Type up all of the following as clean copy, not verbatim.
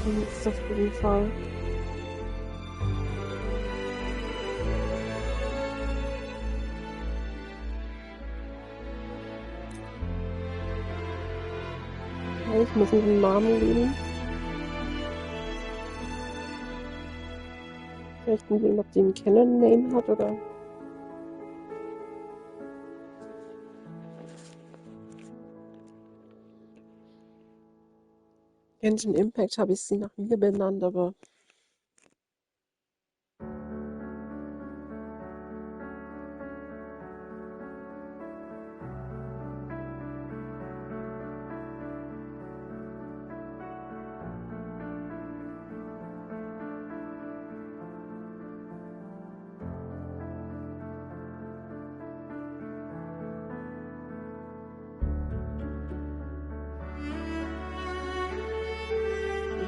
Ist auf jeden Fall. Okay, ich muss mit dem Namen geben. Vielleicht sehen, ob die einen Canon-Name hat oder. Genshin Impact habe ich sie nach mir benannt, aber.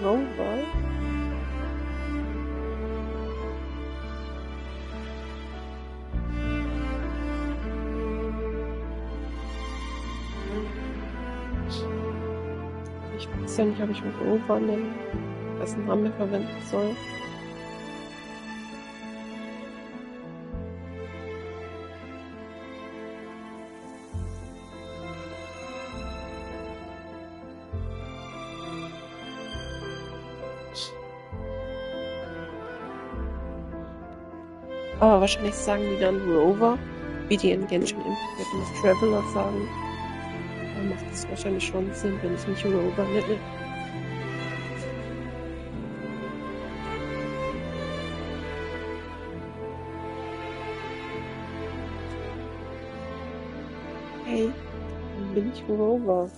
Rover? Ich weiß ja nicht, ob ich Rover nennen, als Name verwenden soll. Aber wahrscheinlich sagen die dann Rover, wie die in Genshin Impact mit Traveler sagen. Dann macht es wahrscheinlich schon Sinn, wenn ich nicht Rover nenne. Hey, dann bin ich Rover.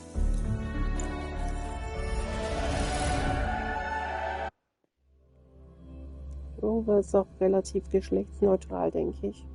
Rover ist auch relativ geschlechtsneutral, denke ich.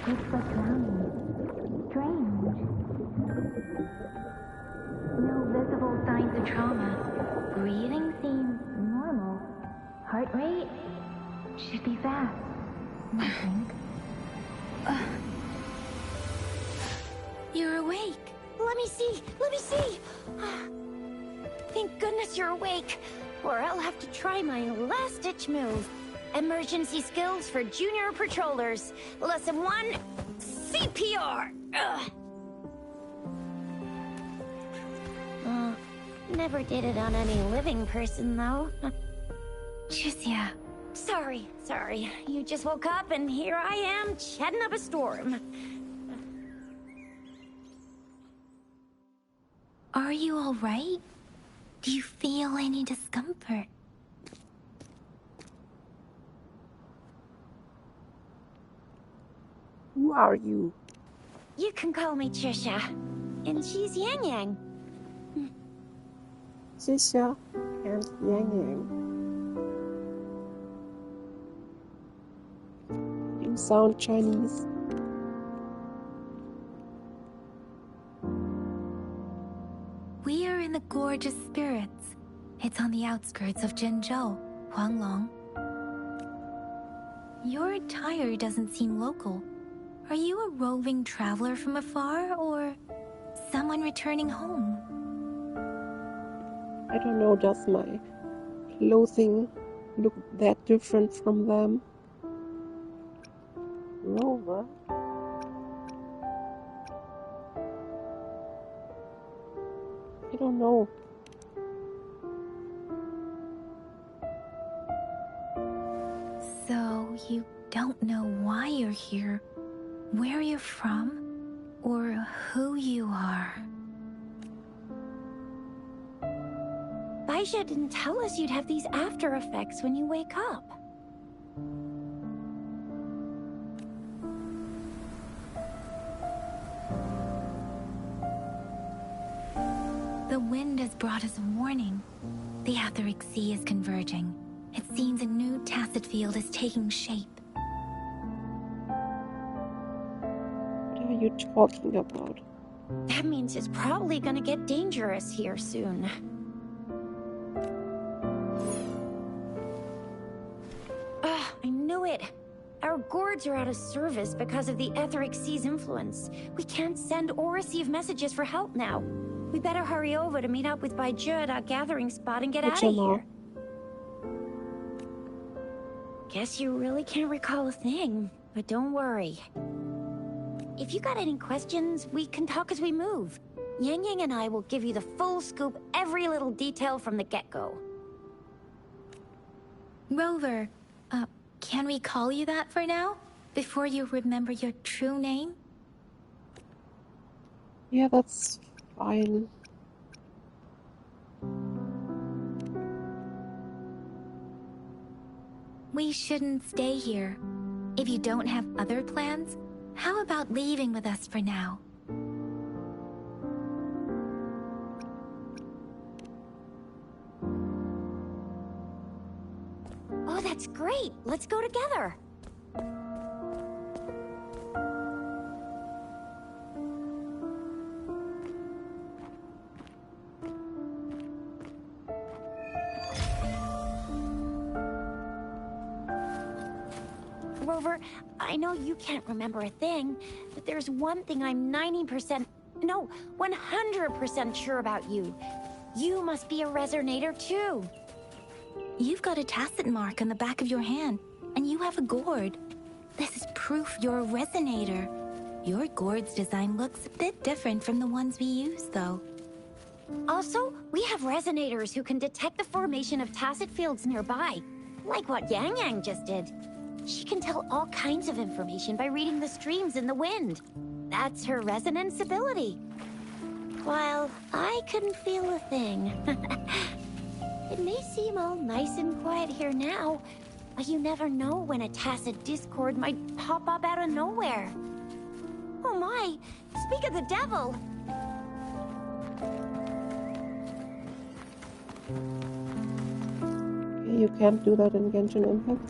It's so drowning. Strange. No visible signs of trauma. Breathing seems normal. Heart rate should be fast, I think. You're awake. Let me see. Let me see. Thank goodness you're awake. Or I'll have to try my last-ditch move. Emergency skills for junior patrollers. Lesson 1, CPR. Never did it on any living person, though. Jusia. Sorry. You just woke up and here I am, chatting up a storm. Are you all right? Do you feel any discomfort? Who are you? You can call me Trisha. And she's Yang Yang. Xisha and Yang Yang. You sound Chinese. We are in the Gorgeous Spirits. It's on the outskirts of Zhenzhou, Huanglong. Your attire doesn't seem local. Are you a roving traveler from afar, or someone returning home? I don't know, does my clothing look that different from them? Rover? I don't know. So you don't know why you're here, where you're from, or who you are. Baisha didn't tell us you'd have these after effects when you wake up. The wind has brought us a warning. The Etheric Sea is converging. It seems a new tacit field is taking shape. What are you talking about? That means it's probably gonna get dangerous here soon. I knew it. Our gourds are out of service because of the Etheric Sea's influence. We can't send or receive messages for help now. We better hurry over to meet up with Baiju at our gathering spot and get out of here. Guess you really can't recall a thing, but don't worry. If you got any questions, we can talk as we move. Yang Yang and I will give you the full scoop, every little detail from the get-go. Rover, can we call you that for now? Before you remember your true name? Yeah, that's fine. We shouldn't stay here. If you don't have other plans, how about leaving with us for now? Oh, that's great! Let's go together! Rover, I know you can't remember a thing, but there's one thing I'm 90%, no, 100% sure about you. You must be a resonator too. You've got a tacit mark on the back of your hand, and you have a gourd. This is proof you're a resonator. Your gourd's design looks a bit different from the ones we use, though. Also, we have resonators who can detect the formation of tacit fields nearby, like what Yang Yang just did. She can tell all kinds of information by reading the streams in the wind. That's her resonance ability. While I couldn't feel a thing. It may seem all nice and quiet here now, but you never know when a tacit discord might pop up out of nowhere. Oh my, speak of the devil! You can't do that in Genshin Impact.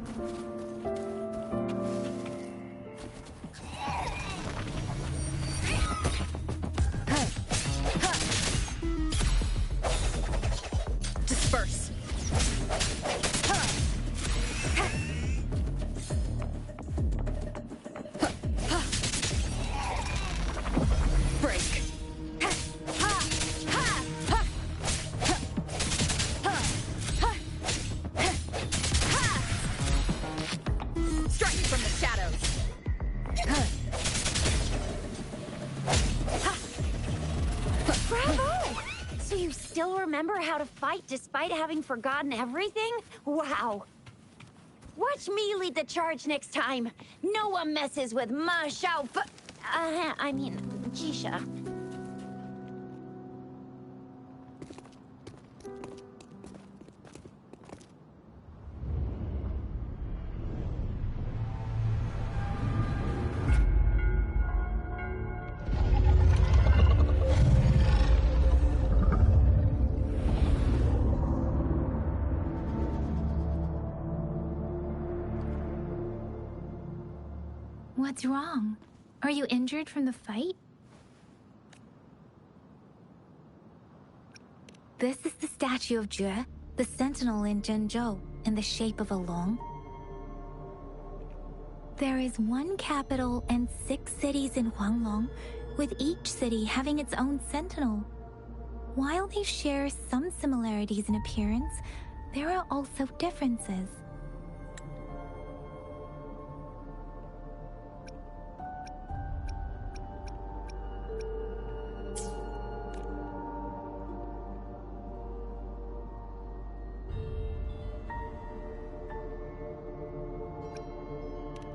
Disperse. Break. Strike from the shadows. Bravo! So you still remember how to fight despite having forgotten everything? Wow! Watch me lead the charge next time. No one messes with Ma Xiao I mean, Jisha. What's wrong? Are you injured from the fight? This is the statue of Jue, the sentinel in Zhenzhou, in the shape of a long. There is one capital and 6 cities in Huanglong, with each city having its own sentinel. While they share some similarities in appearance, there are also differences.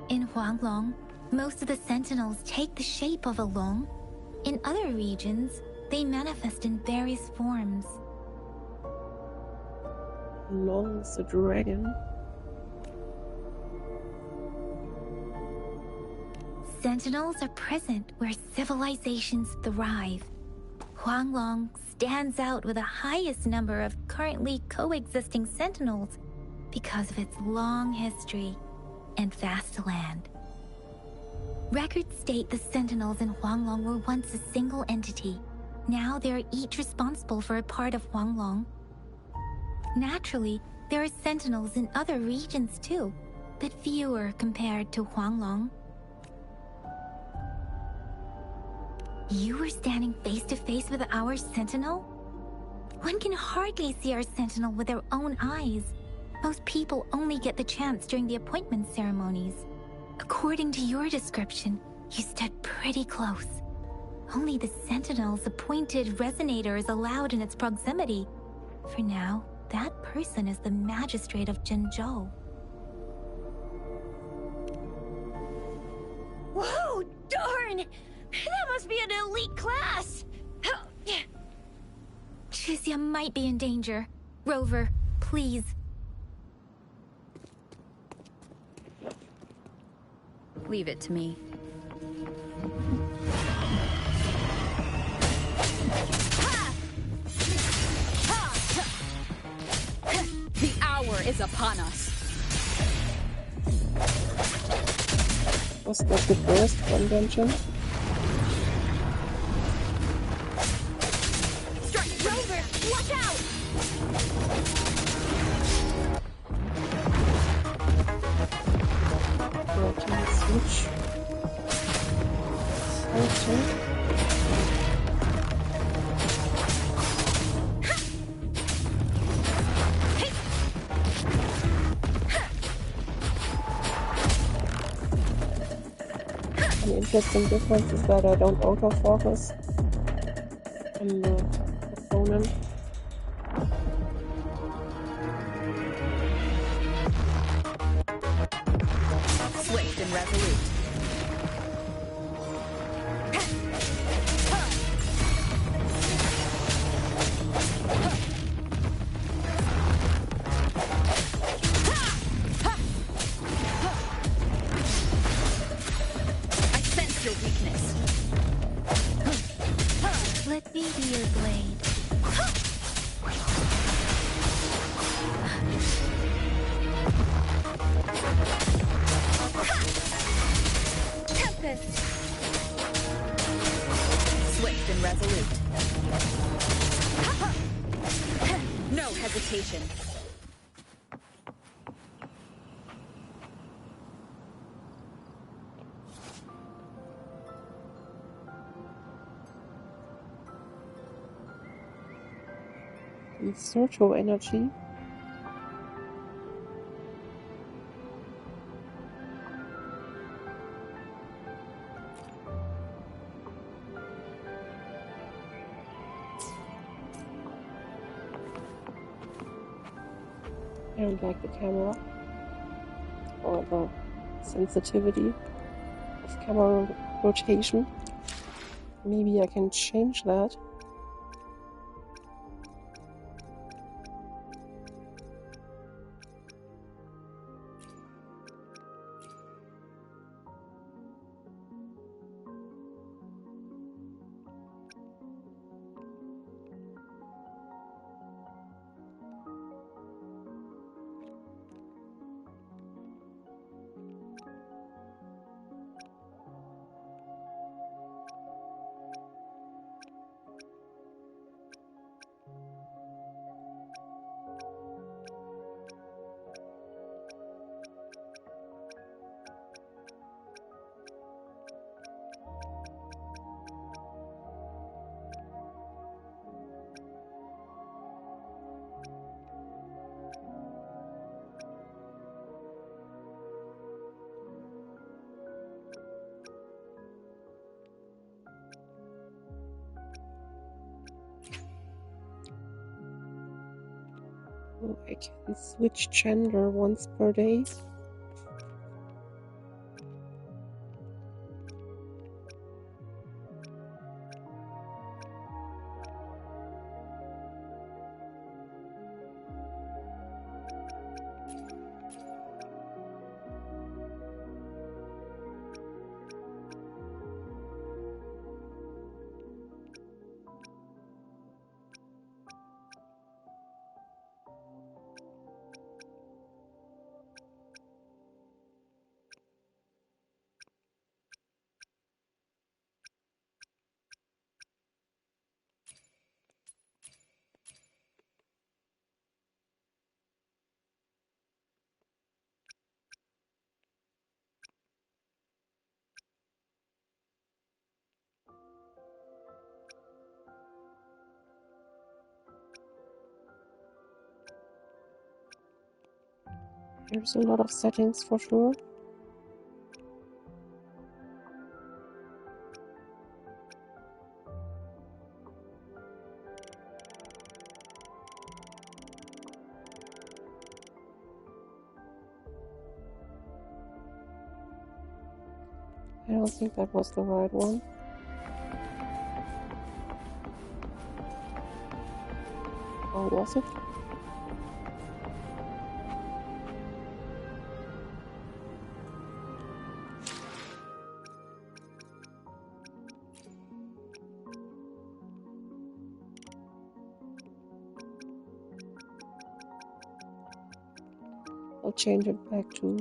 In Huanglong, most of the sentinels take the shape of a long. In other regions, they manifest in various forms. Long is a dragon. Sentinels are present where civilizations thrive. Huanglong stands out with the highest number of currently coexisting sentinels because of its long history and vast land. Records state the sentinels in Huanglong were once a single entity. Now they are each responsible for a part of Huanglong. Naturally, there are sentinels in other regions too, but fewer compared to Huanglong. You were standing face to face with our sentinel? One can hardly see our sentinel with their own eyes. Most people only get the chance during the appointment ceremonies. According to your description, you stood pretty close. Only the sentinel's appointed resonator is allowed in its proximity. For now, that person is the magistrate of Zhenzhou. Whoa, darn! That must be an elite class! Chixia might be in danger. Rover, please. Leave it to me. The hour is upon us. Was that the first convention? Rover, watch out! Rotate, switch. Okay. An interesting difference is that I don't autofocus on the opponent. Swift and resolute. I sense your weakness. Let me be your blade. Tempest! Swift and resolute. No hesitation. Serto energy. I don't like the camera or the sensitivity of camera rotation. Maybe I can change that. So I can switch gender once per day. There's a lot of settings for sure. I don't think that was the right one. Or was it? I'll change it back to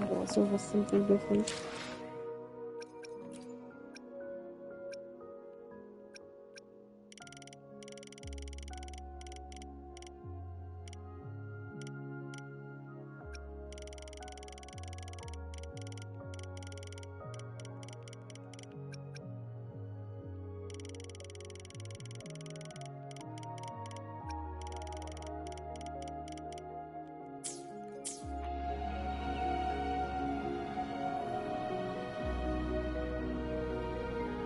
and also was something different.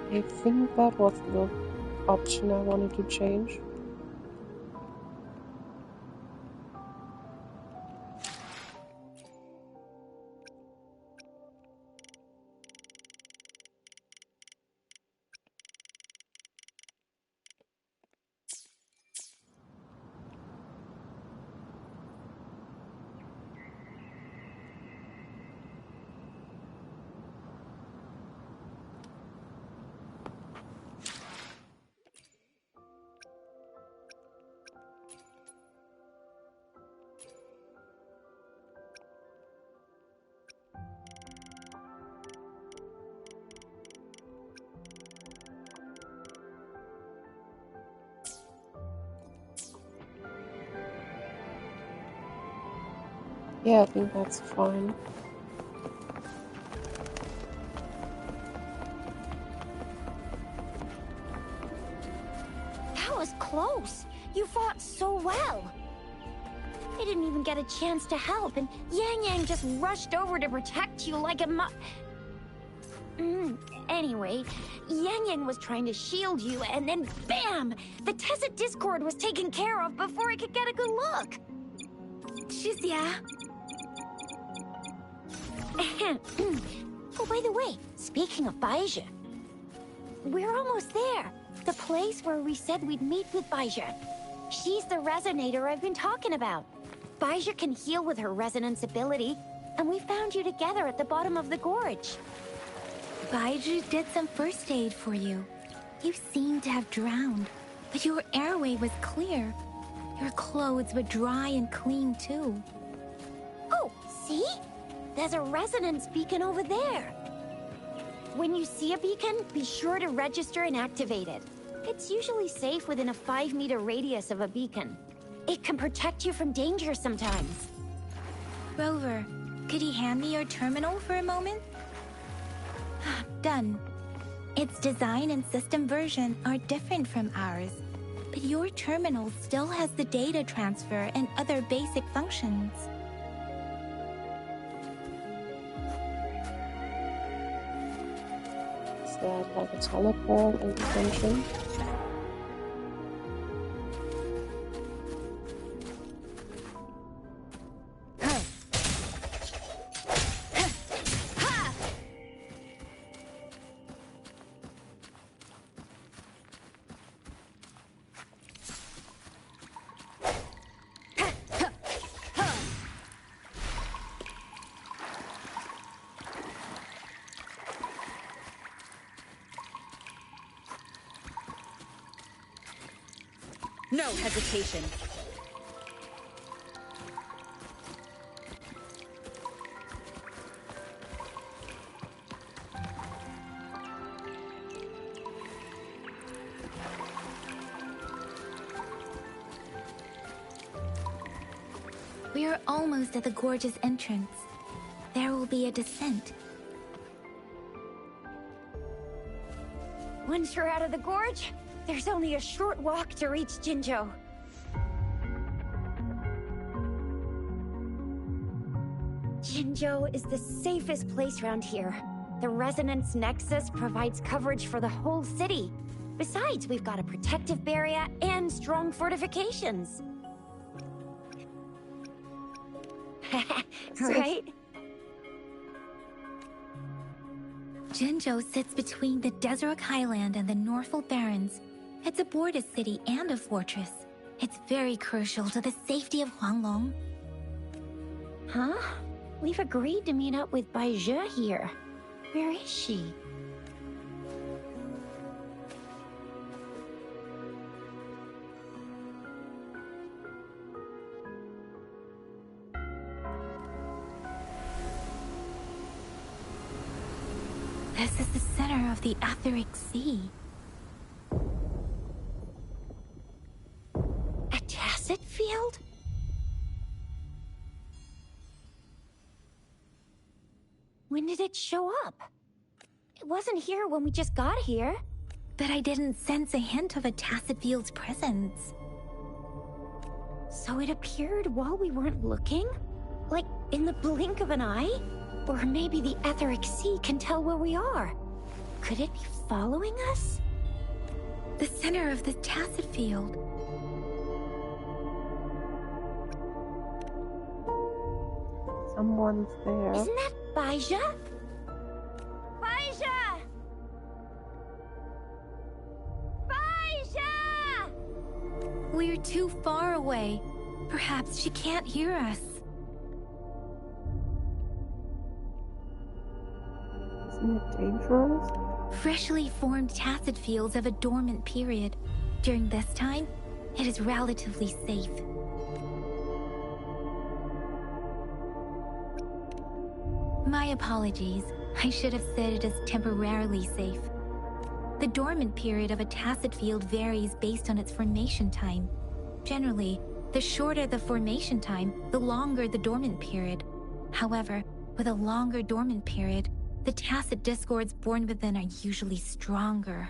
I think that was the option I wanted to change. Yeah, I think that's fine. That was close. You fought so well. I didn't even get a chance to help, and Yang Yang just rushed over to protect you like a Anyway, Yang Yang was trying to shield you, and then BAM! The Tessa Discord was taken care of before I could get a good look. Shizia. Oh, by the way, speaking of Baizhi, we're almost there. The place where we said we'd meet with Baizhi. She's the resonator I've been talking about. Baizhi can heal with her resonance ability, and we found you together at the bottom of the gorge. Baiju did some first aid for you. You seemed to have drowned, but your airway was clear. Your clothes were dry and clean too. Oh, see? There's a resonance beacon over there. When you see a beacon, be sure to register and activate it. It's usually safe within a 5-meter radius of a beacon. It can protect you from danger sometimes. Rover, could you hand me your terminal for a moment? Done. Its design and system version are different from ours, but your terminal still has the data transfer and other basic functions. Is that like a teleport extension? No hesitation. We are almost at the gorge's entrance. There will be a descent. Once you're out of the gorge, there's only a short walk to reach Jinzhou. Jinzhou is the safest place around here. The Resonance Nexus provides coverage for the whole city. Besides, we've got a protective barrier and strong fortifications. Right? Jinzhou sits between the Desert Highland and the Norfolk Barrens. It's a border city and a fortress. It's very crucial to the safety of Huanglong. Huh? We've agreed to meet up with Bai Zhe here. Where is she? This is the center of the Etheric Sea. A tacit field? When did it show up? It wasn't here when we just got here. But I didn't sense a hint of a tacit field's presence. So it appeared while we weren't looking? Like in the blink of an eye? Or maybe the Etheric Sea can tell where we are. Could it be following us? The center of the tacit field. Someone's there. Isn't that Bai Zhe? Bai Zhe! Bai Zhe! We're too far away. Perhaps she can't hear us. Isn't it dangerous? Freshly formed tacit fields have a dormant period. During this time, it is relatively safe. My apologies. I should have said it is temporarily safe. The dormant period of a tacit field varies based on its formation time. Generally, the shorter the formation time, the longer the dormant period. However, with a longer dormant period, the tacit discords born within are usually stronger.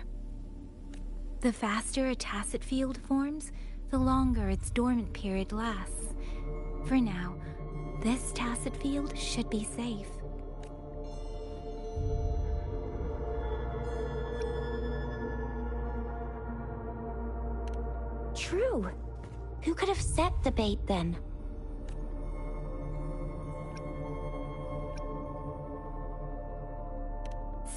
The faster a tacit field forms, the longer its dormant period lasts. For now, this tacit field should be safe. True. Who could have set the bait then?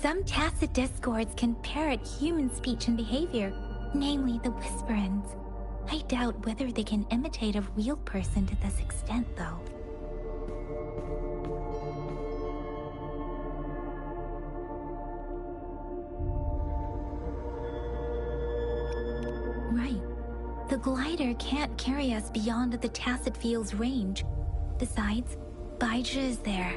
Some tacit discords can parrot human speech and behavior, namely the whisperings. I doubt whether they can imitate a real person to this extent, though. Right. The glider can't carry us beyond the tacit field's range. Besides, Bai Zhe is there.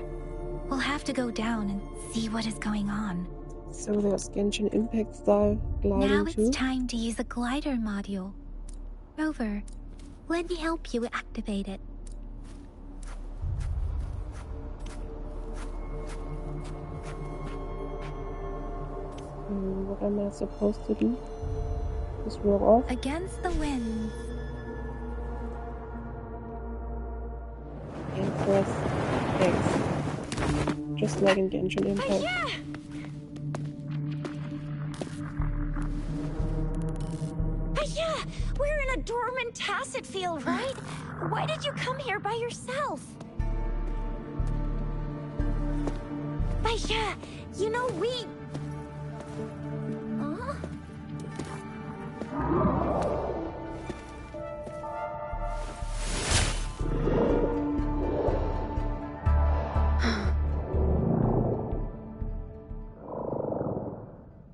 We'll have to go down and see what is going on. So there's Genshin Impact style gliding Now too? it's time to use a glider module. Rover, Let me help you activate it. What am I supposed to do? Just roll off? Against the wind. And press X. Just like in Genshin Impact. Yeah! Yeah! We're in a dormant tacit field, right? Why did you come here by yourself? Baisha, you know we... Huh?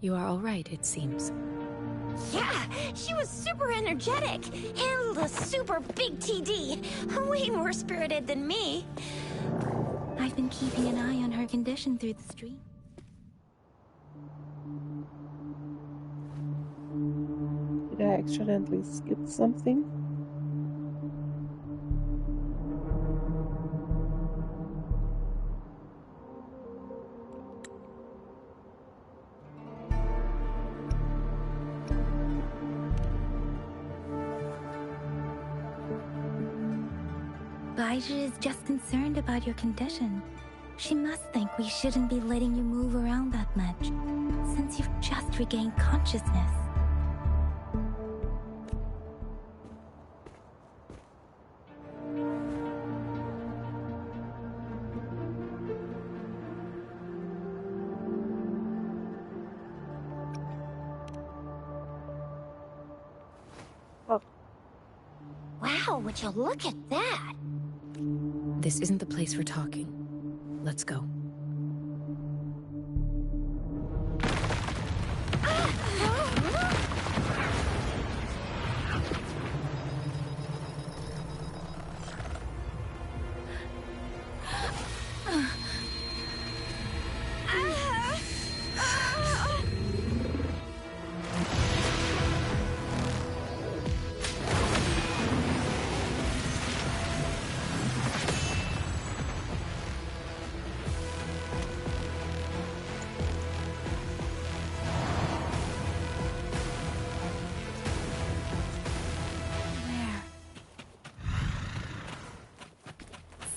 You are all right, it seems. Yeah, she was super energetic. Handled a super big TD. Way more spirited than me. I've been keeping an eye on her condition through the stream. Did I accidentally skip something? Baija is just concerned about your condition. She must think we shouldn't be letting you move around that much, since you've just regained consciousness. Oh, Wow, would you look at that? This isn't the place for talking. Let's go.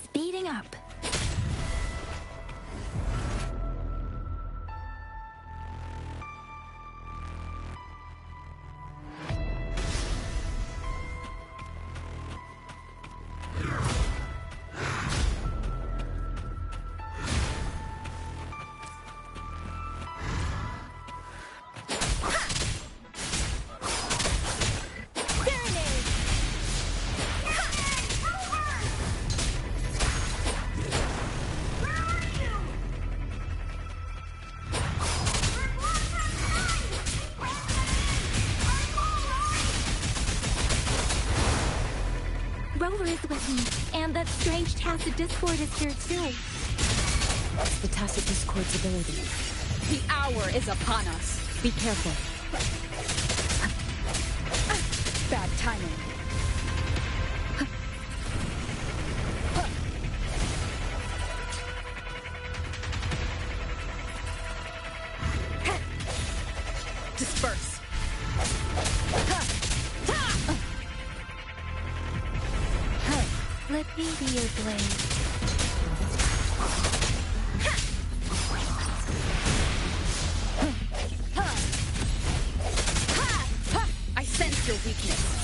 Speeding up. Rover is with me, and that strange Tacit Discord is here too. It's the Tacit Discord's ability. The hour is upon us. Be careful. Bad timing. Disperse. Let me be your blade. I sense your weakness.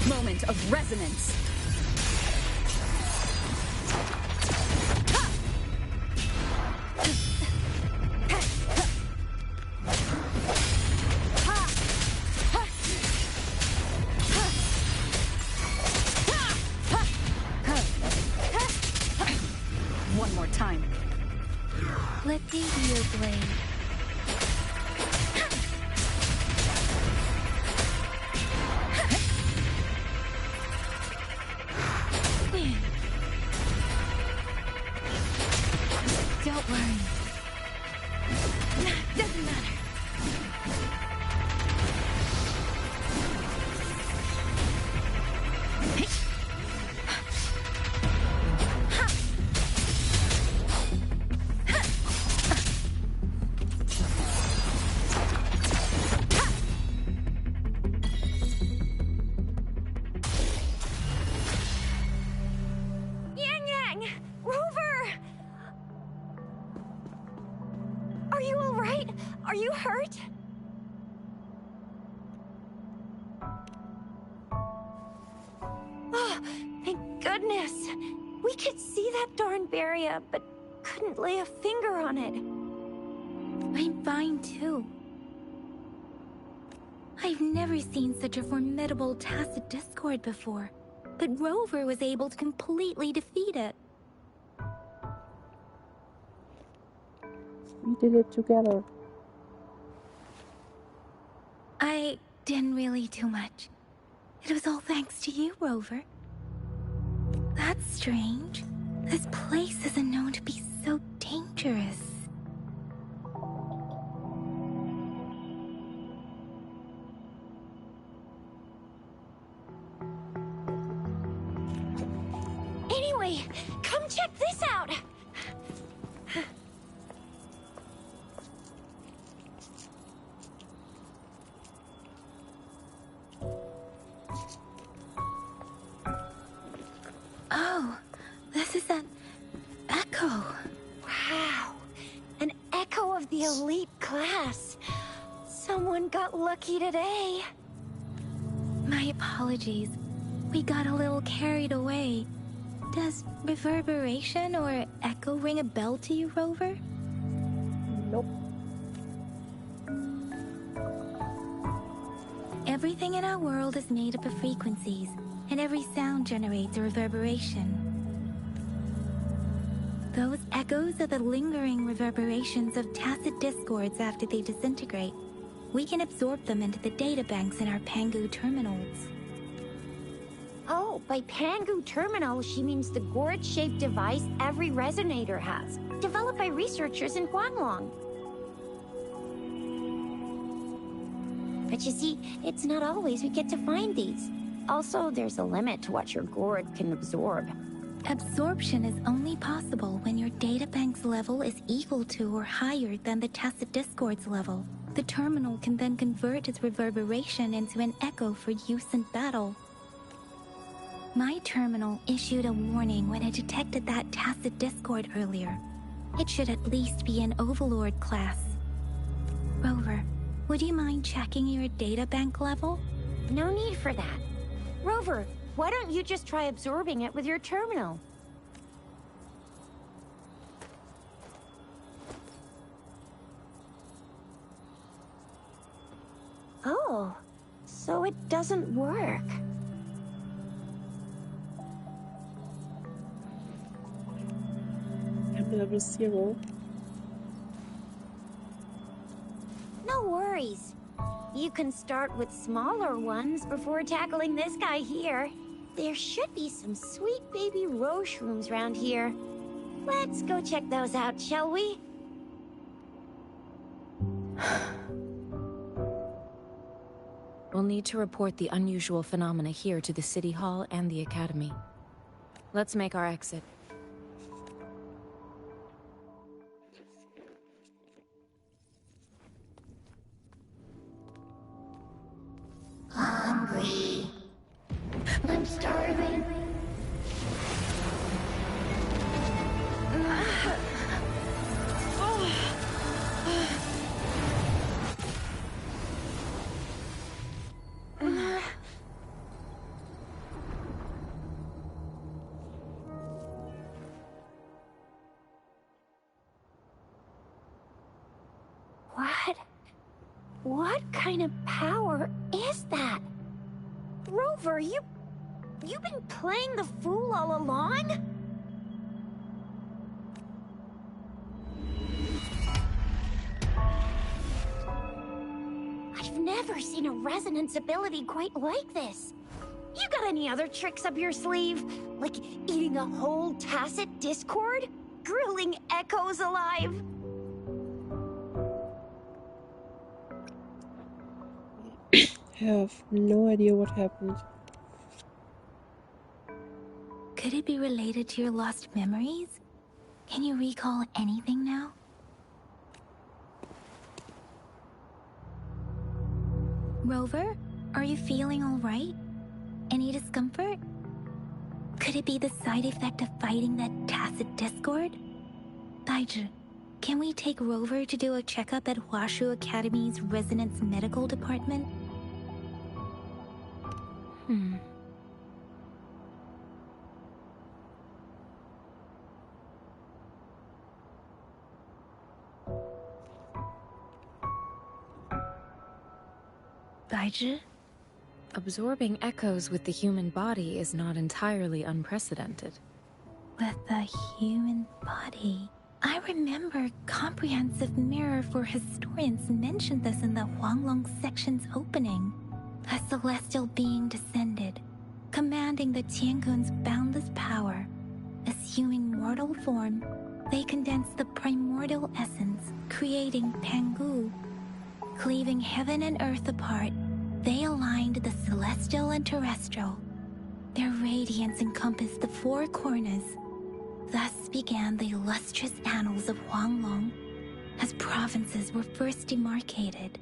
Moment of resonance. One more time. Let me be your blade. Don't worry. Doesn't matter. Yang Yang! Rover! Are you alright? Are you hurt? Oh, thank goodness. We could see that darn barrier, but couldn't lay a finger on it. I'm fine too. I've never seen such a formidable tacit discord before, but Rover was able to completely defeat it. We did it together. I didn't really do much. It was all thanks to you, Rover. That's strange. This place isn't known to be so dangerous. Anyway, come check this out! Oh, this is an echo. Wow, an echo of the elite class. Someone got lucky today. My apologies. We got a little carried away. Does reverberation or echo ring a bell to you, Rover? Nope. Everything in our world is made up of frequencies, and every sound generates a reverberation. Those echoes are the lingering reverberations of tacit discords after they disintegrate. We can absorb them into the databanks in our Pangu terminals. Oh, by Pangu Terminal, she means the gourd-shaped device every resonator has, developed by researchers in Guanlong. But you see, it's not always we get to find these. Also, there's a limit to what your gourd can absorb. Absorption is only possible when your databank's level is equal to or higher than the tacit discord's level. The terminal can then convert its reverberation into an echo for use in battle. My terminal issued a warning when it detected that tacit discord earlier. It should at least be an Overlord class. Rover, would you mind checking your databank level? No need for that. Rover, why don't you just try absorbing it with your terminal? Oh, so it doesn't work. I'm level 0. No worries. You can start with smaller ones before tackling this guy here. There should be some sweet baby Roche rooms around here. Let's go check those out, shall we? We'll need to report the unusual phenomena here to the City Hall and the Academy. Let's make our exit. Hungry. I'm starving. What kind of power is that? Rover, you've been playing the fool all along? I've never seen a resonance ability quite like this. You got any other tricks up your sleeve? Like eating a whole tacit discord? Grilling echoes alive? I have no idea what happened. Could it be related to your lost memories? Can you recall anything now? Rover, are you feeling all right? Any discomfort? Could it be the side effect of fighting that tacit discord? Daiju, can we take Rover to do a checkup at Hwashu Academy's Resonance Medical Department? Daiju? Absorbing echoes with the human body is not entirely unprecedented. With the human body. I remember Comprehensive Mirror for Historians mentioned this in the Huanglong section's opening. A celestial being descended, commanding the Tiankun's boundless power. Assuming mortal form, they condensed the primordial essence, creating Pangu. Cleaving heaven and earth apart, they aligned the celestial and terrestrial. Their radiance encompassed the four corners. Thus began the illustrious annals of Huanglong, as provinces were first demarcated.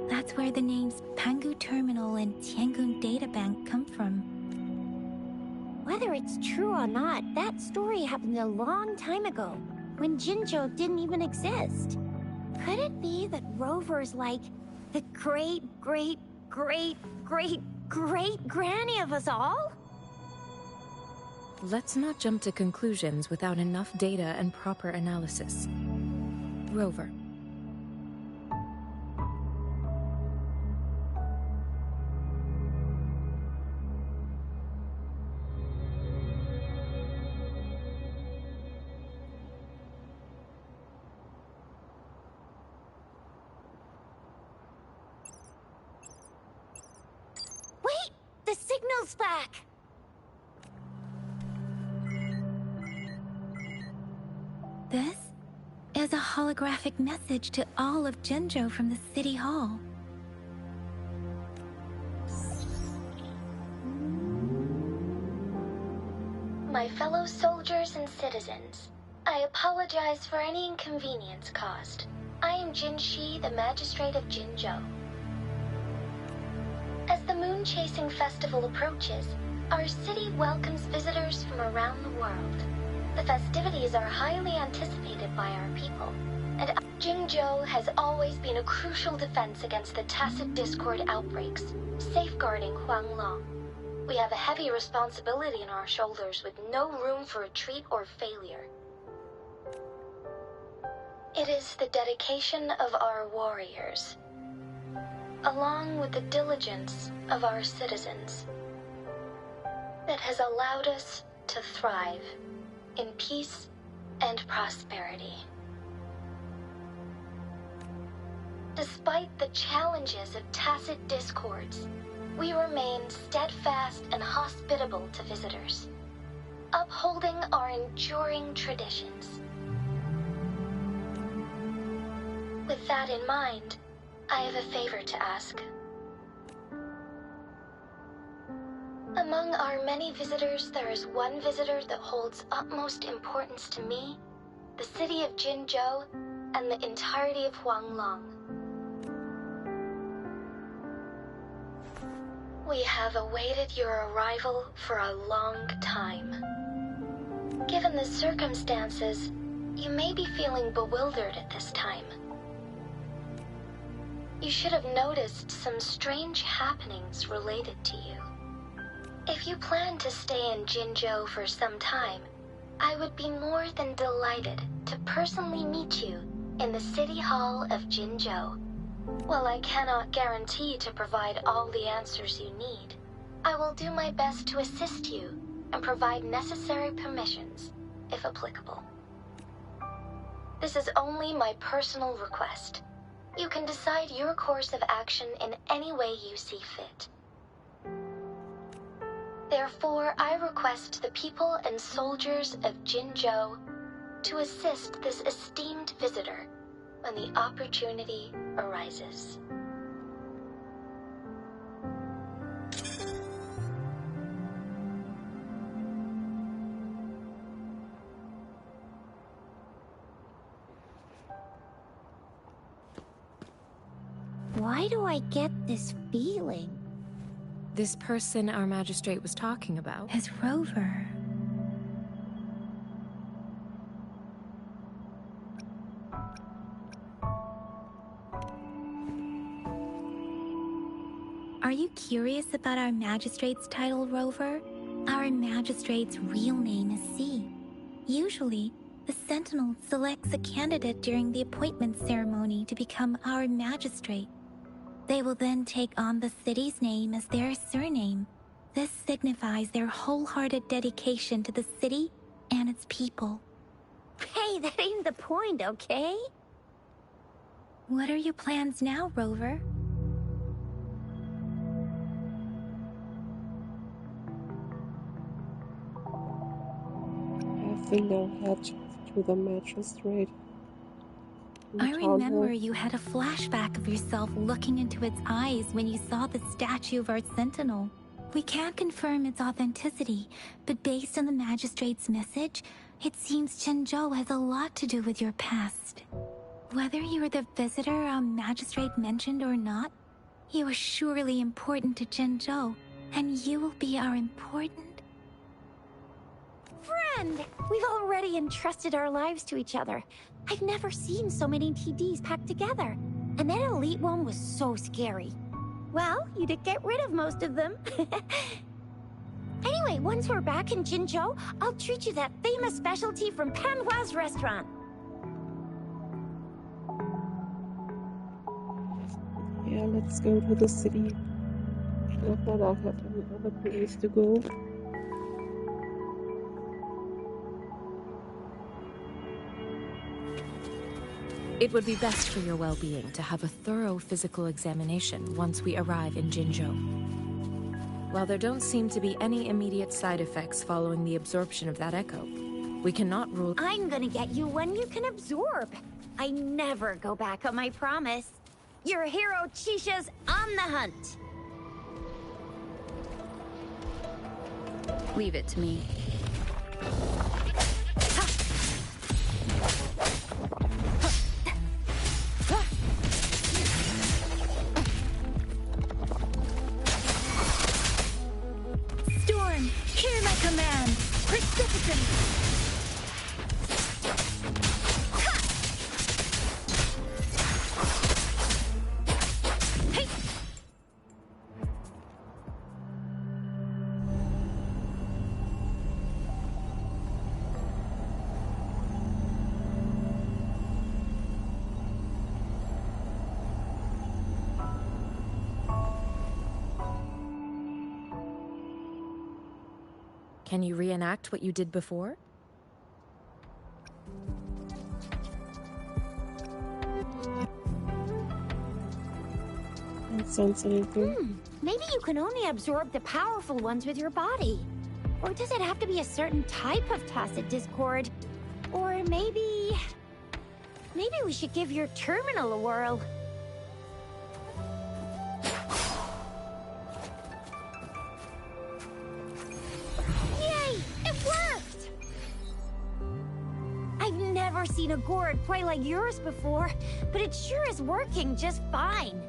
That's where the names Pangu Terminal and Tiangun Databank come from. Whether it's true or not, that story happened a long time ago, when Jinzhou didn't even exist. Could it be that Rover's like the great granny of us all? Let's not jump to conclusions without enough data and proper analysis. Rover. The signal's back! This is a holographic message to all of Jinzhou from the City Hall. My fellow soldiers and citizens, I apologize for any inconvenience caused. I am Jin Shi, the Magistrate of Jinzhou. As the moon-chasing festival approaches, our city welcomes visitors from around the world. The festivities are highly anticipated by our people, and Jinzhou has always been a crucial defense against the tacit discord outbreaks, safeguarding Huanglong. We have a heavy responsibility on our shoulders with no room for retreat or failure. It is the dedication of our warriors, along with the diligence of our citizens, that has allowed us to thrive in peace and prosperity. Despite the challenges of tacit discords, we remain steadfast and hospitable to visitors, upholding our enduring traditions. With that in mind, I have a favor to ask. Among our many visitors, there is one visitor that holds utmost importance to me, the city of Jinzhou, and the entirety of Huanglong. We have awaited your arrival for a long time. Given the circumstances, you may be feeling bewildered at this time. You should have noticed some strange happenings related to you. If you plan to stay in Jinzhou for some time, I would be more than delighted to personally meet you in the City Hall of Jinzhou. While I cannot guarantee to provide all the answers you need, I will do my best to assist you and provide necessary permissions, if applicable. This is only my personal request. You can decide your course of action in any way you see fit. Therefore, I request the people and soldiers of Jinzhou to assist this esteemed visitor when the opportunity arises. Why do I get this feeling? This person our magistrate was talking about. As Rover. Are you curious about our magistrate's title, Rover? Our magistrate's real name is C. Usually, the Sentinel selects a candidate during the appointment ceremony to become our magistrate. They will then take on the city's name as their surname. This signifies their wholehearted dedication to the city and its people. Hey, that ain't the point, okay? What are your plans now, Rover? I think I'll head to the magistrate. I remember you had a flashback of yourself looking into its eyes when you saw the statue of our Sentinel. We can't confirm its authenticity, but based on the magistrate's message, it seems Jinzhou has a lot to do with your past. Whether you are the visitor our magistrate mentioned or not, you are surely important to Jinzhou, and you will be our important... Friend! We've already entrusted our lives to each other. I've never seen so many TDs packed together. And that elite one was so scary. Well, you did get rid of most of them. Anyway, once we're back in Jinzhou, I'll treat you that famous specialty from Panhua's restaurant. Yeah, let's go to the city. Not that I have any other place to go. It would be best for your well-being to have a thorough physical examination once we arrive in Jinzhou. While there don't seem to be any immediate side effects following the absorption of that echo, we cannot rule— I'm gonna get you one you can absorb. I never go back on my promise. Your hero Chisha's on the hunt. Leave it to me. Storm, hear my command! Precipitant! Can you reenact what you did before? Don't sense anything. Maybe you can only absorb the powerful ones with your body. Or does it have to be a certain type of tacit discord? Or maybe we should give your terminal a whirl. Yay! It worked! I've never seen a gourd quite like yours before, but it sure is working just fine.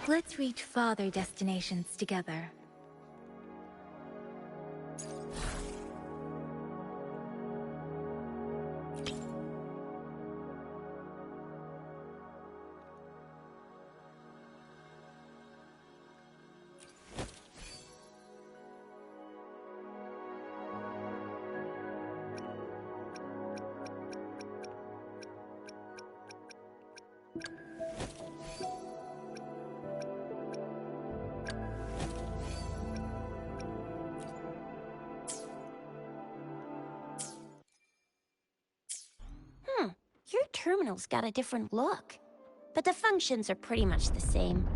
Let's reach farther destinations together. terminal's got a different look, but the functions are pretty much the same.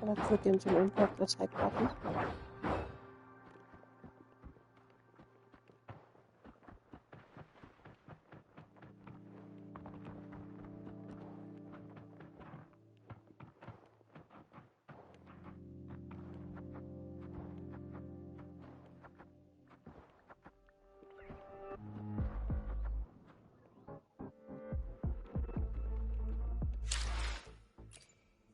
Let's look into an impact attack button.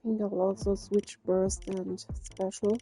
I think I'll also switch burst and special.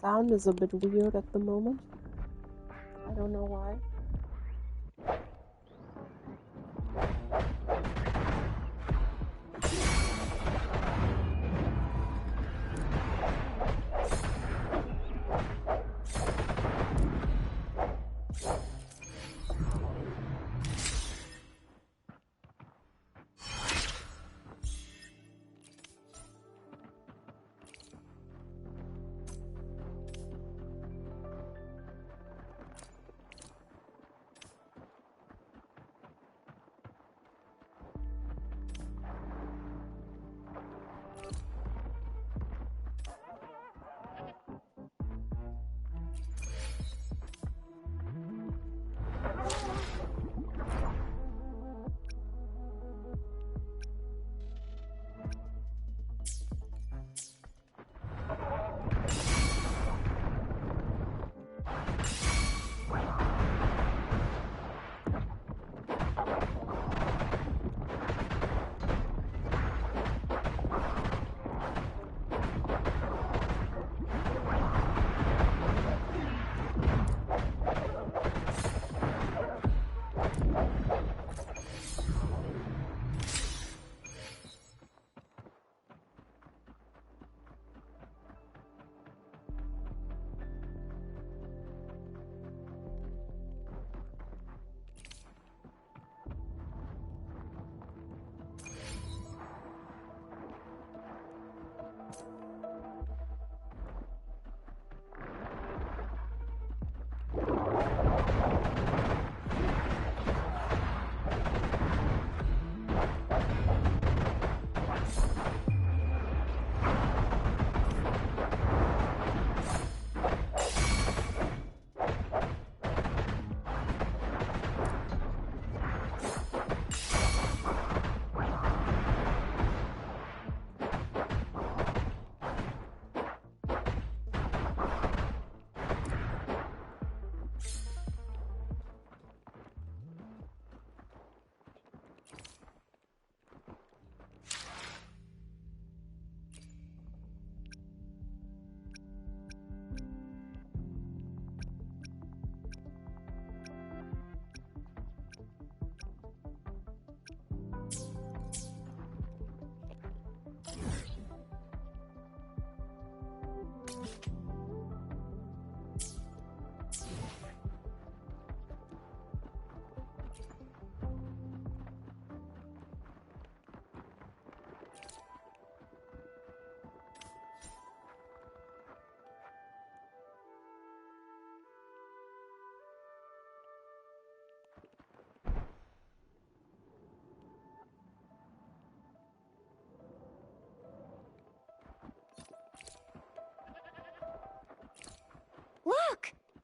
Sound is a bit weird at the moment. I don't know why.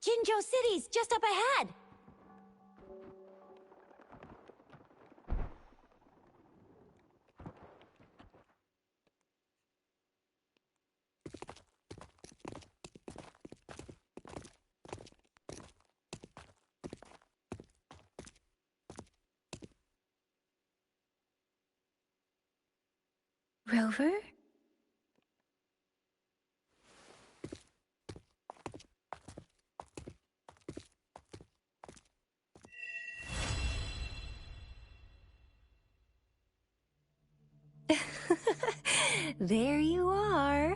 Jinzhou City's just up ahead! Rover? There you are.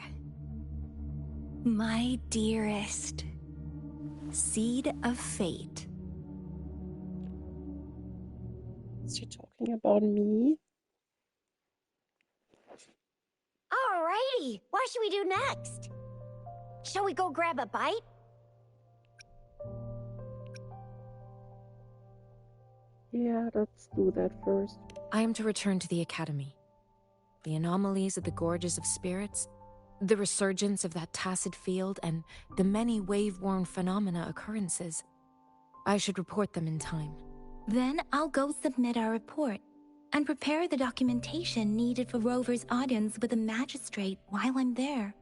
My dearest. Seed of fate. Is she talking about me? Alrighty, what should we do next? Shall we go grab a bite? Yeah, let's do that first. I am to return to the Academy. The anomalies of the Gorges of Spirits, the resurgence of that tacit field, and the many wave-worn phenomena occurrences. I should report them in time. Then I'll go submit our report and prepare the documentation needed for Rover's audience with the magistrate while I'm there.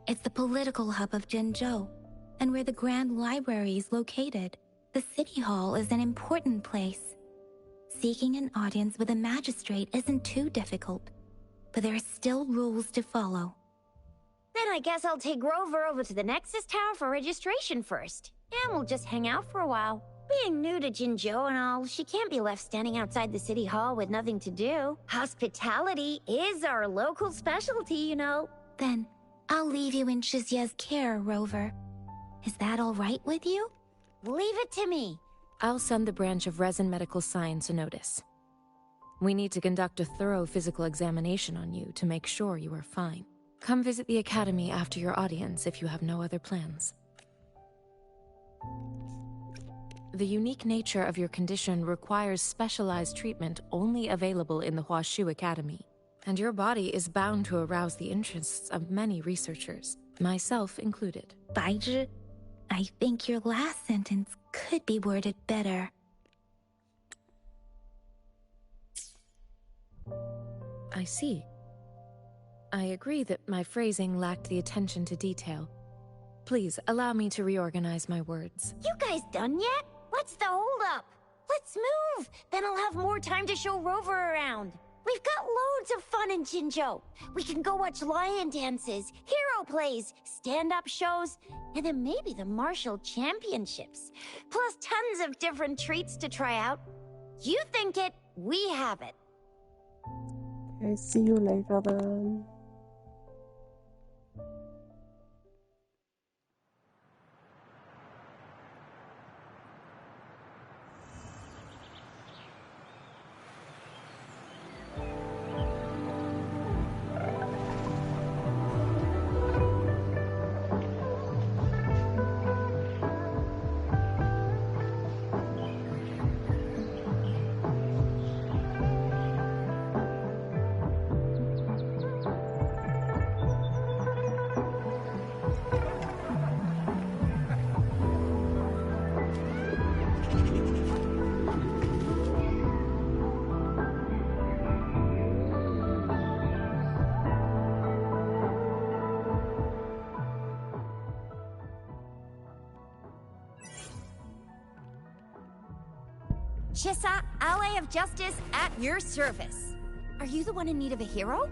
It's the political hub of Jinzhou, and where the Grand Library is located. The City Hall is an important place. Seeking an audience with a magistrate isn't too difficult, but there are still rules to follow. Then I guess I'll take Rover over to the Nexus Tower for registration first, and we'll just hang out for a while. Being new to Jinzhou and all, she can't be left standing outside the City Hall with nothing to do. Hospitality is our local specialty, you know. Then I'll leave you in Shizia's care, Rover. Is that all right with you? Leave it to me. I'll send the branch of Resin Medical Science a notice. We need to conduct a thorough physical examination on you to make sure you are fine. Come visit the Academy after your audience if you have no other plans. The unique nature of your condition requires specialized treatment only available in the Huashu Academy, and your body is bound to arouse the interests of many researchers, myself included. Baizhi, I think your last sentence could be worded better. I see. I agree that my phrasing lacked the attention to detail. Please allow me to reorganize my words. You guys done yet? What's the holdup? Let's move! Then I'll have more time to show Rover around. We've got loads of fun in Jinzhou. We can go watch lion dances, hero plays, stand-up shows, and then maybe the martial championships. Plus tons of different treats to try out. You think it, we have it. Okay, see you later then. Chissa, ally of justice, at your service. Are you the one in need of a hero?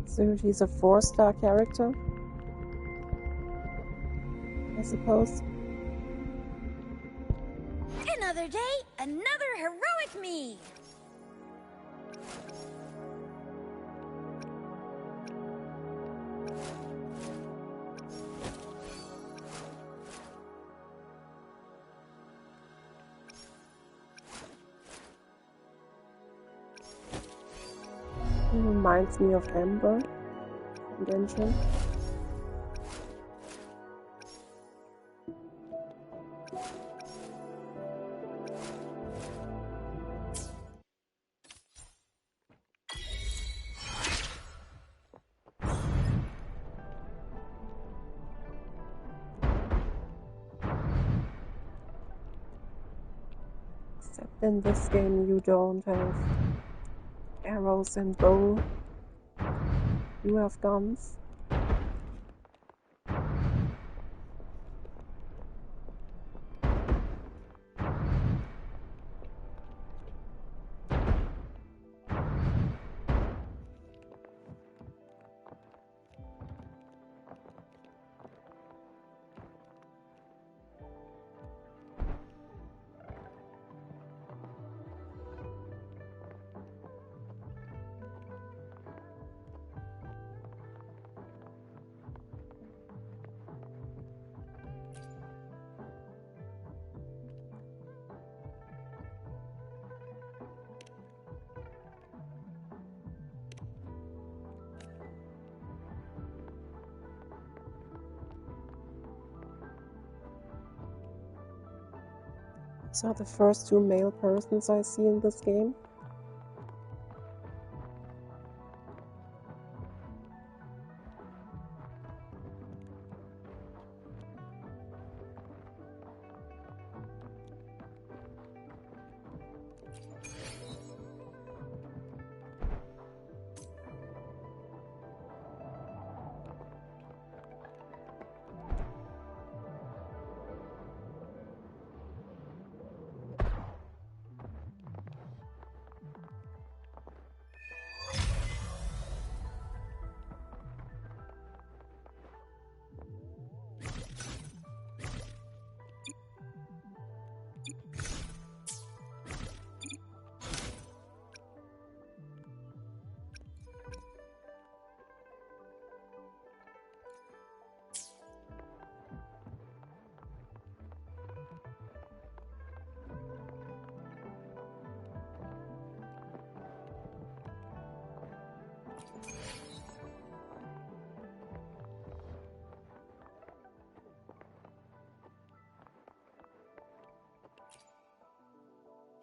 So she's a 4-star character, I suppose. Another day, another heroic me! It reminds me of Amber from Genshin. In this game you don't have arrows and bow. You have guns. These are the first two male persons I see in this game.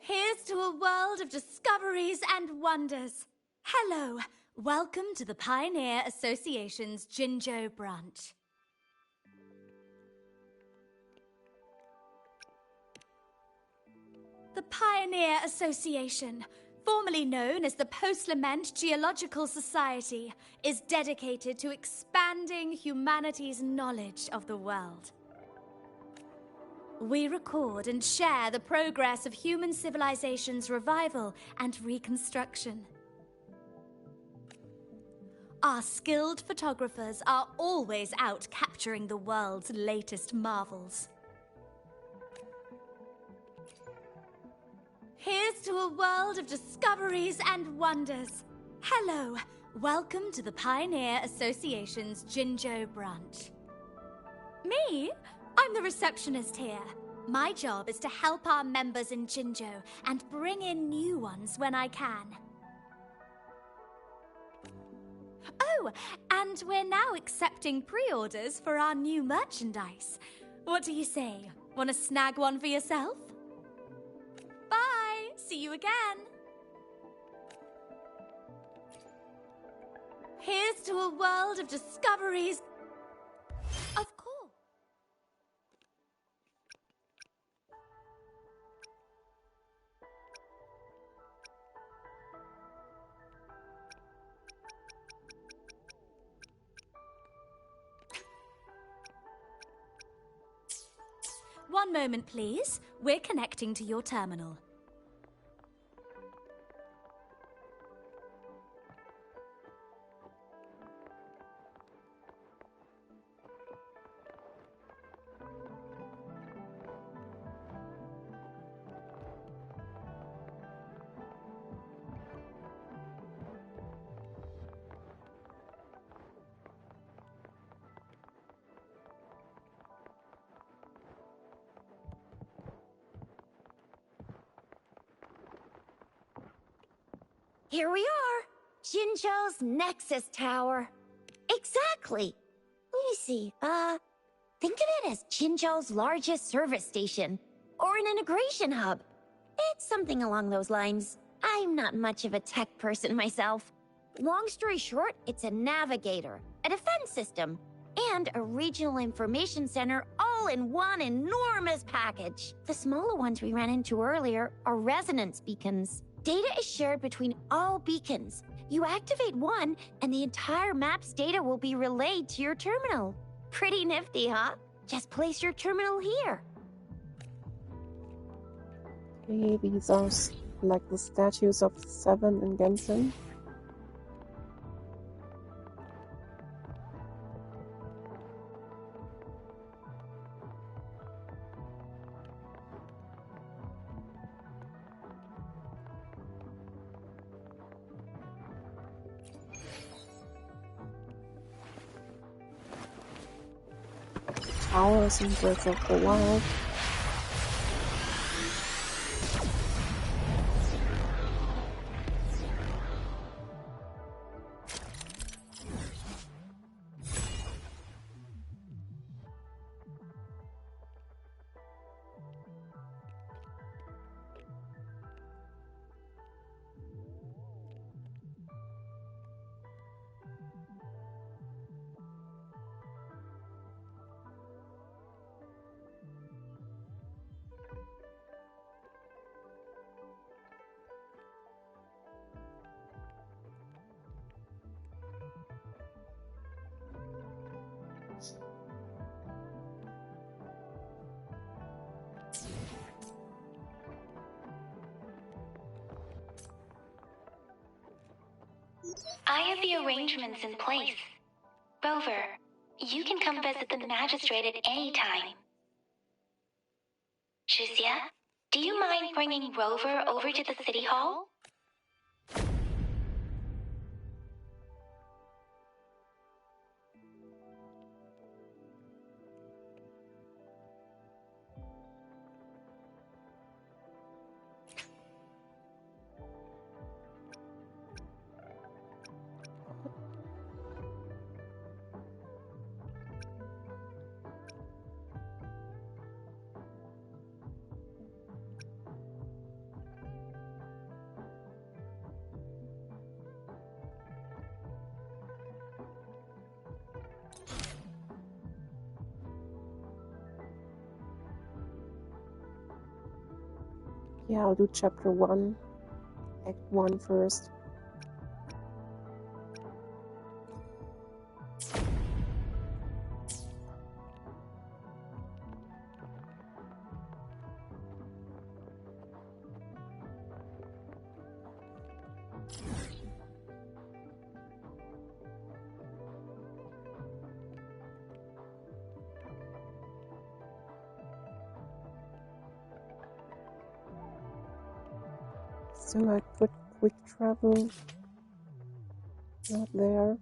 Here's to a world of discoveries and wonders. Hello, welcome to the Pioneer Association's Jinzhou branch. The Pioneer Association, formerly known as the Post-Lament Geological Society, is dedicated to expanding humanity's knowledge of the world. We record and share the progress of human civilization's revival and reconstruction. Our skilled photographers are always out capturing the world's latest marvels. Here's to a world of discoveries and wonders. Hello, welcome to the Pioneer Association's Jinzhou branch. Me? I'm the receptionist here. My job is to help our members in Jinzhou and bring in new ones when I can. Oh, and we're now accepting pre-orders for our new merchandise. What do you say? Want to snag one for yourself? Bye! See you again! Here's to a world of discoveries. Of course. One moment, please. We're connecting to your terminal. Here we are, Jinzhou's Nexus Tower. Exactly. Let me see, think of it as Jinzhou's largest service station, or an integration hub. It's something along those lines. I'm not much of a tech person myself. Long story short, it's a navigator, a defense system, and a regional information center all all in one enormous package. The smaller ones we ran into earlier are resonance beacons. Data is shared between all beacons. You activate one, and the entire map's data will be relayed to your terminal. Pretty nifty, huh? Just place your terminal here. Okay, these are like the statues of the Seven in Genshin. Towers in Breath of the Wild. I have the arrangements in place. Rover, you can come visit the magistrate at any time. Shizia, do you mind bringing Rover over to the city hall? Yeah, I'll do chapter 1, act 1 first. So I put quick travel, not there.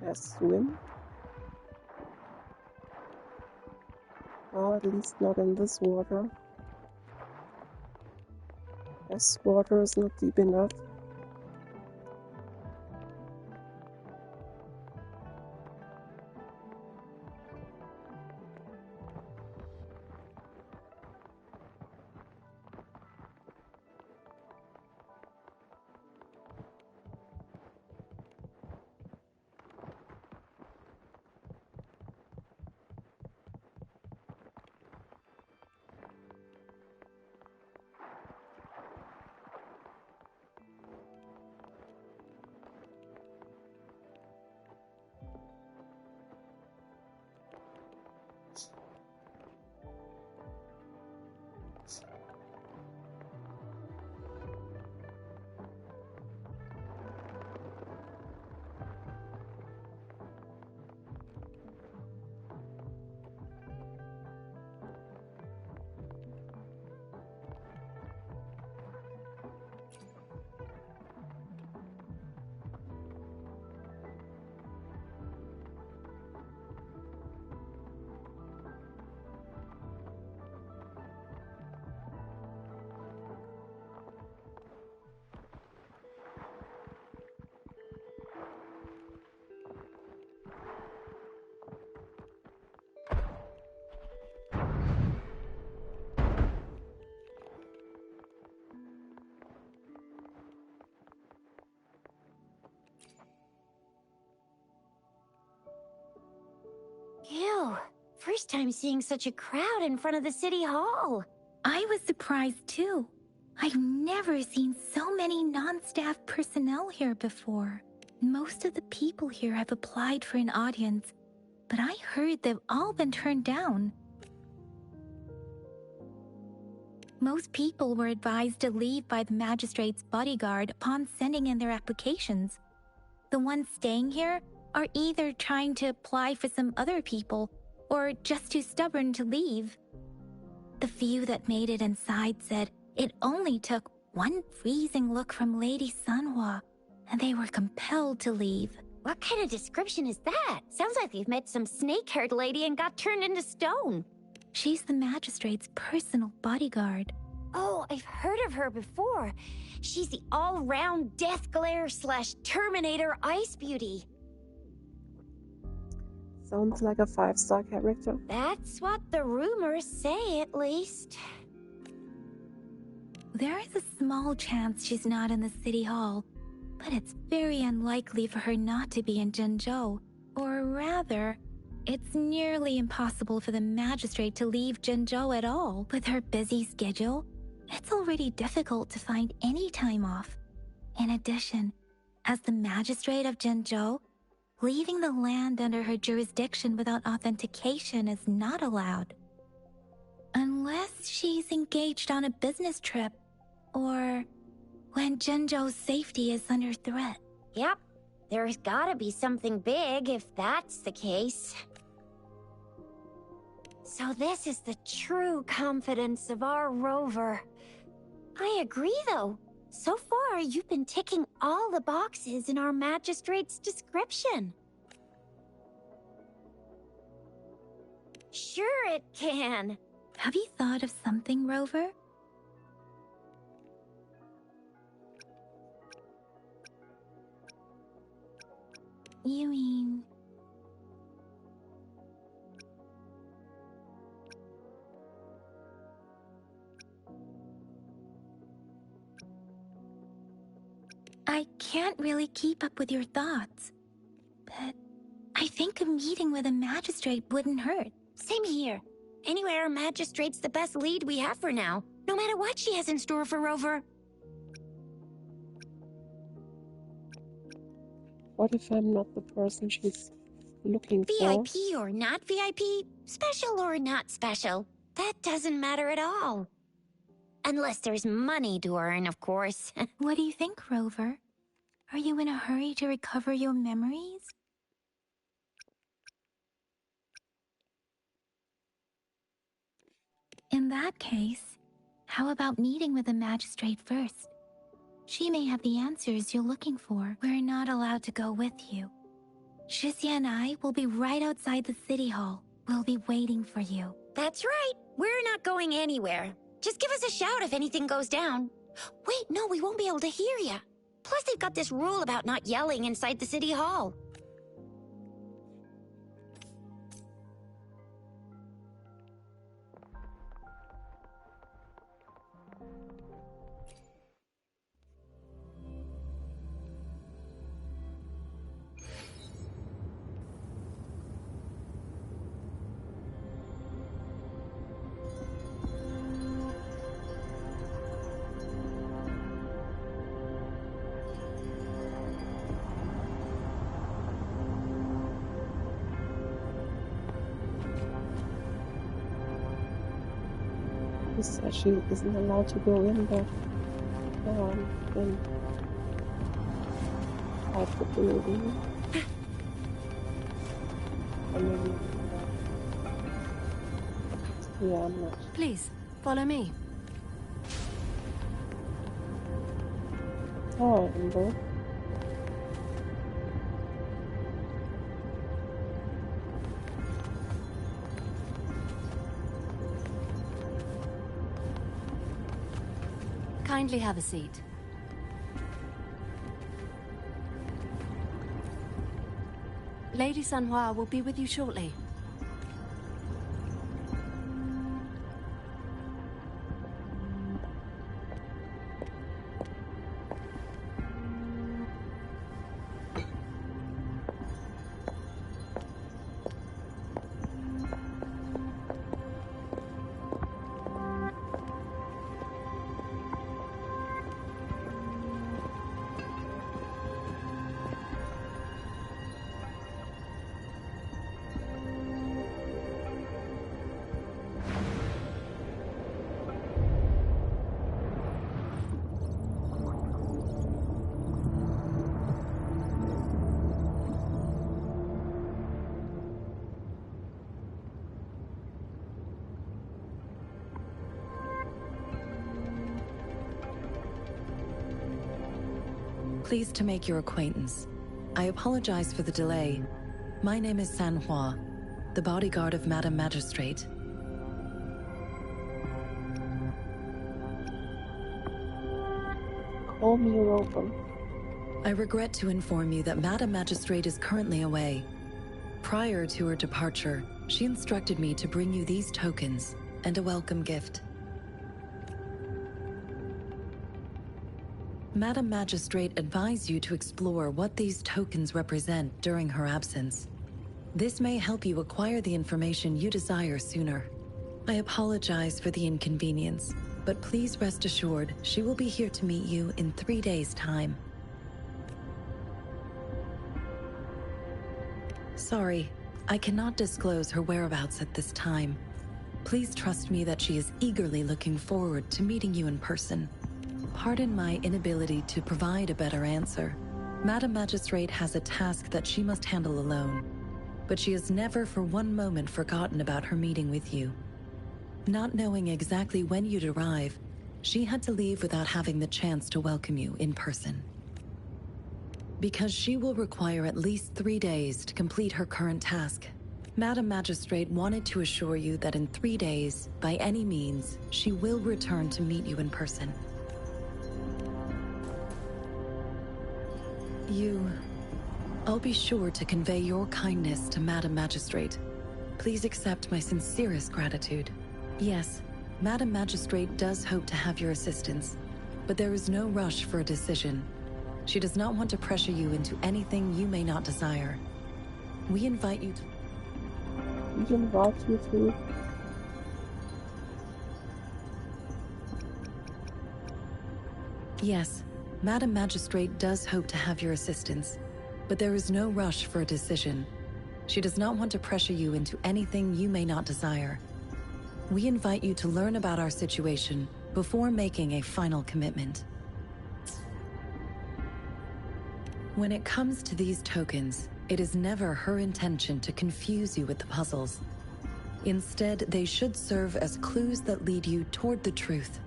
I swim. Well, at least not in this water. This water is not deep enough. first time seeing such a crowd in front of the city hall. I was surprised too. I've never seen so many non-staff personnel here before. Most of the people here have applied for an audience, but I heard they've all been turned down. Most people were advised to leave by the magistrate's bodyguard upon sending in their applications. The ones staying here are either trying to apply for some other people or just too stubborn to leave. The few that made it inside said it only took one freezing look from Lady Sanhua, and they were compelled to leave. What kind of description is that? Sounds like they've met some snake-haired lady and got turned into stone. She's the magistrate's personal bodyguard. Oh, I've heard of her before. She's the all-round Death Glare / Terminator Ice Beauty. Sounds like a 5-star character. That's what the rumors say, at least. There is a small chance she's not in the city hall, but it's very unlikely for her not to be in Jinzhou. Or rather, it's nearly impossible for the magistrate to leave Jinzhou at all. With her busy schedule, it's already difficult to find any time off. In addition, as the magistrate of Jinzhou, leaving the land under her jurisdiction without authentication is not allowed. Unless she's engaged on a business trip, or when Jinzhou's safety is under threat. Yep, there's gotta be something big if that's the case. So this is the true confidence of our rover. I agree, though. So far, you've been ticking all the boxes in our magistrate's description. Sure it can. Have you thought of something, Rover? You mean... I can't really keep up with your thoughts, but I think a meeting with a magistrate wouldn't hurt. Same here. Anyway, our magistrate's the best lead we have for now, no matter what she has in store for Rover. What if I'm not the person she's looking for? VIP or not VIP, special or not special, that doesn't matter at all. Unless there's money to earn, of course. What do you think, Rover? Are you in a hurry to recover your memories? In that case, how about meeting with the magistrate first? She may have the answers you're looking for. We're not allowed to go with you. Shixia and I will be right outside the city hall. We'll be waiting for you. That's right. We're not going anywhere. Just give us a shout if anything goes down. Wait, no, we won't be able to hear ya. Plus, they've got this rule about not yelling inside the city hall. He said she isn't allowed to go in there. Inside the building. Yeah, I'm not. Please, follow me. Oh, Amber. Kindly have a seat. Lady Sanhua will be with you shortly. Pleased to make your acquaintance. I apologize for the delay. My name is San Hua, the bodyguard of Madam Magistrate. Call me welcome. I regret to inform you that Madam Magistrate is currently away. Prior to her departure, she instructed me to bring you these tokens and a welcome gift. Madam Magistrate advised you to explore what these tokens represent during her absence. This may help you acquire the information you desire sooner. I apologize for the inconvenience, but please rest assured she will be here to meet you in 3 days' time. Sorry, I cannot disclose her whereabouts at this time. Please trust me that she is eagerly looking forward to meeting you in person. Pardon my inability to provide a better answer. Madam Magistrate has a task that she must handle alone, but she has never for one moment forgotten about her meeting with you. Not knowing exactly when you'd arrive, she had to leave without having the chance to welcome you in person. Because she will require at least 3 days to complete her current task, Madam Magistrate wanted to assure you that in 3 days, by any means, she will return to meet you in person. I'll be sure to convey your kindness to Madam Magistrate. Please accept my sincerest gratitude. Yes, Madam Magistrate does hope to have your assistance, but there is no rush for a decision. She does not want to pressure you into anything you may not desire. We invite you to... We invite you to... Yes, Madam Magistrate does hope to have your assistance, but there is no rush for a decision. She does not want to pressure you into anything you may not desire. We invite you to learn about our situation before making a final commitment. When it comes to these tokens, it is never her intention to confuse you with the puzzles. Instead, they should serve as clues that lead you toward the truth.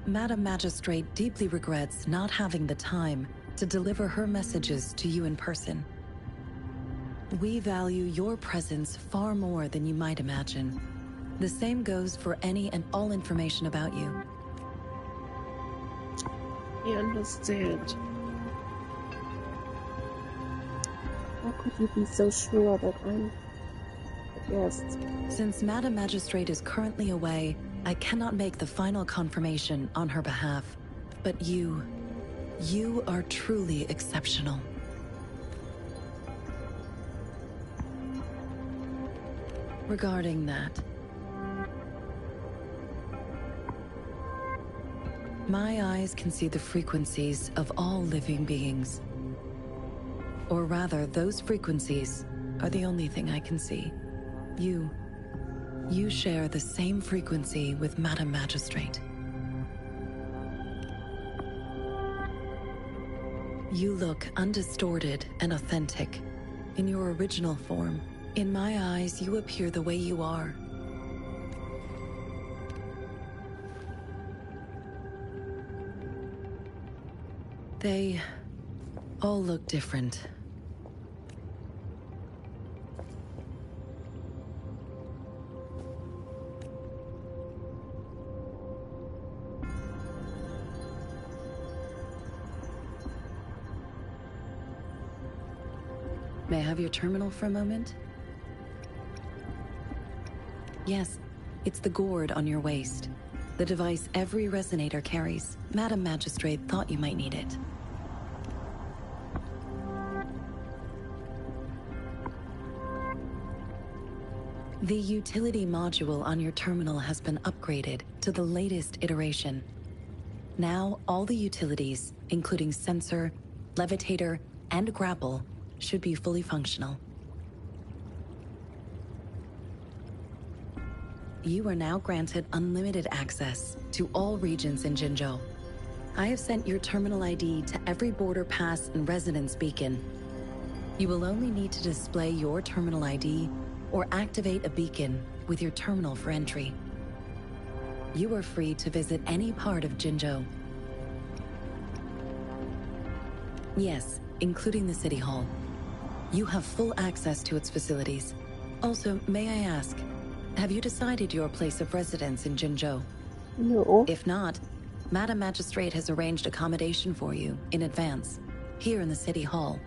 Madam Magistrate deeply regrets not having the time to deliver her messages to you in person. We value your presence far more than you might imagine. The same goes for any and all information about you. I understand. How could you be so sure that I'm a guest? Since Madam Magistrate is currently away, I cannot make the final confirmation on her behalf. But you are truly exceptional. Regarding that, my eyes can see the frequencies of all living beings. Or rather, those frequencies are the only thing I can see. You share the same frequency with Madam Magistrate. You look undistorted and authentic. In your original form, in my eyes, you appear the way you are. They all look different. May I have your terminal for a moment? Yes, it's the gourd on your waist. The device every resonator carries. Madam Magistrate thought you might need it. The utility module on your terminal has been upgraded to the latest iteration. Now, all the utilities, including sensor, levitator, and grapple, should be fully functional. You are now granted unlimited access to all regions in Jinzhou. I have sent your terminal ID to every border pass and residence beacon. You will only need to display your terminal ID or activate a beacon with your terminal for entry. You are free to visit any part of Jinzhou. Yes, including the City Hall. You have full access to its facilities. Also, may I ask, have you decided your place of residence in Jinzhou? No. If not, Madam Magistrate has arranged accommodation for you in advance, here in the City Hall.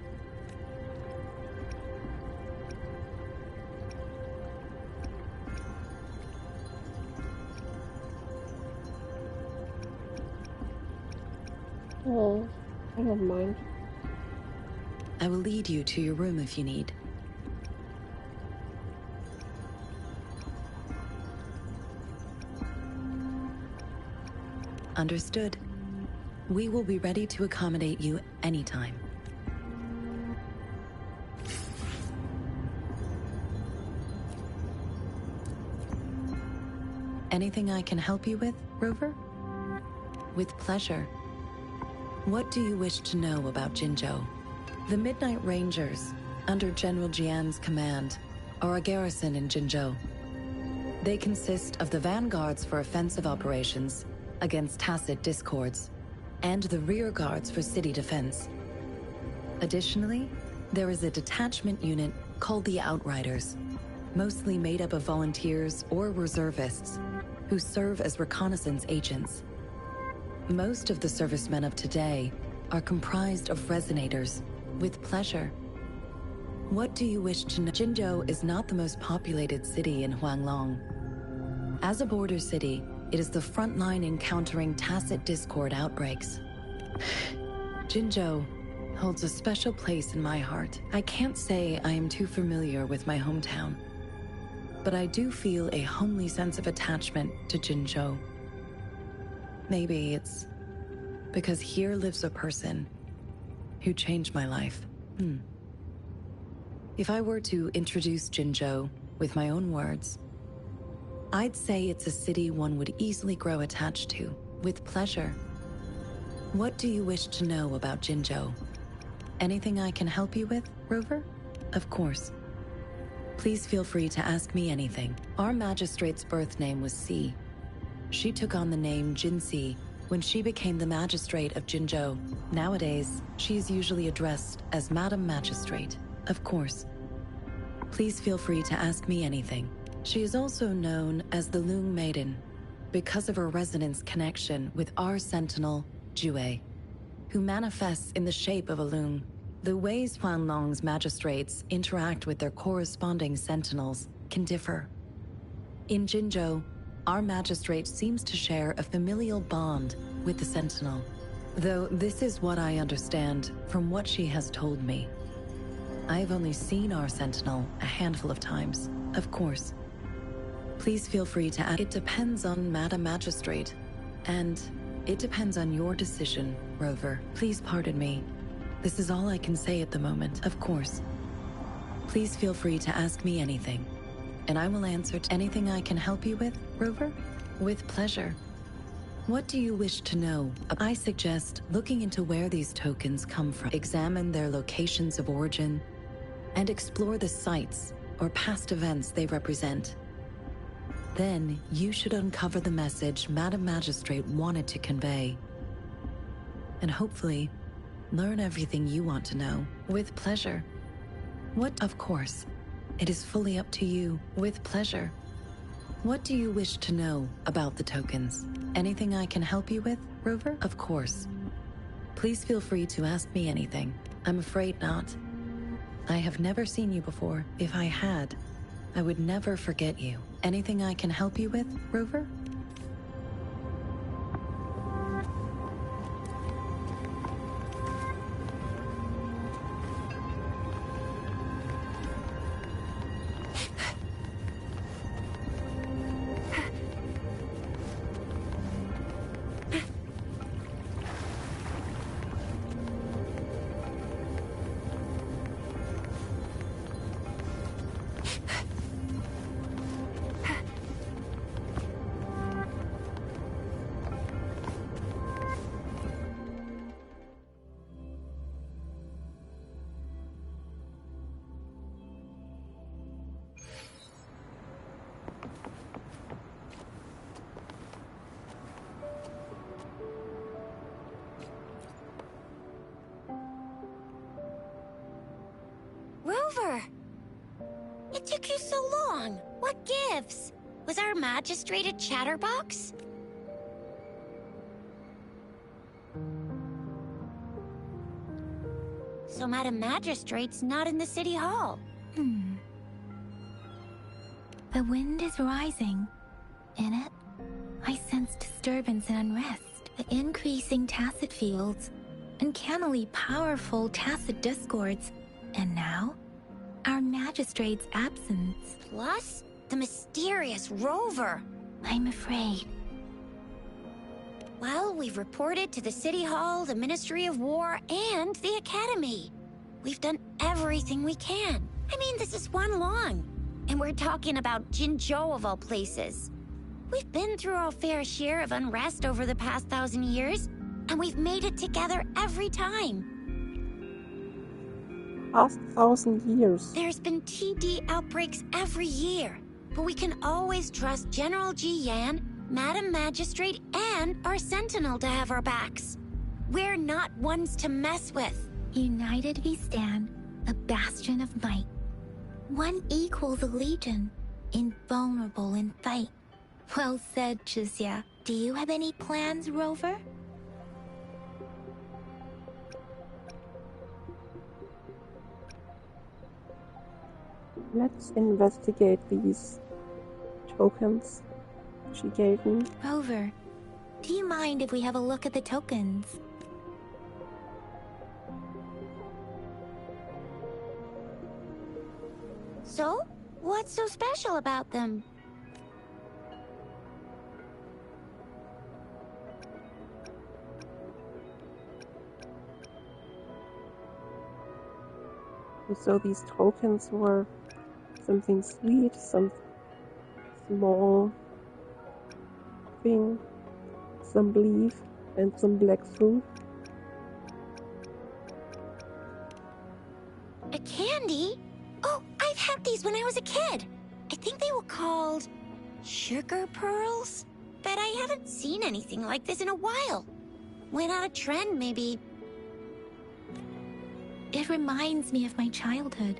Oh, I don't mind. I will lead you to your room if you need. Understood. We will be ready to accommodate you anytime. Anything I can help you with, Rover? With pleasure. What do you wish to know about Jinzhou? The Midnight Rangers, under General Jian's command, are a garrison in Jinzhou. They consist of the vanguards for offensive operations against tacit discords, and the rear guards for city defense. Additionally, there is a detachment unit called the Outriders, mostly made up of volunteers or reservists who serve as reconnaissance agents. Most of the servicemen of today are comprised of resonators. With pleasure. What do you wish to know? Jinzhou is not the most populated city in Huanglong. As a border city, it is the front line in countering tacit discord outbreaks. Jinzhou holds a special place in my heart. I can't say I am too familiar with my hometown, but I do feel a homely sense of attachment to Jinzhou. Maybe it's because here lives a person who changed my life. If I were to introduce Jinzhou with my own words, I'd say it's a city one would easily grow attached to, with pleasure. What do you wish to know about Jinzhou? Anything I can help you with, Rover? Of course. Please feel free to ask me anything. Our magistrate's birth name was Si. She took on the name Jinsi when she became the magistrate of Jinzhou. Nowadays, she is usually addressed as Madam Magistrate. Of course. Please feel free to ask me anything. She is also known as the Lung Maiden because of her resonance connection with our sentinel, Jue, who manifests in the shape of a loon. The ways Huanglong's magistrates interact with their corresponding sentinels can differ. In Jinzhou, our magistrate seems to share a familial bond with the sentinel, though this is what I understand from what she has told me. I have only seen our sentinel a handful of times, of course. Please feel free to ask. It depends on Madam Magistrate, and it depends on your decision, Rover. Please pardon me. This is all I can say at the moment, of course. Please feel free to ask me anything, and I will answer anything I can help you with, Rover? With pleasure. What do you wish to know? I suggest looking into where these tokens come from. Examine their locations of origin, and explore the sites or past events they represent. Then you should uncover the message Madam Magistrate wanted to convey. And hopefully, learn everything you want to know. With pleasure. What? Of course. It is fully up to you. With pleasure. What do you wish to know about the tokens? Anything I can help you with, Rover? Of course. Please feel free to ask me anything. I'm afraid not. I have never seen you before. If I had, I would never forget you. Anything I can help you with, Rover? What took you so long? What gives? Was our magistrate a chatterbox? So Madam Magistrate's not in the city hall. The wind is rising. In it, I sense disturbance and unrest. The increasing tacit fields, uncannily powerful tacit discords, and now, our magistrate's absence. Plus, the mysterious rover. I'm afraid. Well, we've reported to the City Hall, the Ministry of War, and the Academy. We've done everything we can. I mean, this is one long. And we're talking about Jinzhou of all places. We've been through our fair share of unrest over the past 1,000 years, and we've made it together every time. Past 1,000 years. There's been TD outbreaks every year, but we can always trust General Ji Yan, Madam Magistrate, and our Sentinel to have our backs. We're not ones to mess with. United we stand, a bastion of might. One equals a legion, invulnerable in fight. Well said, Chixia. Do you have any plans, Rover? Let's investigate these tokens she gave me. Rover, do you mind if we have a look at the tokens? So, what's so special about them? So these tokens were something sweet, some small thing, some leaf and some black fruit. A candy? Oh, I've had these when I was a kid. I think they were called sugar pearls, but I haven't seen anything like this in a while. Went out of trend, maybe. It reminds me of my childhood.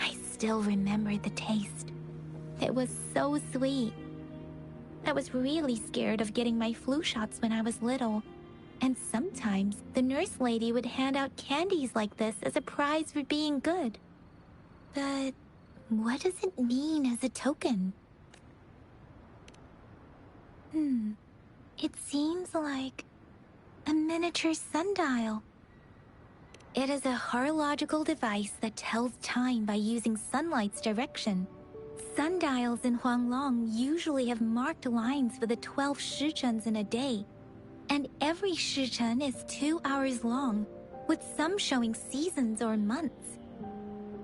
I still remember the taste. It was so sweet. I was really scared of getting my flu shots when I was little. And sometimes the nurse lady would hand out candies like this as a prize for being good. But what does it mean as a token? It seems like a miniature sundial. It is a horological device that tells time by using sunlight's direction. Sundials in Huanglong usually have marked lines for the 12 shichens in a day, and every shichen is 2 hours long, with some showing seasons or months.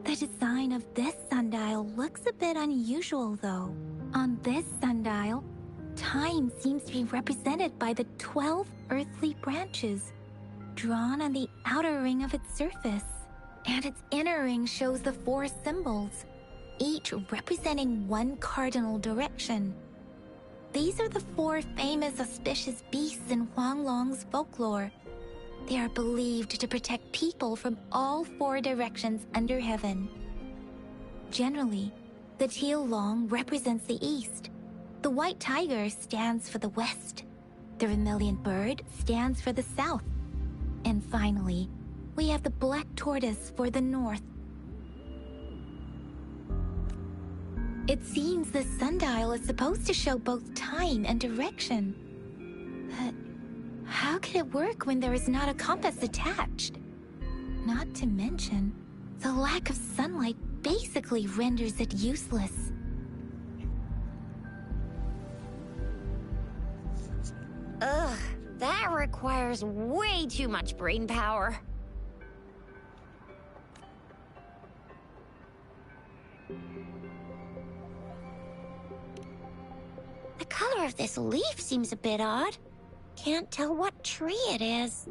The design of this sundial looks a bit unusual, though. On this sundial, time seems to be represented by the 12 earthly branches, drawn on the outer ring of its surface, and its inner ring shows the 4 symbols, each representing one cardinal direction. These are the 4 famous auspicious beasts in Huanglong's folklore. They are believed to protect people from all 4 directions under heaven. Generally, the teal long represents the east, the white tiger stands for the west, the vermilion bird stands for the south, and finally, we have the black tortoise for the north. It seems the sundial is supposed to show both time and direction. But how can it work when there is not a compass attached? Not to mention, the lack of sunlight basically renders it useless. Ugh, that requires way too much brain power. The color of this leaf seems a bit odd. Can't tell what tree it is.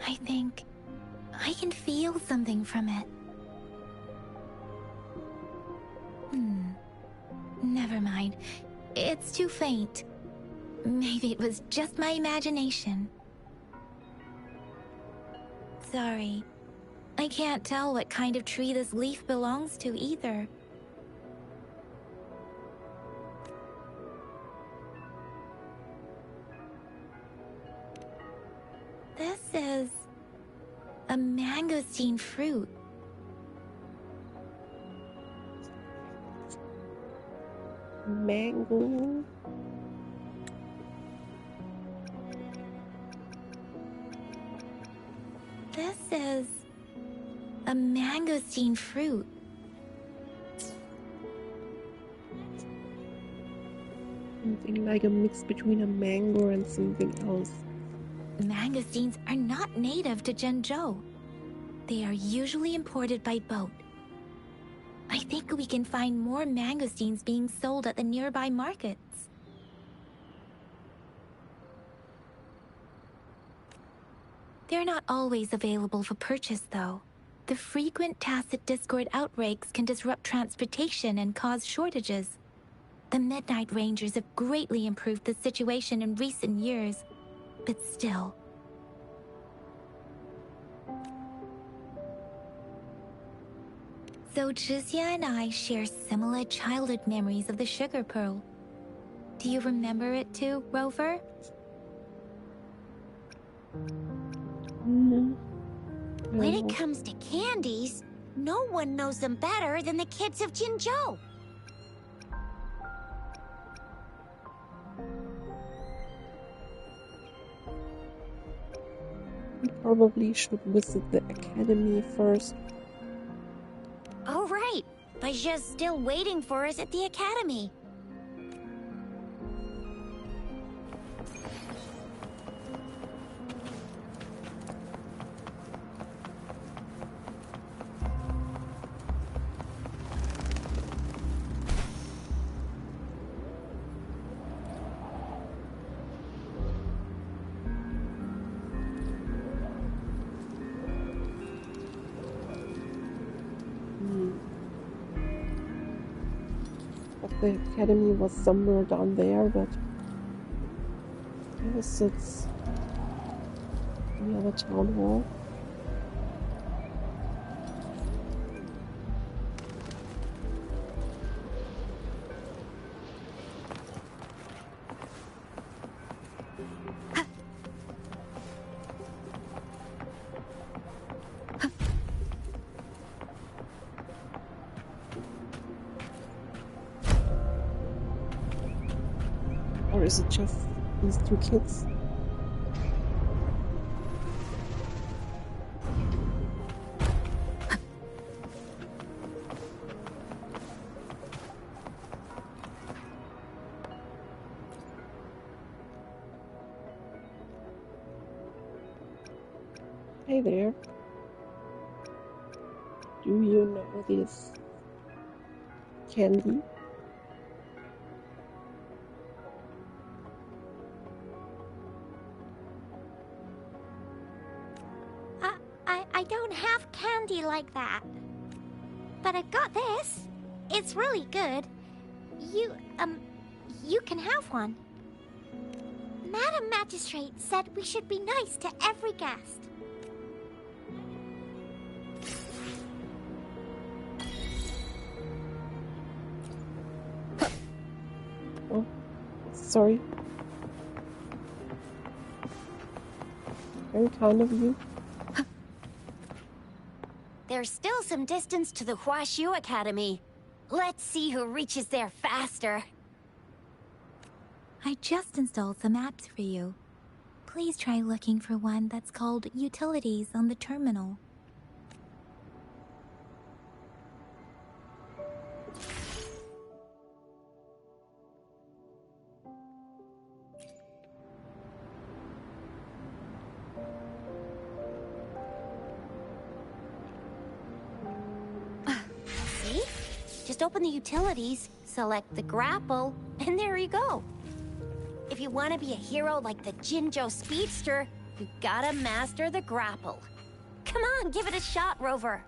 I think I can feel something from it. Never mind. It's too faint. Maybe it was just my imagination. Sorry. I can't tell what kind of tree this leaf belongs to either. This is a mangosteen fruit. Mango. This is a mangosteen fruit. Something like a mix between a mango and something else. Mangosteens are not native to Jinzhou. They are usually imported by boat. I think we can find more mangosteens being sold at the nearby markets. They're not always available for purchase, though. The frequent tacit discord outbreaks can disrupt transportation and cause shortages. The Midnight Rangers have greatly improved the situation in recent years, but still. So Zhixia and I share similar childhood memories of the Sugar Pearl. Do you remember it too, Rover? When it comes to candies, no one knows them better than the kids of Jinzhou. We probably should visit the academy first. Oh, right. Baijia's still waiting for us at the academy. The academy was somewhere down there, but I guess it's near the town hall. Or is it just these two kids? Hey there. Do you know this candy? I don't have candy like that. But I've got this. It's really good. You can have one. Madam Magistrate said we should be nice to every guest. Oh, sorry. Very kind of you. There's still some distance to the Huaxiu Academy. Let's see who reaches there faster. I just installed some apps for you. Please try looking for one that's called Utilities on the terminal. See? Just open the utilities, select the grapple, and there you go. If you want to be a hero like the Jinzhou Speedster, you gotta master the grapple. Come on, give it a shot, Rover.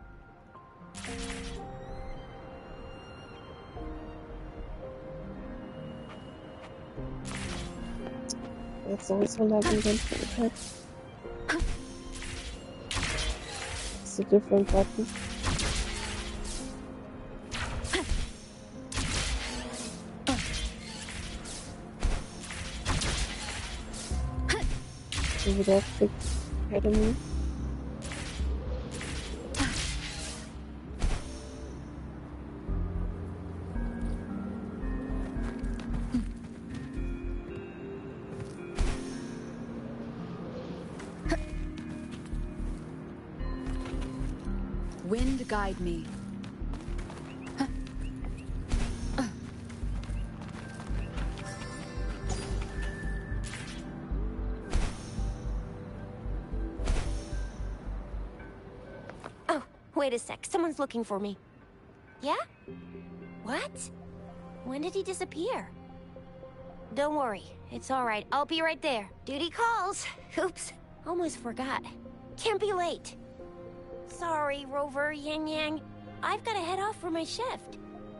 That's also lagging against the attack. Is a different button. Maybe that's the academy. Wind guide me. Oh, wait a sec. Someone's looking for me. Yeah? What? When did he disappear? Don't worry. It's all right. I'll be right there. Duty calls. Oops. Almost forgot. Can't be late. Sorry, Rover, Yang Yang. I've got to head off for my shift.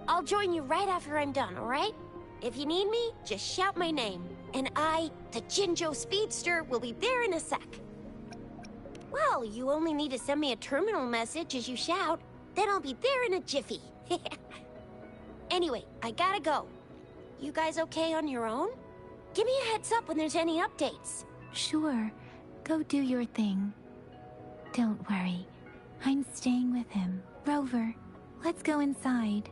I'll join you right after I'm done, all right? If you need me, just shout my name. And I, the Jinjo Speedster, will be there in a sec. Well, you only need to send me a terminal message as you shout. Then I'll be there in a jiffy. Anyway, I gotta go. You guys okay on your own? Give me a heads up when there's any updates. Sure. Go do your thing. Don't worry. I'm staying with him. Rover, let's go inside.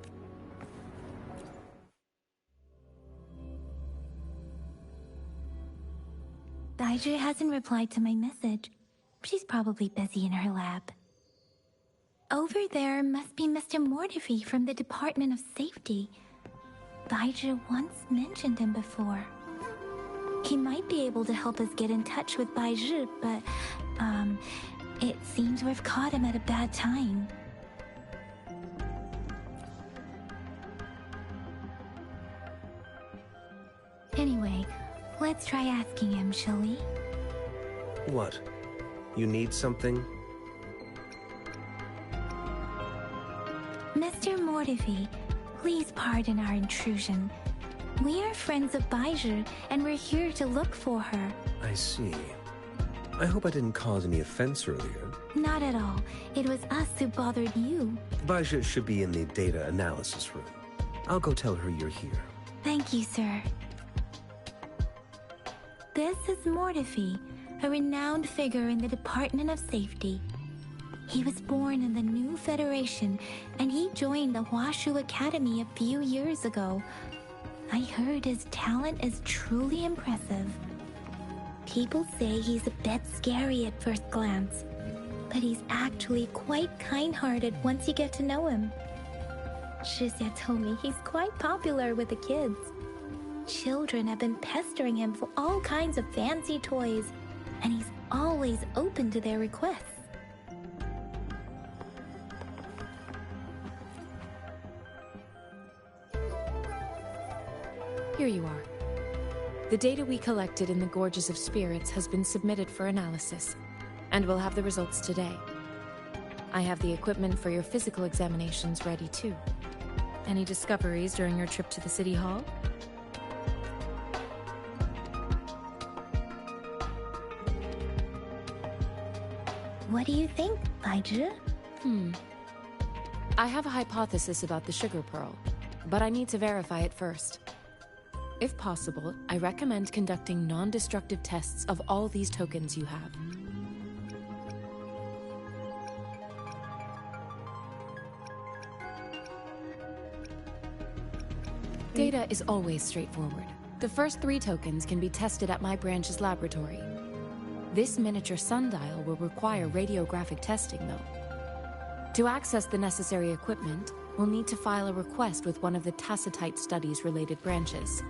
Baizhi hasn't replied to my message. She's probably busy in her lab. Over there must be Mr. Mortifi from the Department of Safety. Baizhi once mentioned him before. He might be able to help us get in touch with Baizhi, but, it seems we've caught him at a bad time. Anyway, let's try asking him, shall we? What? You need something? Mr. Mortifi, please pardon our intrusion. We are friends of Baizhi, and we're here to look for her. I see. I hope I didn't cause any offense earlier. Not at all. It was us who bothered you. Baizhi should be in the data analysis room. I'll go tell her you're here. Thank you, sir. This is Mortifi, a renowned figure in the Department of Safety. He was born in the new Federation, and he joined the Huashu Academy a few years ago. I heard his talent is truly impressive. People say he's a bit scary at first glance, but he's actually quite kind-hearted once you get to know him. Shizia told me he's quite popular with the kids. Children have been pestering him for all kinds of fancy toys, and he's always open to their requests. Here you are. The data we collected in the Gorges of Spirits has been submitted for analysis, and we'll have the results today. I have the equipment for your physical examinations ready too. Any discoveries during your trip to the City Hall? What do you think, Baizhi? I have a hypothesis about the sugar pearl, but I need to verify it first. If possible, I recommend conducting non-destructive tests of all these tokens you have. Data is always straightforward. The first 3 tokens can be tested at my branch's laboratory. This miniature sundial will require radiographic testing, though. To access the necessary equipment, we'll need to file a request with one of the Tacitite Studies-related branches.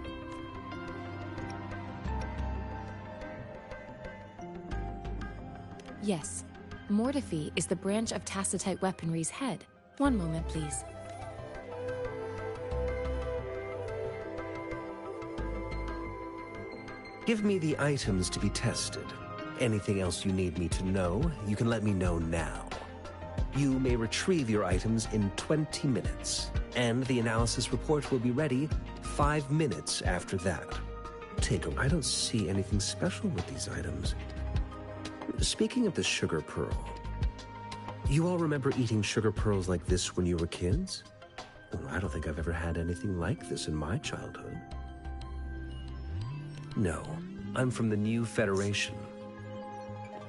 Yes, Mortifi is the branch of Tacitite Weaponry's head. One moment, please. Give me the items to be tested. Anything else you need me to know, you can let me know now. You may retrieve your items in 20 minutes, and the analysis report will be ready 5 minutes after that. I don't see anything special with these items. Speaking of the sugar pearl, You all remember eating sugar pearls like this when you were kids? Well, I don't think I've ever had anything like this in my childhood. No, I'm from the New Federation.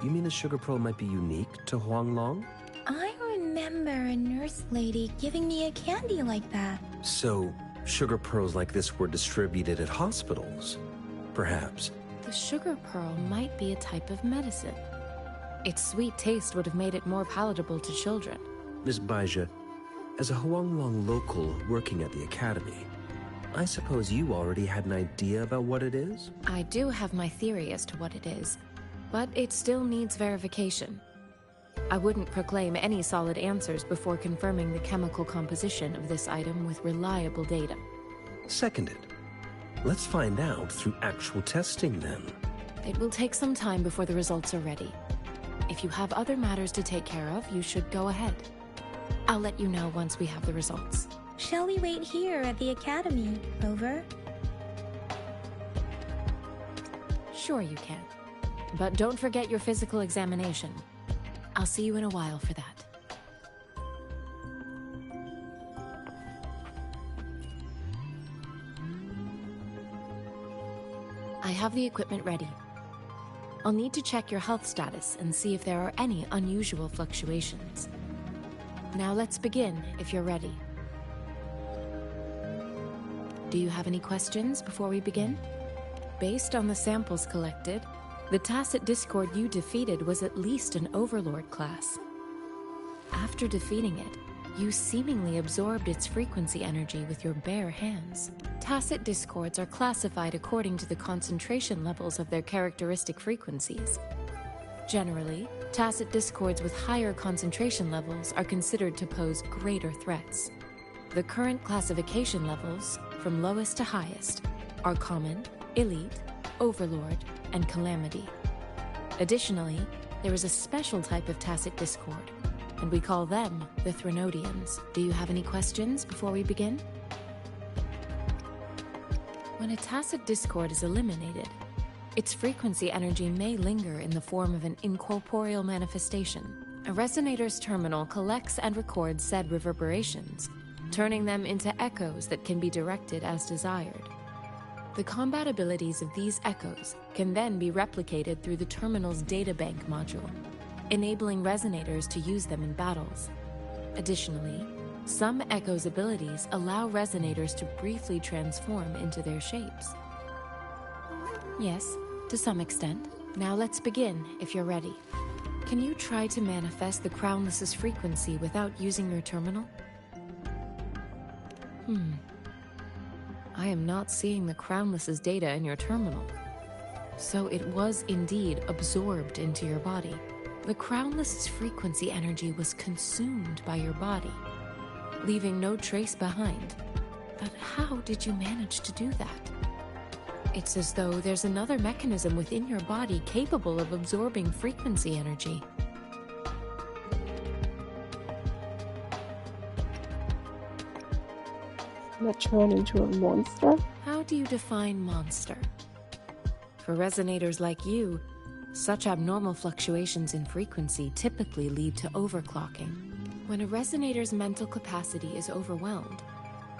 You mean the sugar pearl might be unique to Huanglong? I remember a nurse lady giving me a candy like that. So, sugar pearls like this were distributed at hospitals? Perhaps. The sugar pearl might be a type of medicine. Its sweet taste would have made it more palatable to children. Miss Baija, as a Huanglong local working at the academy, I suppose you already had an idea about what it is? I do have my theory as to what it is, but it still needs verification. I wouldn't proclaim any solid answers before confirming the chemical composition of this item with reliable data. Seconded. Let's find out through actual testing then. It will take some time before the results are ready. If you have other matters to take care of, you should go ahead. I'll let you know once we have the results. Shall we wait here at the academy? Over? Sure you can. But don't forget your physical examination. I'll see you in a while for that. I have the equipment ready. I'll need to check your health status and see if there are any unusual fluctuations. Now let's begin, if you're ready. Do you have any questions before we begin? Based on the samples collected, the Tacit Discord you defeated was at least an Overlord class. After defeating it, you seemingly absorbed its frequency energy with your bare hands. Tacit Discords are classified according to the concentration levels of their characteristic frequencies. Generally, Tacit Discords with higher concentration levels are considered to pose greater threats. The current classification levels, from lowest to highest, are Common, Elite, Overlord, and Calamity. Additionally, there is a special type of Tacit Discord, and we call them the Threnodians. Do you have any questions before we begin? When a Tacit Discord is eliminated, its frequency energy may linger in the form of an incorporeal manifestation. A resonator's terminal collects and records said reverberations, turning them into echoes that can be directed as desired. The combat abilities of these echoes can then be replicated through the terminal's databank module, enabling resonators to use them in battles. Additionally, some echoes' abilities allow resonators to briefly transform into their shapes. Yes, to some extent. Now let's begin, if you're ready. Can you try to manifest the Crownless's frequency without using your terminal? I am not seeing the Crownless's data in your terminal. So it was indeed absorbed into your body. The Crownless's frequency energy was consumed by your body, leaving no trace behind. But how did you manage to do that? It's as though there's another mechanism within your body capable of absorbing frequency energy. Not turn into a monster? How do you define monster? For resonators like you, such abnormal fluctuations in frequency typically lead to overclocking. When a resonator's mental capacity is overwhelmed,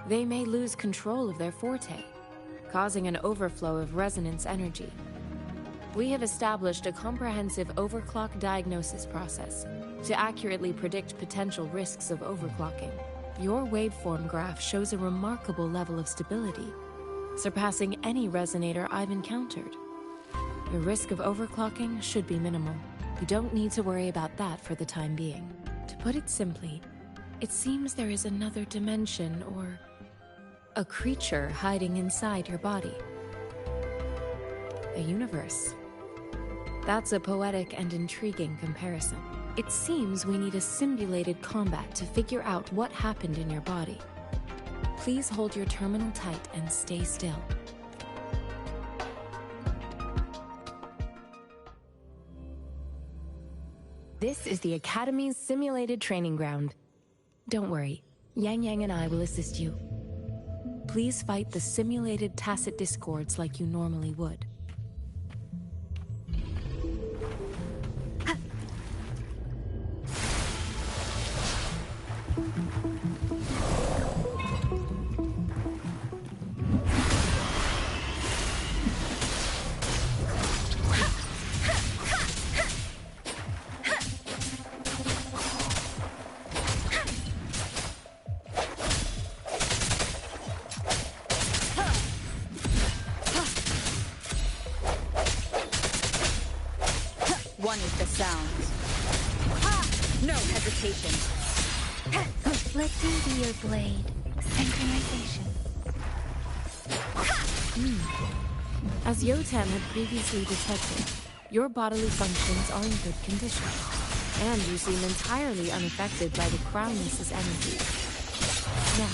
they may lose control of their forte, causing an overflow of resonance energy. We have established a comprehensive overclock diagnosis process to accurately predict potential risks of overclocking. Your waveform graph shows a remarkable level of stability, surpassing any resonator I've encountered. Your risk of overclocking should be minimal. You don't need to worry about that for the time being. To put it simply, it seems there is another dimension or a creature hiding inside your body. A universe. That's a poetic and intriguing comparison. It seems we need a simulated combat to figure out what happened in your body. Please hold your terminal tight and stay still. This is the Academy's simulated training ground. Don't worry, Yang Yang and I will assist you. Please fight the simulated Tacit Discords like you normally would. sounds. Ha! No hesitation. Afflicting to your blade. Synchronization. As Yotan had previously detected, your bodily functions are in good condition, and you seem entirely unaffected by the Crownless's energy. Now,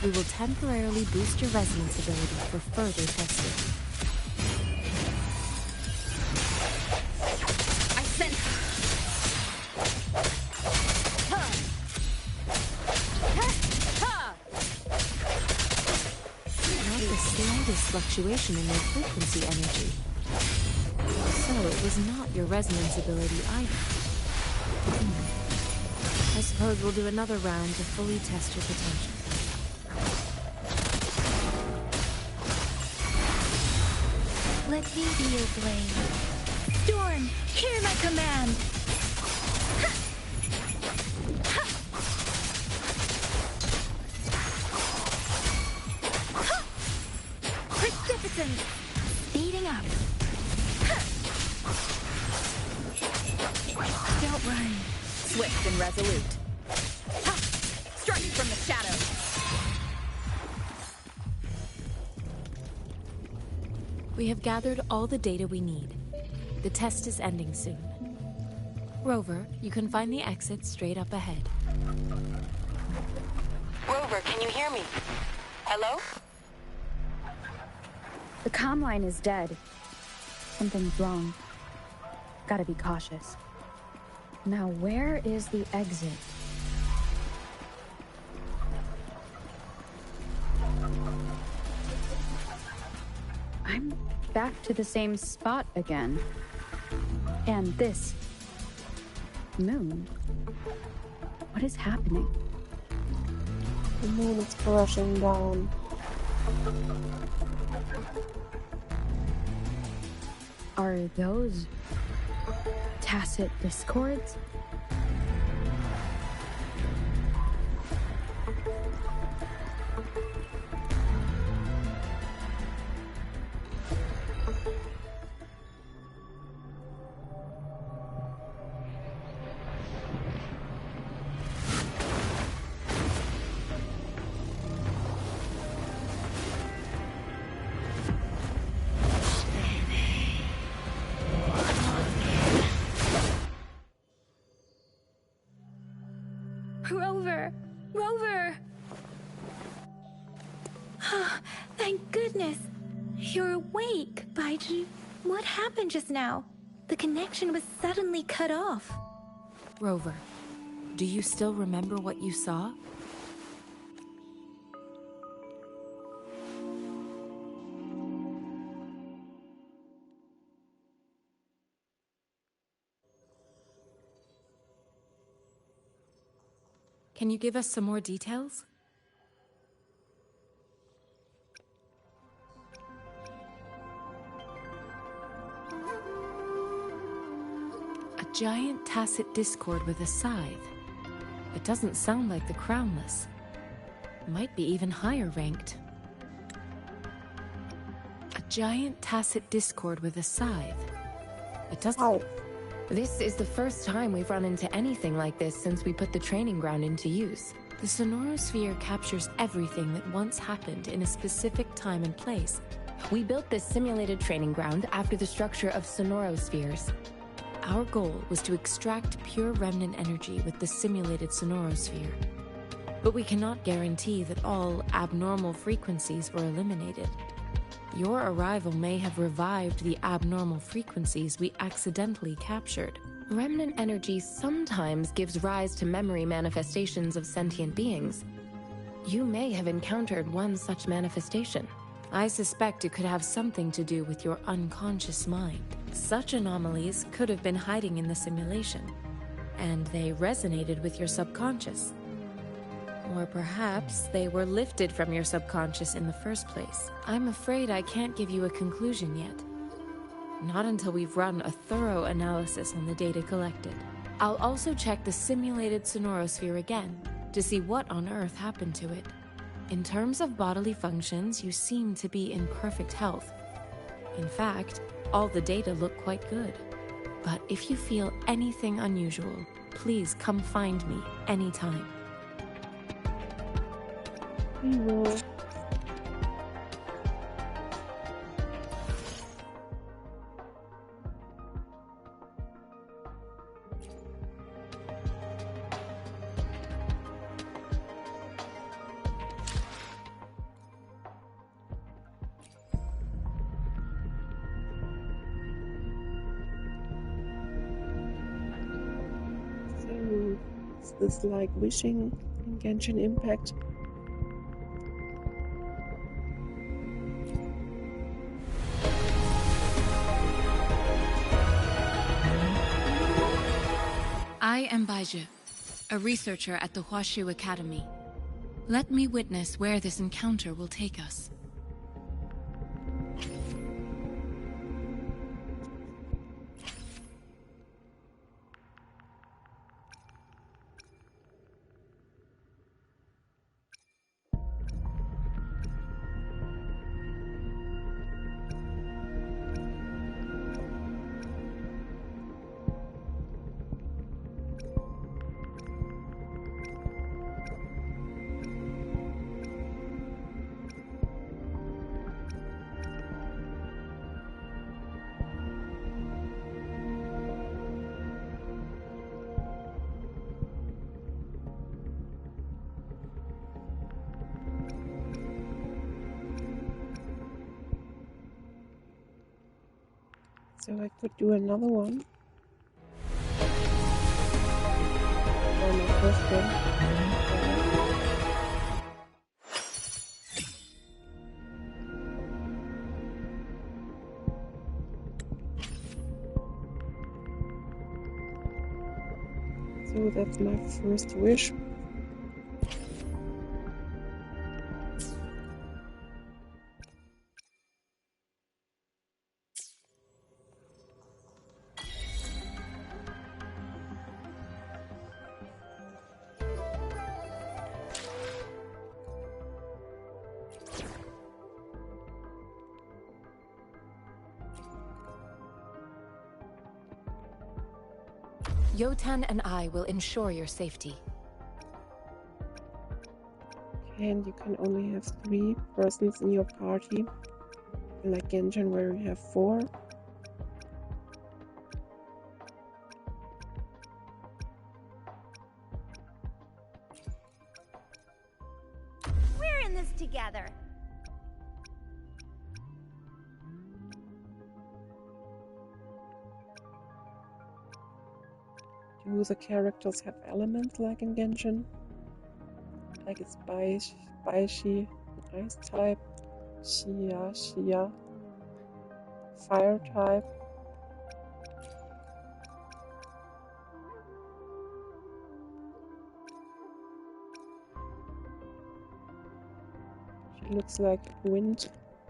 we will temporarily boost your resonance ability for further testing. I sense. Not the slightest fluctuation in your frequency energy. So it was not your resonance ability either. I suppose we'll do another round to fully test your potential. Let me be your blade. Storm, hear my command! Precipitance! Speeding up. Don't run. Swift and resolute. Ha! Strike from the shadows. We have gathered all the data we need. The test is ending soon. Rover, you can find the exit straight up ahead. Rover, can you hear me? Hello? The comm line is dead. Something's wrong. Gotta be cautious. Now, where is the exit? I'm back to the same spot again. And this moon. What is happening? The moon is crashing down. Are those tacit discords? Rover! Rover! Thank goodness! You're awake, Baiju. What happened just now? The connection was suddenly cut off. Rover, do you still remember what you saw? Can you give us some more details? A giant tacit discord with a scythe. It doesn't sound like the Crownless. Might be even higher ranked. A giant tacit discord with a scythe. It doesn't... Hi. This is the first time we've run into anything like this since we put the training ground into use. The sonorosphere captures everything that once happened in a specific time and place. We built this simulated training ground after the structure of sonorospheres. Our goal was to extract pure remnant energy with the simulated sonorosphere. But we cannot guarantee that all abnormal frequencies were eliminated. Your arrival may have revived the abnormal frequencies we accidentally captured. Remnant energy sometimes gives rise to memory manifestations of sentient beings. You may have encountered one such manifestation. I suspect it could have something to do with your unconscious mind. Such anomalies could have been hiding in the simulation, and they resonated with your subconscious. Or perhaps they were lifted from your subconscious in the first place. I'm afraid I can't give you a conclusion yet. Not until we've run a thorough analysis on the data collected. I'll also check the simulated sonorosphere again to see what on earth happened to it. In terms of bodily functions, you seem to be in perfect health. In fact, all the data look quite good. But if you feel anything unusual, please come find me anytime. We will. Is this like wishing in Genshin Impact? I am Baizhi, a researcher at the Huashu Academy. Let me witness where this encounter will take us. So I could do another one. Or my first one. So that's my first wish. Yotan and I will ensure your safety. Okay, and you can only have 3 persons in your party. Like Genshin, where you have 4. We're in this together. Do the characters have elements like in Genshin? Like it's Baishi, ice type, Xia, fire type. She looks like wind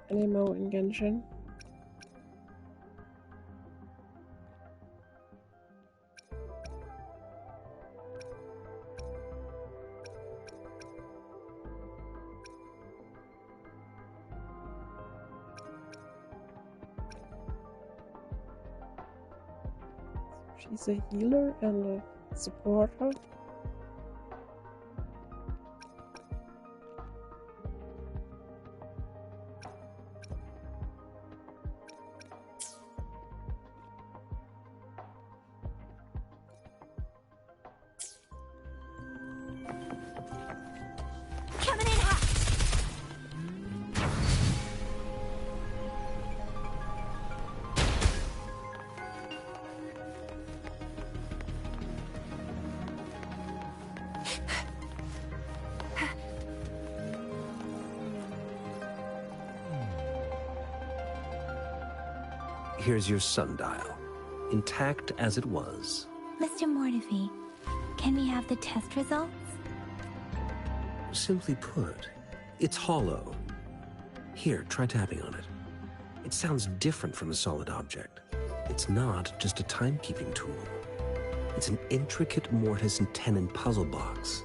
animal in Genshin. She's a healer and a supporter. Coming in hot. Here's your sundial, intact as it was. Mr. Mortefi, can we have the test results? Simply put, it's hollow. Here, try tapping on it. It sounds different from a solid object. It's not just a timekeeping tool. It's an intricate mortise and tenon puzzle box.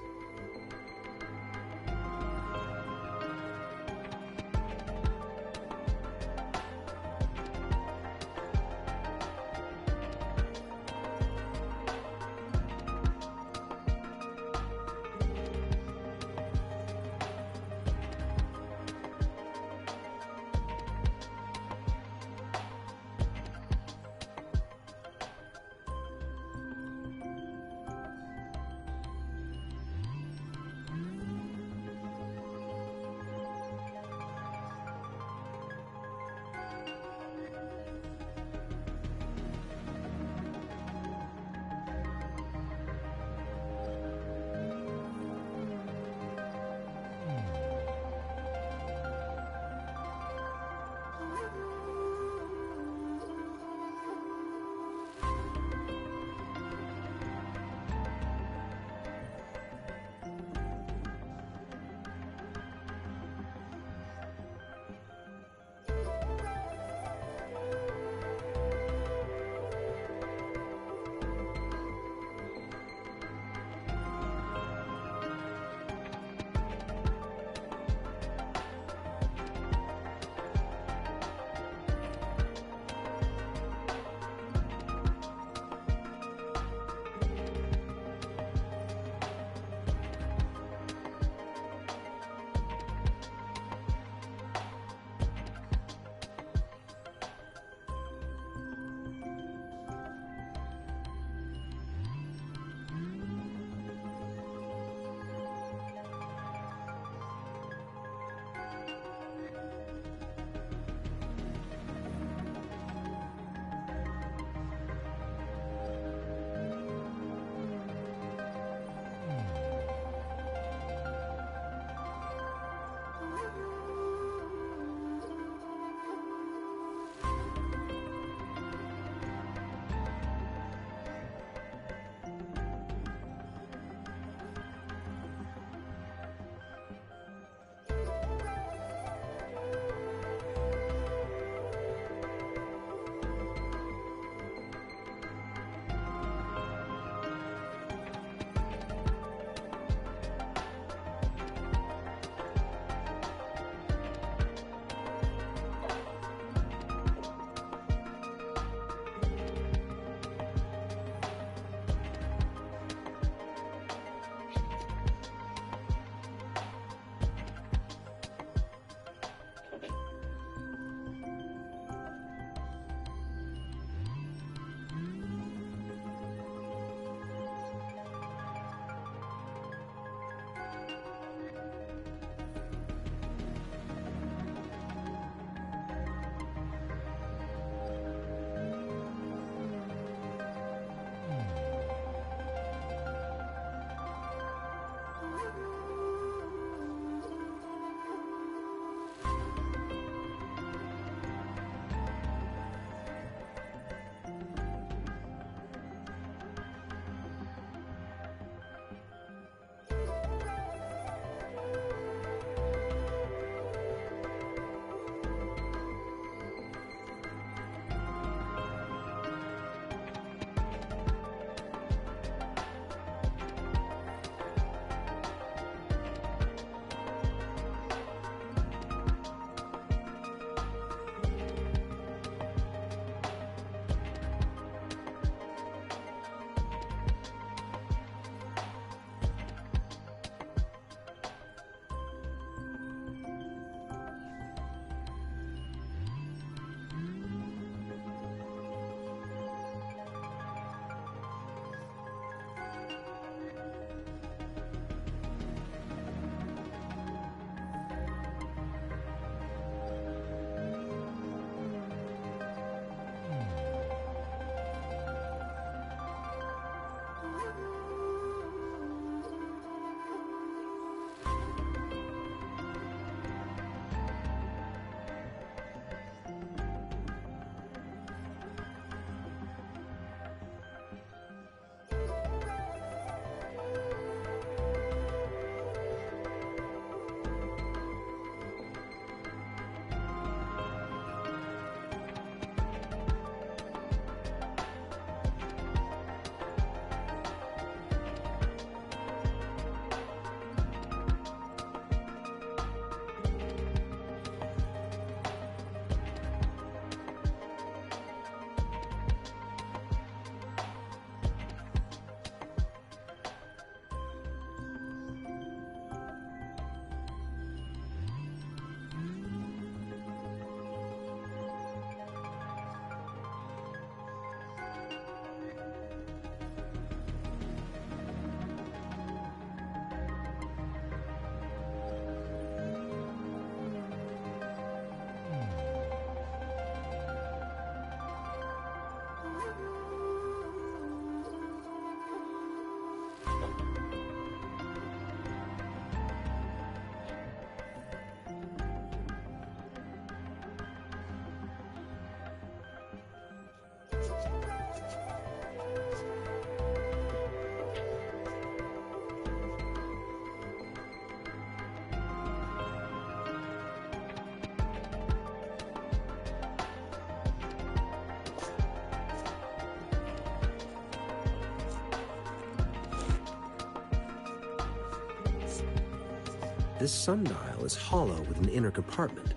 This sundial is hollow with an inner compartment.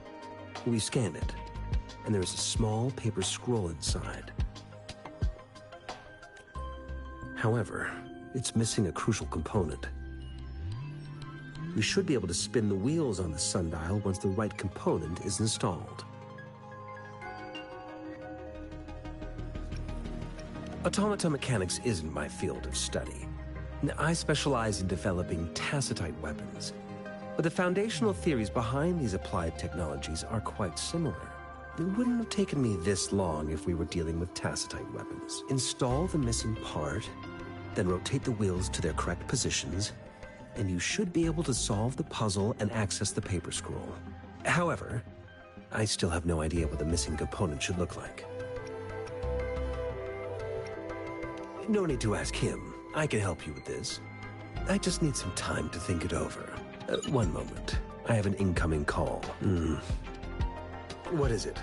We scanned it, and there is a small paper scroll inside. However, it's missing a crucial component. We should be able to spin the wheels on the sundial once the right component is installed. Automata mechanics isn't my field of study. I specialize in developing tacitite weapons, but the foundational theories behind these applied technologies are quite similar. It wouldn't have taken me this long if we were dealing with tacitite weapons. Install the missing part, then rotate the wheels to their correct positions, and you should be able to solve the puzzle and access the paper scroll. However, I still have no idea what the missing component should look like. No need to ask him. I can help you with this. I just need some time to think it over. One moment. I have an incoming call. What is it?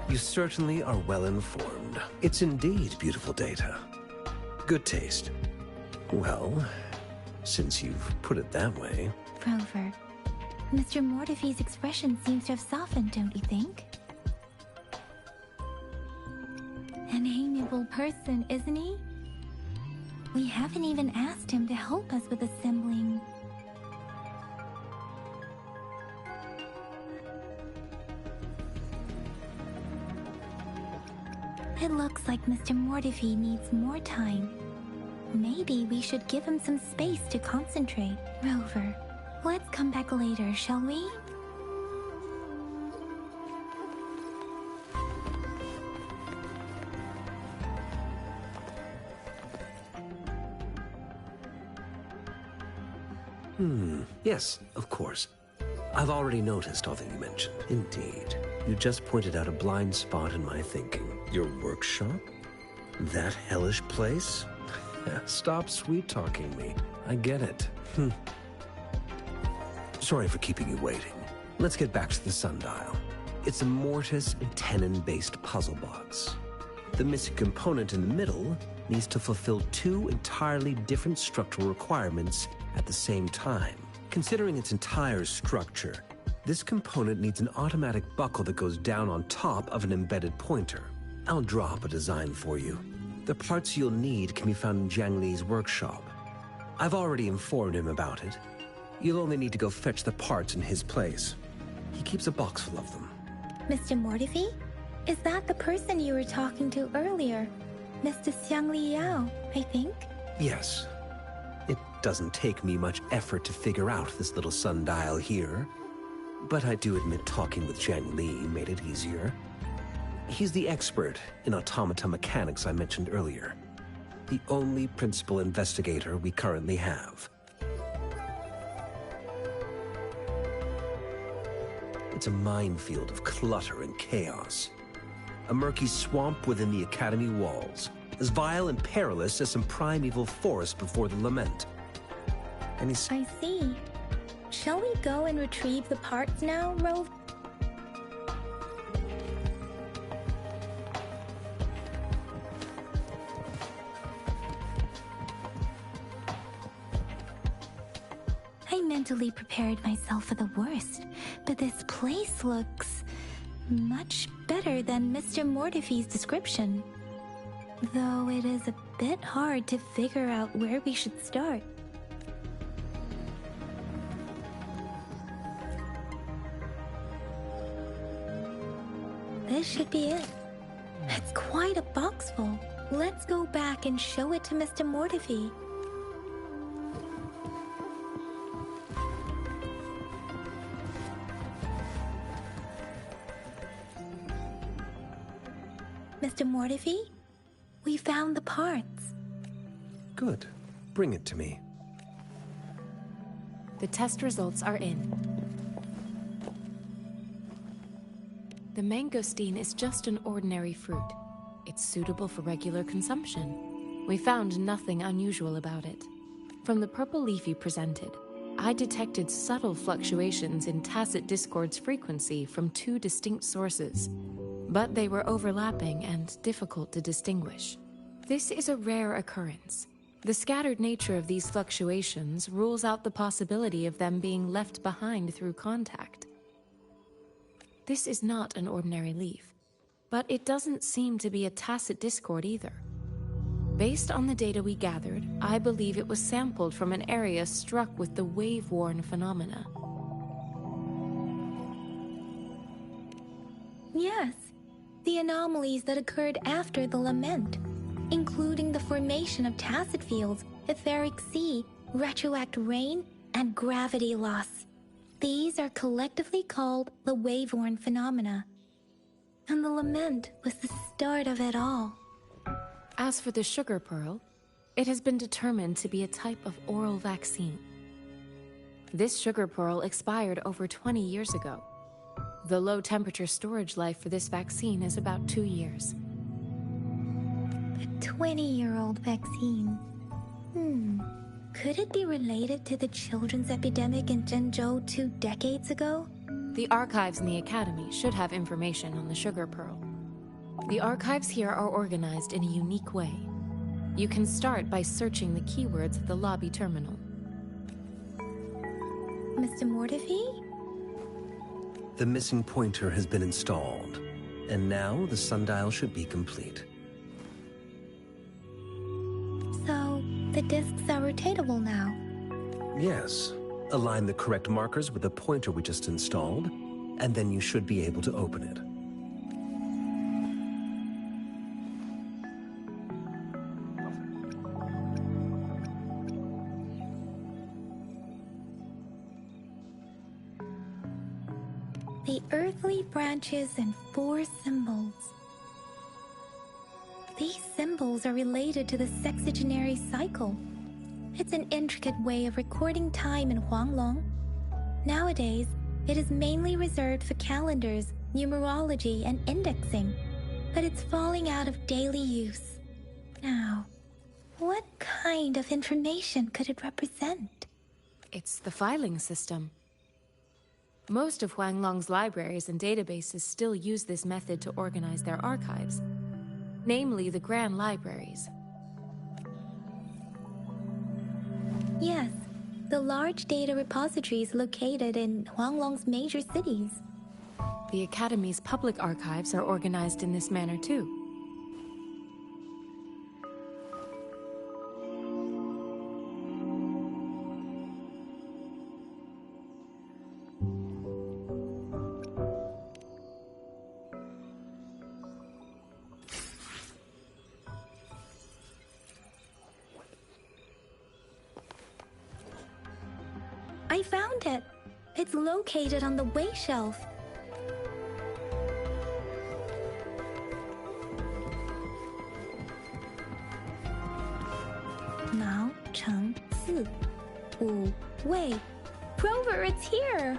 You certainly are well informed. It's indeed beautiful data. Good taste. Well, since you've put it that way... Rover, Mr. Mortefi's expression seems to have softened, don't you think? An amiable person, isn't he? We haven't even asked him to help us with assembling. It looks like Mr. Mortefi needs more time. Maybe we should give him some space to concentrate. Rover, let's come back later, shall we? Yes, of course. I've already noticed all that you mentioned. Indeed. You just pointed out a blind spot in my thinking. Your workshop? That hellish place? Stop sweet-talking me. I get it. Sorry for keeping you waiting. Let's get back to the sundial. It's a mortise and tenon-based puzzle box. The missing component in the middle needs to fulfill two entirely different structural requirements at the same time. Considering its entire structure, this component needs an automatic buckle that goes down on top of an embedded pointer. I'll draw up a design for you. The parts you'll need can be found in Jiang Li's workshop. I've already informed him about it. You'll only need to go fetch the parts in his place. He keeps a box full of them. Mr. Mortefi? Is that the person you were talking to earlier? Mr. Xiang Li Yao, I think? Yes. It doesn't take me much effort to figure out this little sundial here. But I do admit talking with Jiang Li made it easier. He's the expert in automata mechanics I mentioned earlier. The only principal investigator we currently have. It's a minefield of clutter and chaos. A murky swamp within the Academy walls, as vile and perilous as some primeval forest before the lament. And he's... I see. Shall we go and retrieve the parts now, Rover? I mentally prepared myself for the worst, but this place looks much better than Mr. Mortefi's description. Though it is a bit hard to figure out where we should start. This should be it. It's quite a box full. Let's go back and show it to Mr. Mortefi. Mr. Mortefi, we found the parts. Good. Bring it to me. The test results are in. The mangosteen is just an ordinary fruit. It's suitable for regular consumption. We found nothing unusual about it. From the purple leaf you presented, I detected subtle fluctuations in tacit discord's frequency from two distinct sources, but they were overlapping and difficult to distinguish. This is a rare occurrence. The scattered nature of these fluctuations rules out the possibility of them being left behind through contact. This is not an ordinary leaf, but it doesn't seem to be a tacit discord either. Based on the data we gathered, I believe it was sampled from an area struck with the wave-worn phenomena. Yes, the anomalies that occurred after the lament, including the formation of tacit fields, etheric sea, retroact rain, and gravity loss. These are collectively called the wave-worn phenomena. And the lament was the start of it all. As for the sugar pearl, it has been determined to be a type of oral vaccine. This sugar pearl expired over 20 years ago. The low-temperature storage life for this vaccine is about 2 years. A 20-year-old vaccine. Could it be related to the children's epidemic in Zhengzhou 2 decades ago? The archives in the Academy should have information on the sugar pearl. The archives here are organized in a unique way. You can start by searching the keywords at the lobby terminal. Mr. Mortefi? The missing pointer has been installed, and now the sundial should be complete. So, the discs are rotatable now? Yes. Align the correct markers with the pointer we just installed, and then you should be able to open it. The earthly branches and 4 symbols. These symbols are related to the sexagenary cycle. It's an intricate way of recording time in Huanglong. Nowadays, it is mainly reserved for calendars, numerology, and indexing, but it's falling out of daily use. Now, what kind of information could it represent? It's the filing system. Most of Huanglong's libraries and databases still use this method to organize their archives, namely the Grand Libraries. Yes, the large data repositories located in Huanglong's major cities. The Academy's public archives are organized in this manner too. I found it. It's located on the way shelf. Now, Cheng, Si, Wu, Wei. Rover, it's here!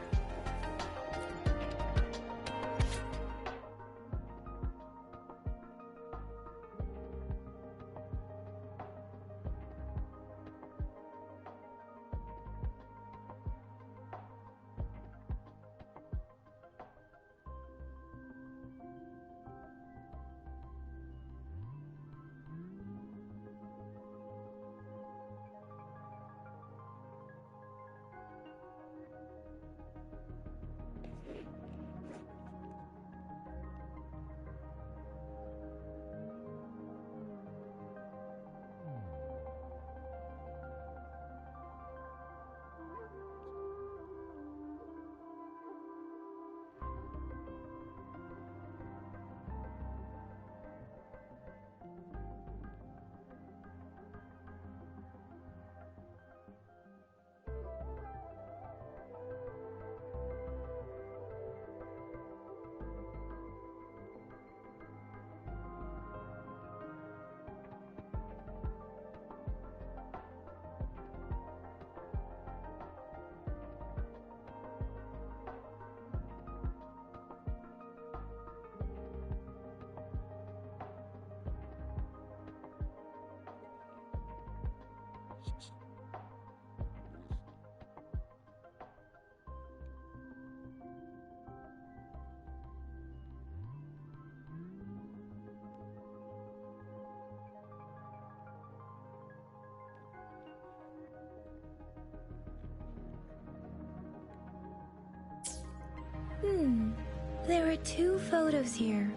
There are 2 photos here.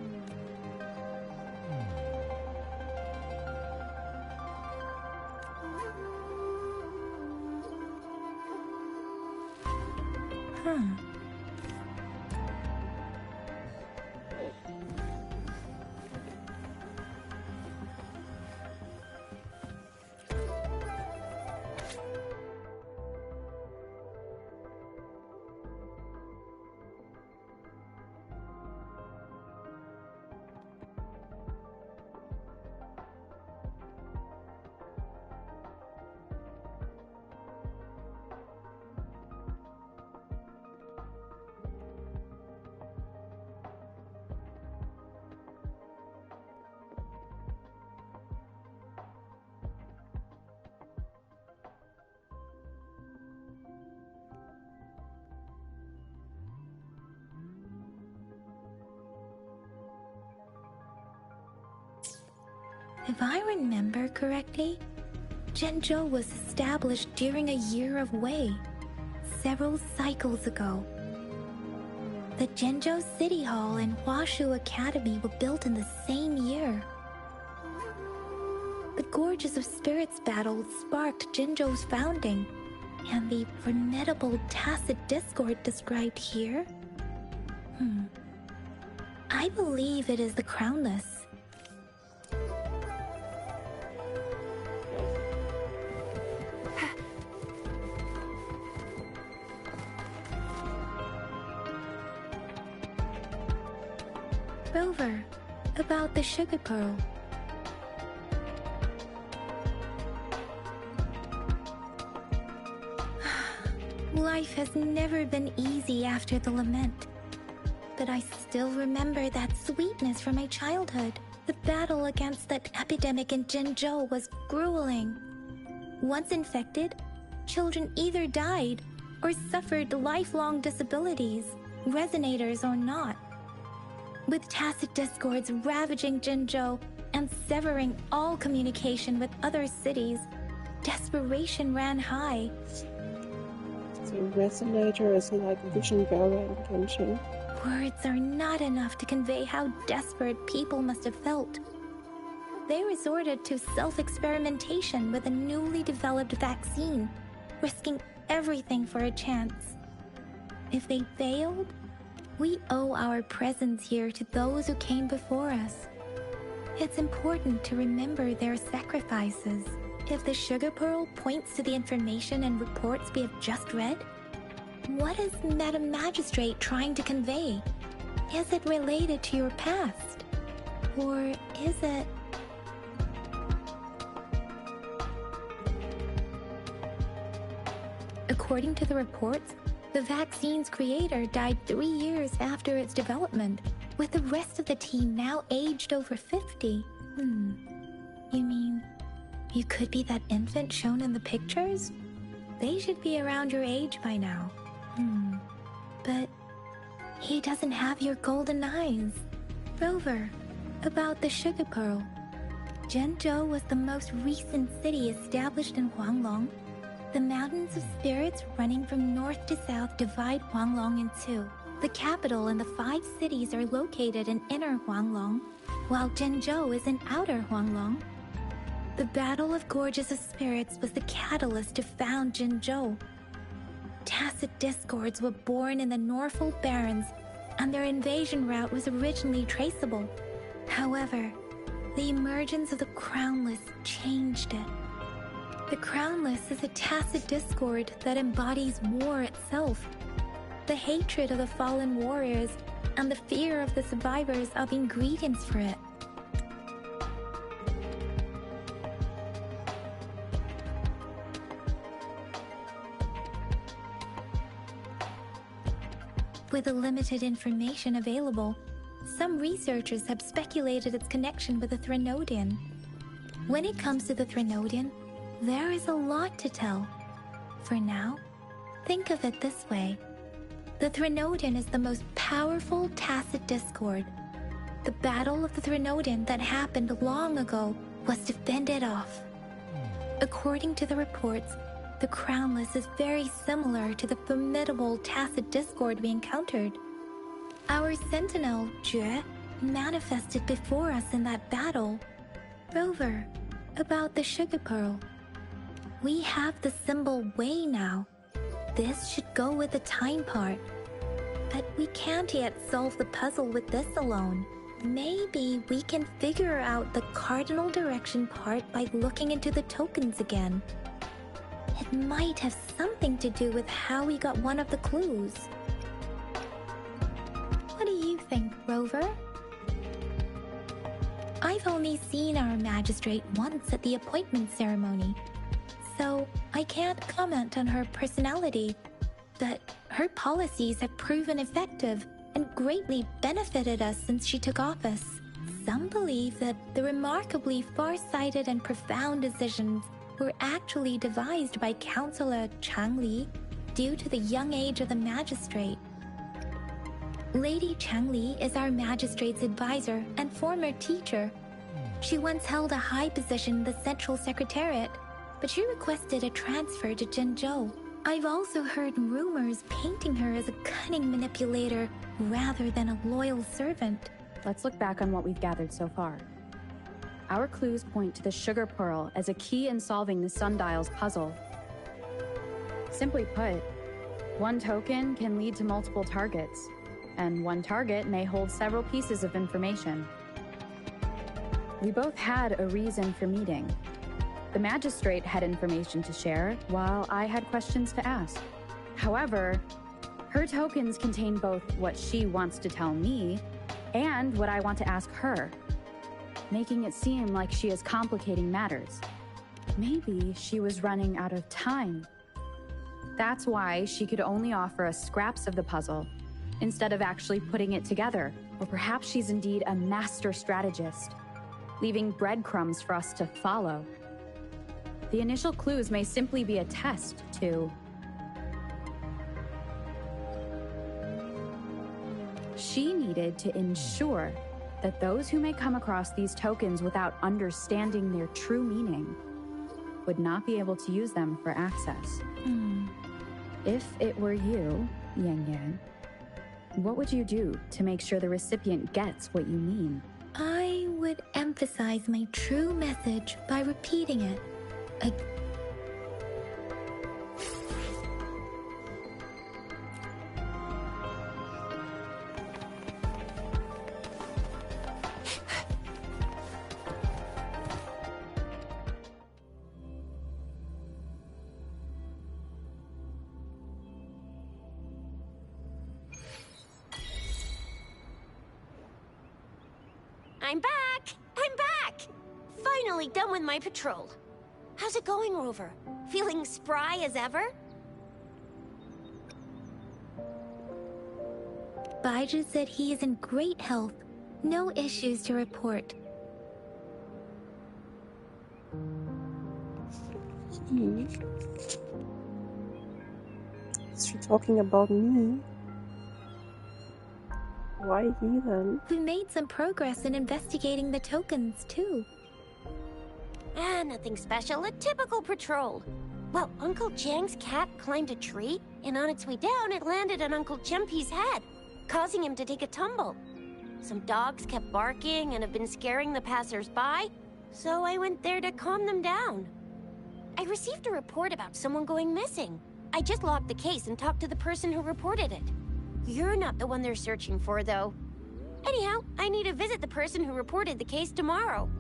Huh. If I remember correctly, Jinzhou was established during a year of Wei, several cycles ago. The Jinzhou City Hall and Huashu Academy were built in the same year. The Gorges of Spirits battle sparked Jinzhou's founding, and the formidable tacit discord described here? I believe it is the Crownless. Rover, about the sugar pearl. Life has never been easy after the lament. But I still remember that sweetness from my childhood. The battle against that epidemic in Jinzhou was grueling. Once infected, children either died or suffered lifelong disabilities, resonators or not. With tacit discords ravaging Jinzhou and severing all communication with other cities, desperation ran high. So resonator is like vision bearer intention. Words are not enough to convey how desperate people must have felt. They resorted to self-experimentation with a newly developed vaccine, risking everything for a chance. If they failed, we owe our presence here to those who came before us. It's important to remember their sacrifices. If the sugar pearl points to the information and reports we have just read, what is Madam Magistrate trying to convey? Is it related to your past? Or is it... According to the reports, the vaccine's creator died 3 years after its development, with the rest of the team now aged over 50. You mean, you could be that infant shown in the pictures? They should be around your age by now. But he doesn't have your golden eyes. Rover, about the sugar pearl. Jinzhou was the most recent city established in Huanglong. The mountains of spirits running from north to south divide Huanglong in 2. The capital and the 5 cities are located in inner Huanglong, while Jinzhou is in outer Huanglong. The Battle of Gorges of Spirits was the catalyst to found Jinzhou. Tacit discords were born in the Norfolk Barrens, and their invasion route was originally traceable. However, the emergence of the Crownless changed it. The Crownless is a tacit discord that embodies war itself. The hatred of the fallen warriors and the fear of the survivors are the ingredients for it. With the limited information available, some researchers have speculated its connection with the Threnodian. When it comes to the Threnodian, there is a lot to tell. For now, think of it this way. The Threnodian is the most powerful tacit discord. The Battle of the Threnodian that happened long ago was to fend it off. According to the reports, the Crownless is very similar to the formidable tacit discord we encountered. Our sentinel, Jue, manifested before us in that battle. Rover, about the sugar pearl. We have the symbol Wei now. This should go with the time part. But we can't yet solve the puzzle with this alone. Maybe we can figure out the cardinal direction part by looking into the tokens again. It might have something to do with how we got one of the clues. What do you think, Rover? I've only seen our magistrate once at the appointment ceremony, so I can't comment on her personality, but her policies have proven effective and greatly benefited us since she took office. Some believe that the remarkably far-sighted and profound decisions were actually devised by Councillor Changli due to the young age of the magistrate. Lady Changli is our magistrate's advisor and former teacher. She once held a high position in the Central Secretariat, but she requested a transfer to Jinzhou. I've also heard rumors painting her as a cunning manipulator rather than a loyal servant. Let's look back on what we've gathered so far. Our clues point to the sugar pearl as a key in solving the sundial's puzzle. Simply put, one token can lead to multiple targets, and one target may hold several pieces of information. We both had a reason for meeting. The magistrate had information to share, while I had questions to ask. However, her tokens contain both what she wants to tell me and what I want to ask her, making it seem like she is complicating matters. Maybe she was running out of time. That's why she could only offer us scraps of the puzzle, instead of actually putting it together. Or perhaps she's indeed a master strategist, leaving breadcrumbs for us to follow. The initial clues may simply be a test to... She needed to ensure that those who may come across these tokens without understanding their true meaning would not be able to use them for access. If it were you, Yang Yan, what would you do to make sure the recipient gets what you mean? I would emphasize my true message by repeating it. I'm back! I'm back! Finally done with my patrol. How's it going, Rover? Feeling spry as ever? Baiju said he is in great health. No issues to report. Is she talking about me? Why he then? We made some progress in investigating the tokens, too. Nothing special. A typical patrol. Well, Uncle Jiang's cat climbed a tree, and on its way down, it landed on Uncle Chempi's head, causing him to take a tumble. Some dogs kept barking and have been scaring the passers-by, so I went there to calm them down. I received a report about someone going missing. I just logged the case and talked to the person who reported it. You're not the one they're searching for, though. Anyhow, I need to visit the person who reported the case tomorrow.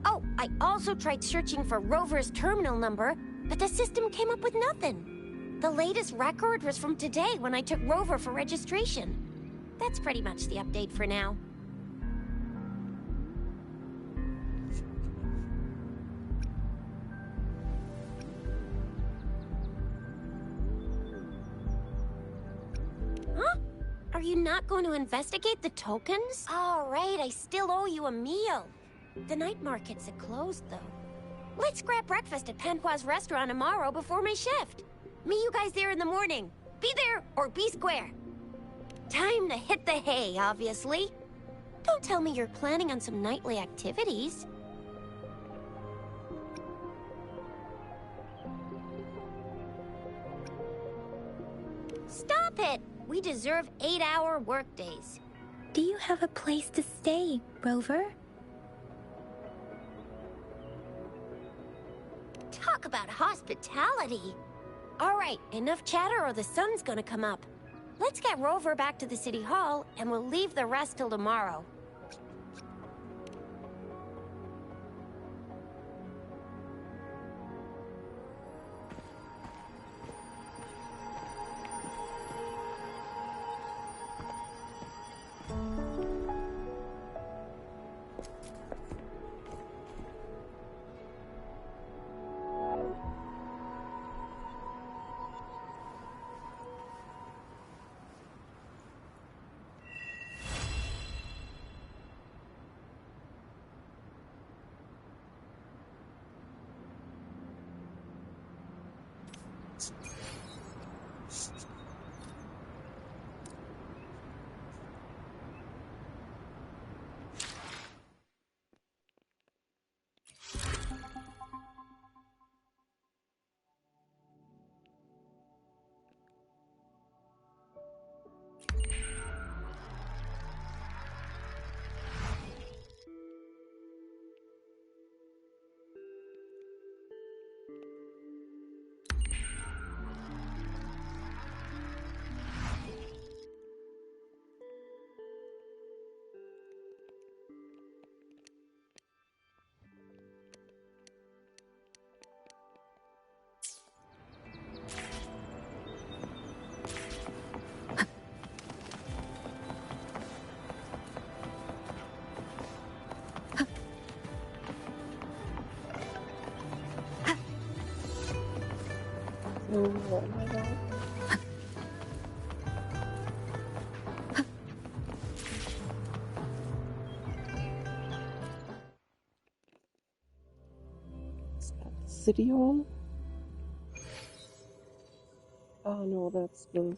Oh, I also tried searching for Rover's terminal number, but the system came up with nothing. The latest record was from today when I took Rover for registration. That's pretty much the update for now. Huh? Are you not going to investigate the tokens? All right, I still owe you a meal. The night markets are closed, though. Let's grab breakfast at Panhua's restaurant tomorrow before my shift. Meet you guys there in the morning. Be there or be square. Time to hit the hay, obviously. Don't tell me you're planning on some nightly activities. Stop it! We deserve 8-hour workdays. Do you have a place to stay, Rover? Talk about hospitality. All right, enough chatter or the sun's gonna come up. Let's get Rover back to the city hall, and we'll leave the rest till tomorrow. What am I doing? Is that the city hall? Oh no, that's the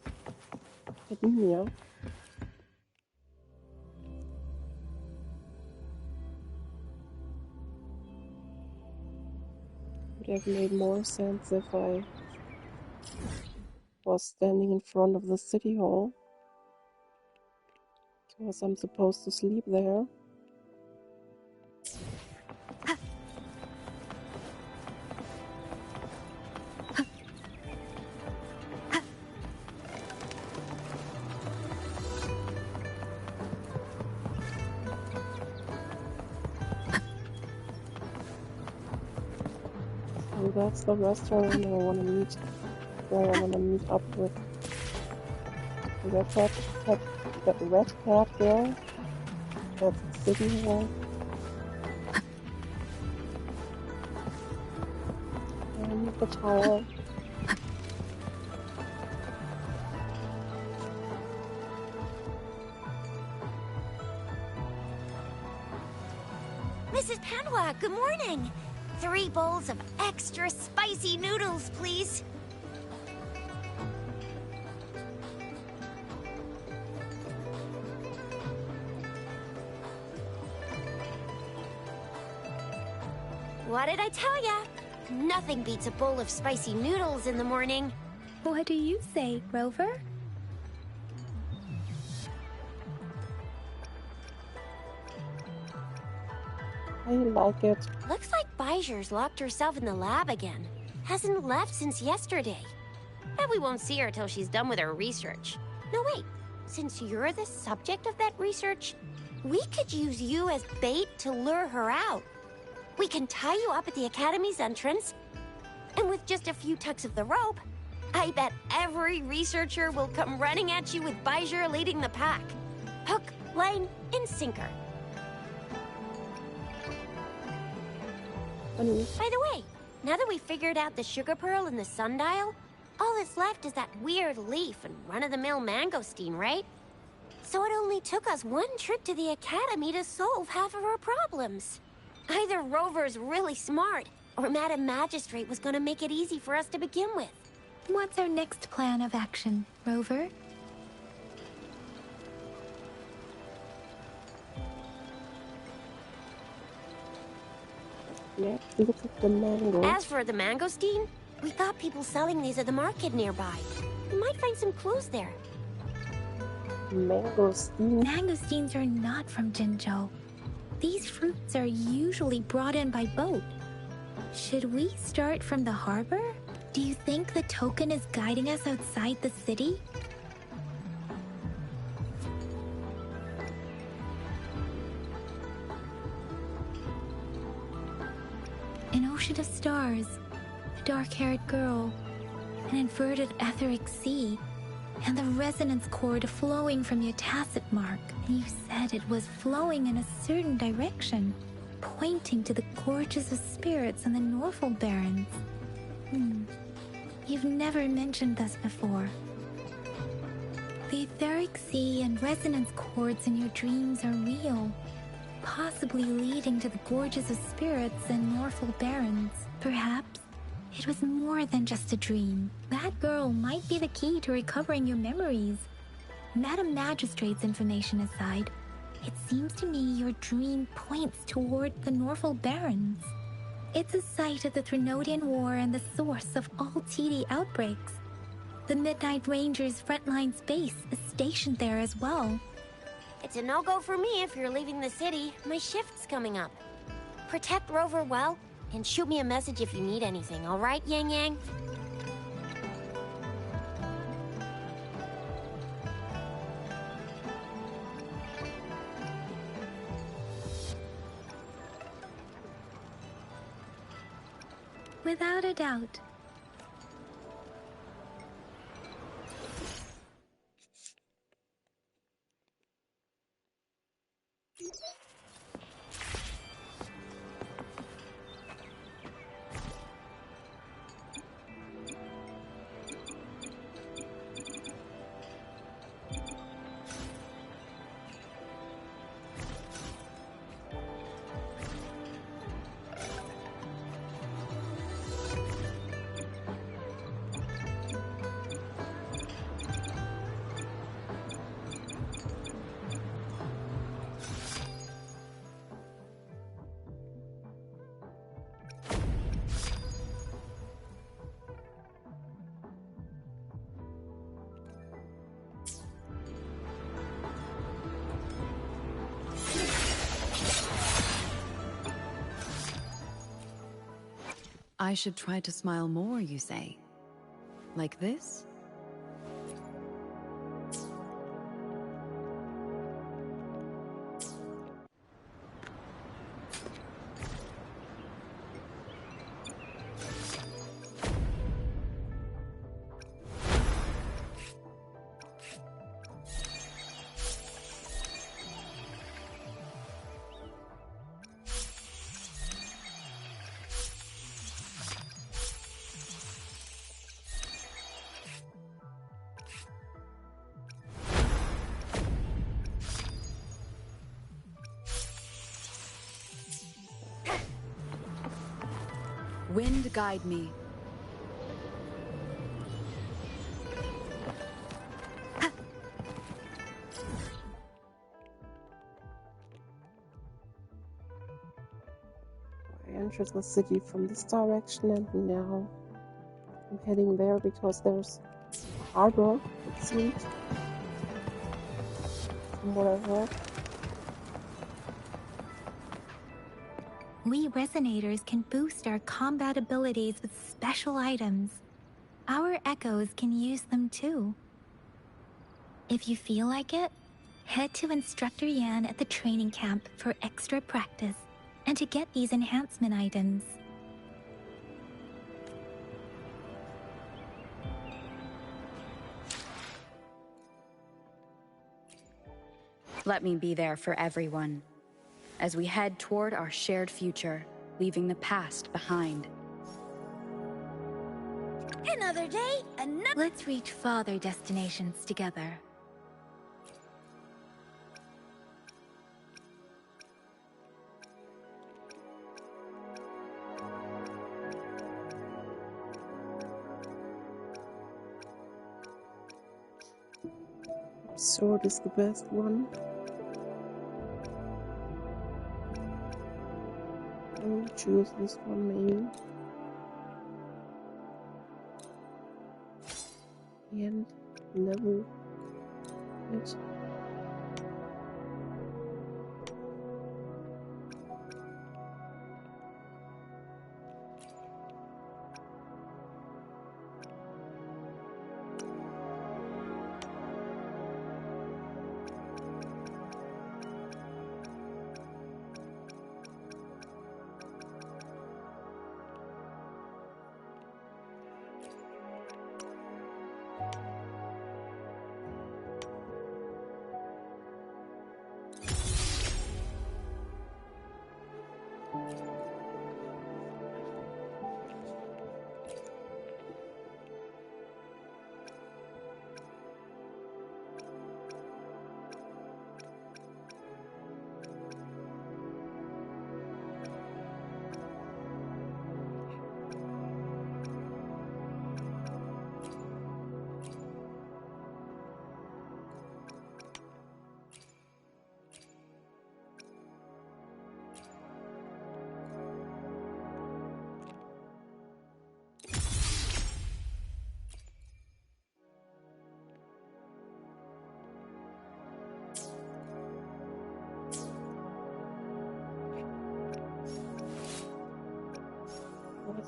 academia. Would have made more sense if I was standing in front of the city hall, because I'm supposed to sleep there. So that's the restaurant I want to meet, where I want to meet up with the red cat girl. That's the city hall. And the tower. Mrs. Panwa, good morning. 3 bowls of extra spicy noodles, please. What did I tell ya? Nothing beats a bowl of spicy noodles in the morning. What do you say, Rover? I like it. Looks like Bijur's locked herself in the lab again. Hasn't left since yesterday. Bet we won't see her till she's done with her research. No, wait. Since you're the subject of that research, we could use you as bait to lure her out. We can tie you up at the Academy's entrance, and with just a few tugs of the rope, I bet every researcher will come running at you with Bijur leading the pack. Hook, line, and sinker. By the way, now that we figured out the sugar pearl and the sundial, all that's left is that weird leaf and run-of-the-mill mangosteen, right? So it only took us 1 trip to the Academy to solve half of our problems. Either Rover's really smart, or Madam Magistrate was gonna make it easy for us to begin with. What's our next plan of action, Rover? Let's look at the mango. As for the mangosteen, we got people selling these at the market nearby. We might find some clues there. Mangosteen. Mangosteens are not from Jinzhou. These fruits are usually brought in by boat. Should we start from the harbor? Do you think the token is guiding us outside the city? An ocean of stars, a dark-haired girl, an inverted etheric sea, and the resonance cord flowing from your tacit mark. And you said it was flowing in a certain direction, pointing to the gorges of spirits and the Norfolk Barrens. You've never mentioned this before. The etheric sea and resonance cords in your dreams are real, possibly leading to the gorges of spirits and Norfolk Barrens. Perhaps it was more than just a dream. That girl might be the key to recovering your memories. Madam Magistrate's information aside, it seems to me your dream points toward the Norfolk Barrens. It's a site of the Threnodian War and the source of all TD outbreaks. The Midnight Rangers' frontline base is stationed there as well. It's a no-go for me if you're leaving the city. My shift's coming up. Protect Rover well, and shoot me a message if you need anything, all right, Yang Yang? Without a doubt. I should try to smile more, you say? Like this? Wind guide me. I entered the city from this direction and now I'm heading there because there's a harbor, it seems, from what I've heard. We Resonators can boost our combat abilities with special items. Our Echoes can use them too. If you feel like it, head to Instructor Yan at the training camp for extra practice and to get these enhancement items. Let me be there for everyone, as we head toward our shared future, leaving the past behind. Another day, another... Let's reach farther destinations together. Sword is the best one. I'll choose this one maybe. And level it.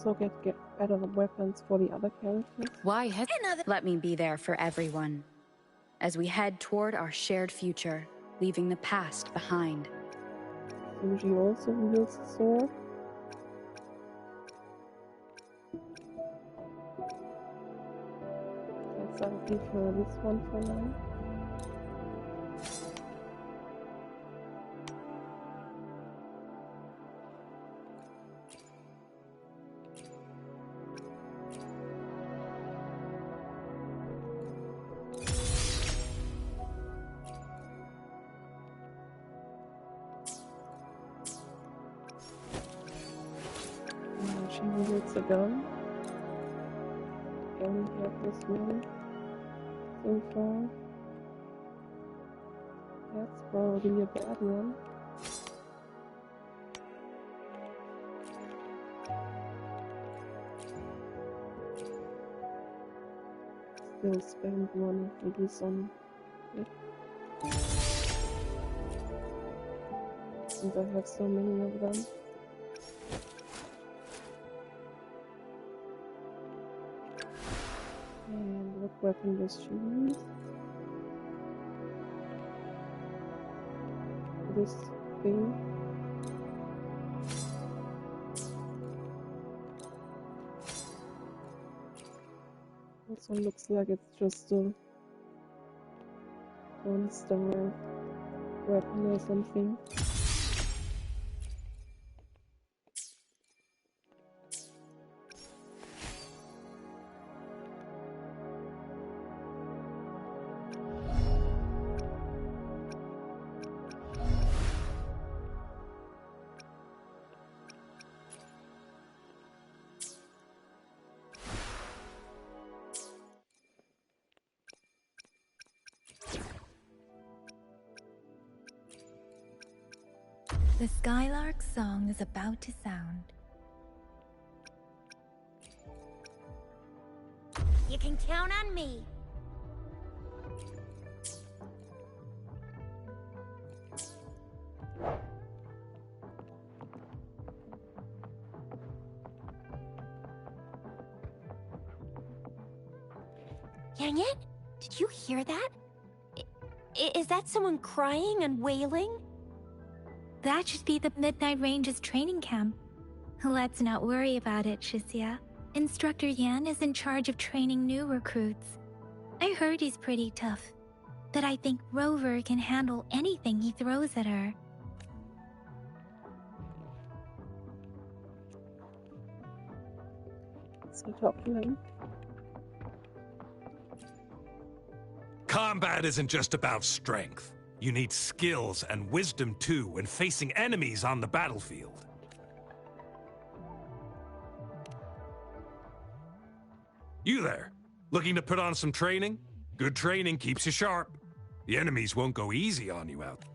also get better weapons for the other characters? Why let me be there for everyone as we head toward our shared future, leaving the past behind. Suji also wields a sword. Guess I'll give her this one for now. She wields a gun. Only have this one so far. That's probably a bad one. Still spend one of these on it. Since I have so many of them. And what weapon does she use? This thing. Also looks like it's just a one-star weapon or something. The Skylark's song is about to sound. You can count on me. Dang it! Did you hear that? Is that someone crying and wailing? That should be the Midnight Range's training camp. Let's not worry about it, Shisia. Instructor Yan is in charge of training new recruits. I heard he's pretty tough, but I think Rover can handle anything he throws at her. So talk to him. Combat isn't just about strength. You need skills and wisdom too when facing enemies on the battlefield. You there, looking to put on some training? Good training keeps you sharp. The enemies won't go easy on you out there.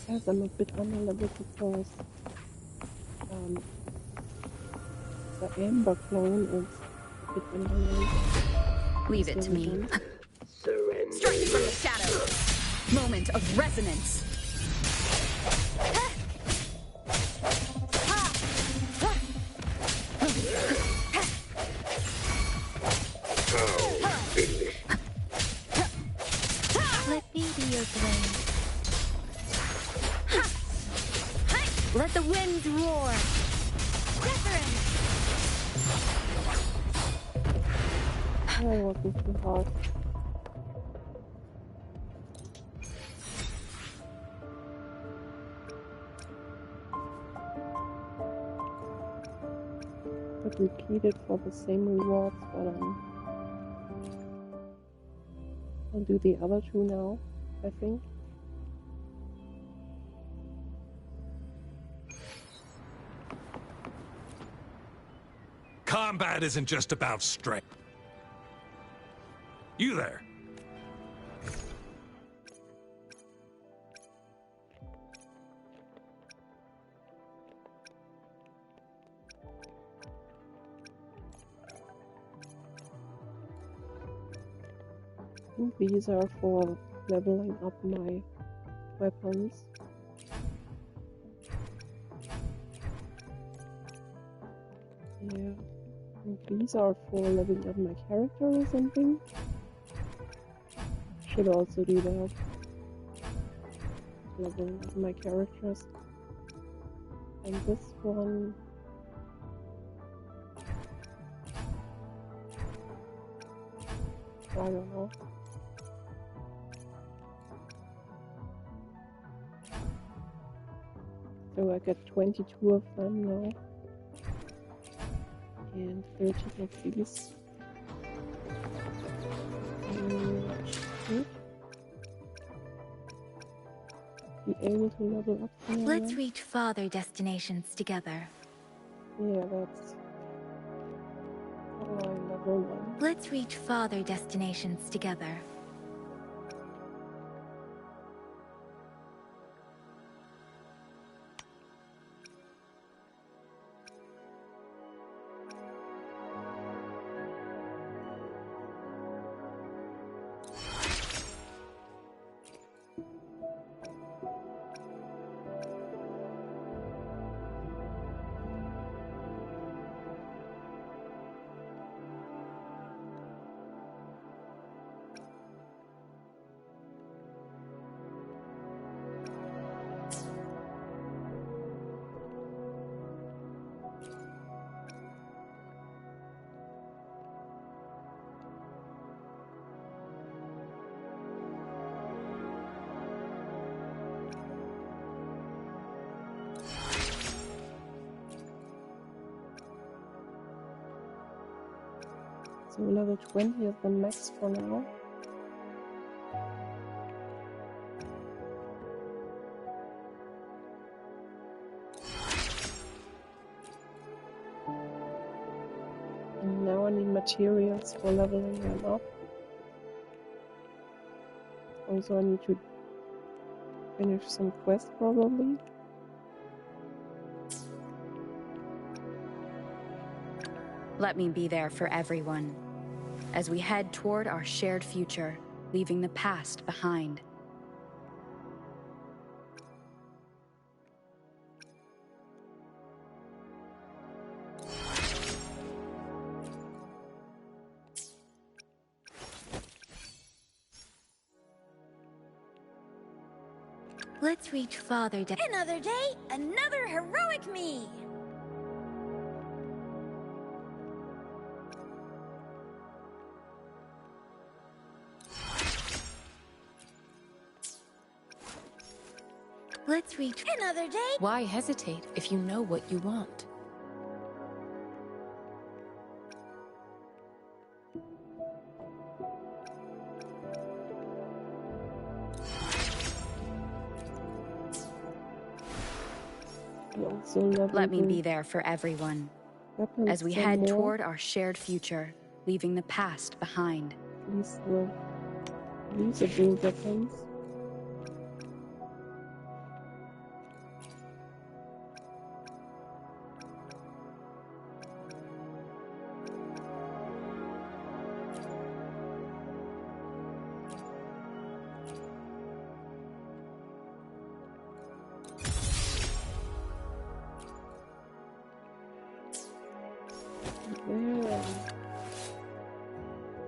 Says I'm a bit underleveled because the Amber clone is a bit underleveled. Leave it to me. Surrender. Strike from the shadows. Moment of resonance. Let me be your blade. Let the winds roar. Wuthering. I wasn't too hard. Could repeat it for the same rewards, but I'll do the other two now, I think. Combat isn't just about strength. You there. I think these are for leveling up my weapons. Yeah, I think these are for leveling up my character or something. Should also do that. Leveling up my characters. And this one... I don't know. So I get 22 of them now. And 30 of these. Be able to level up some of Let's them. reach farther destinations together. Yeah, that's... How do I level them? Let's reach farther destinations together. So level 20 is the max for now. And now I need materials for leveling them up. Also I need to finish some quests probably. Let me be there for everyone, as we head toward our shared future, leaving the past behind. Let's reach farther Another day, another heroic me! Let's reach another day. Why hesitate if you know what you want? Also let me be there for everyone, as we head toward our shared future, leaving the past behind. These are build weapons. There.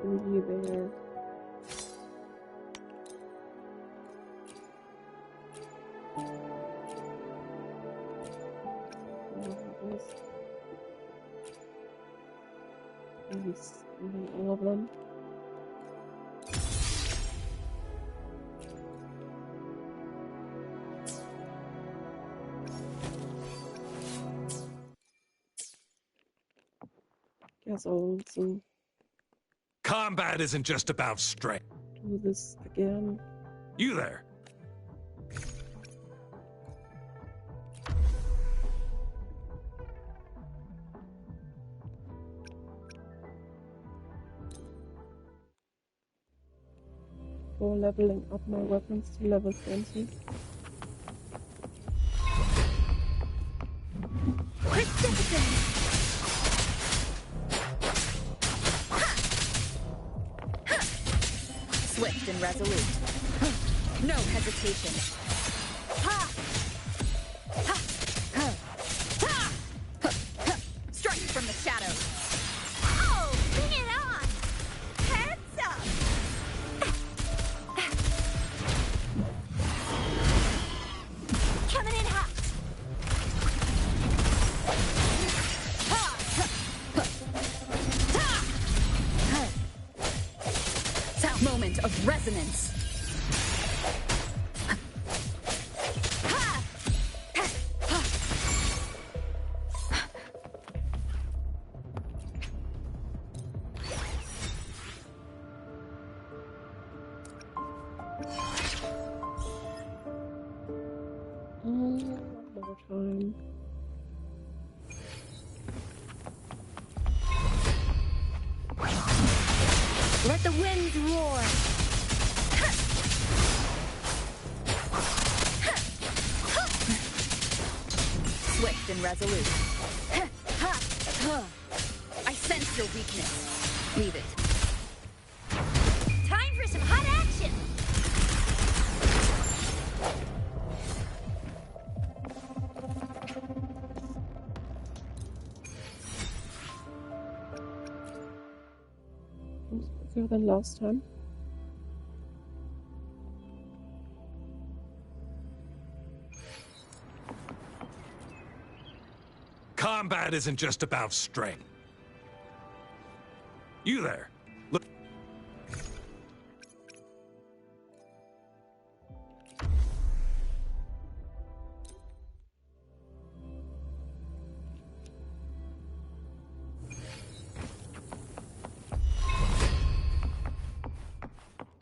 Really there. Maybe all of them. Guess I'll also Combat isn't just about strength. do this again. You there. before leveling up my weapons to level 20. Swift and resolute. No hesitation. Strike from the shadows. Oh, bring it on! Heads up! Coming in hot! Moment of resonance. One more time. Let the winds roar! Swift and resolute. I sense your weakness. Leave it. Time for some hot action! Quicker than last time. Combat isn't just about strength. You there. Look.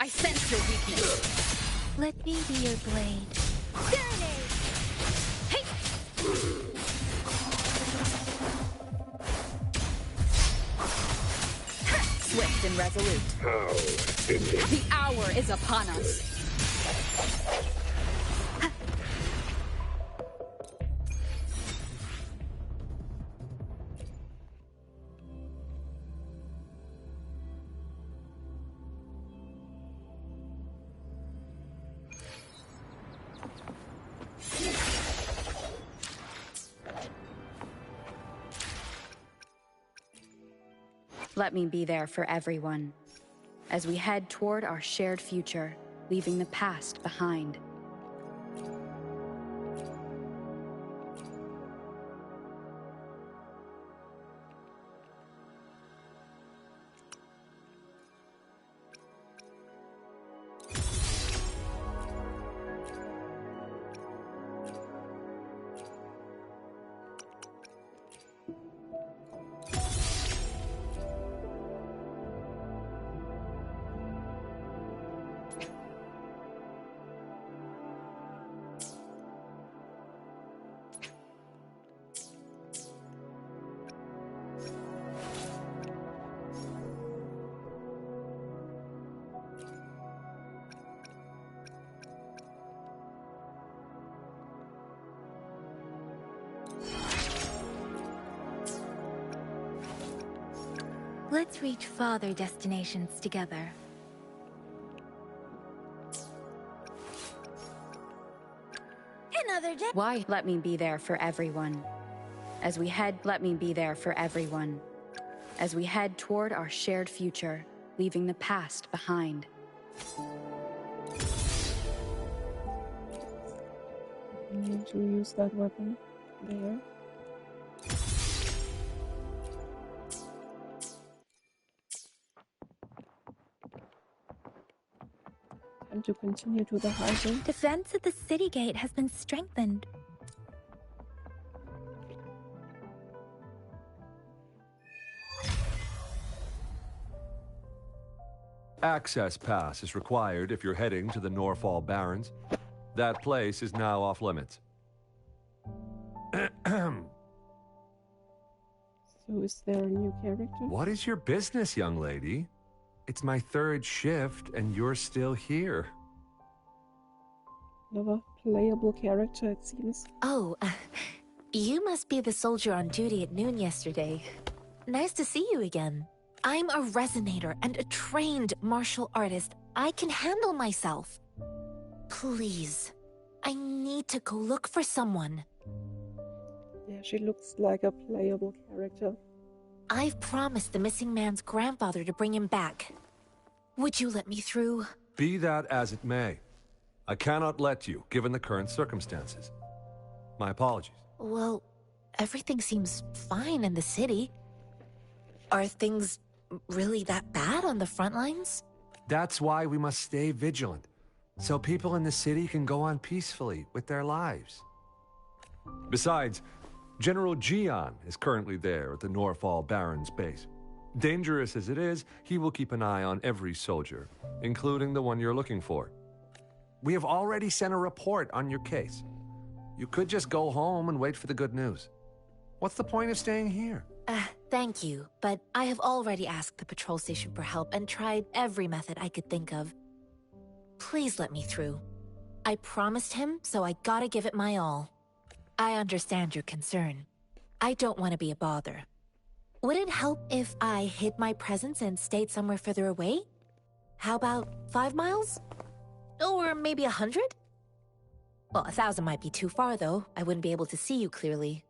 I sense your weakness. Let me be your blade. Grenade! Hey! Swift and resolute. The hour is upon us. Let me be there for everyone, as we head toward our shared future, leaving the past behind. Let's reach farther destinations together. Another day. Why? Let me be there for everyone. As we head, let me be there for everyone. As we head toward our shared future, leaving the past behind. I need to use that weapon there. And to continue to the highway. Defense at the city gate has been strengthened. Access pass is required if you're heading to the Norfall Barrens. That place is now off limits. So is there a new character? What is your business, young lady? It's my third shift, and you're still here. Another playable character, it seems. Oh, you must be the soldier on duty at noon yesterday. Nice to see you again. I'm a resonator and a trained martial artist. I can handle myself. Please, I need to go look for someone. Yeah, she looks like a playable character. I've promised the missing man's grandfather to bring him back. Would you let me through? Be that as it may, I cannot let you, given the current circumstances. My apologies. Well, everything seems fine in the city. Are things really that bad on the front lines? That's why we must stay vigilant, so people in the city can go on peacefully with their lives. Besides, General Gian is currently there at the Norfall Barrens base. Dangerous as it is, he will keep an eye on every soldier, including the one you're looking for. We have already sent a report on your case. You could just go home and wait for the good news. What's the point of staying here? Thank you, but I have already asked the patrol station for help and tried every method I could think of. Please let me through. I promised him, so I gotta give it my all. I understand your concern. I don't want to be a bother. Would it help if I hid my presence and stayed somewhere further away? How about 5 miles? Or maybe 100? Well, 1,000 might be too far, though. I wouldn't be able to see you clearly.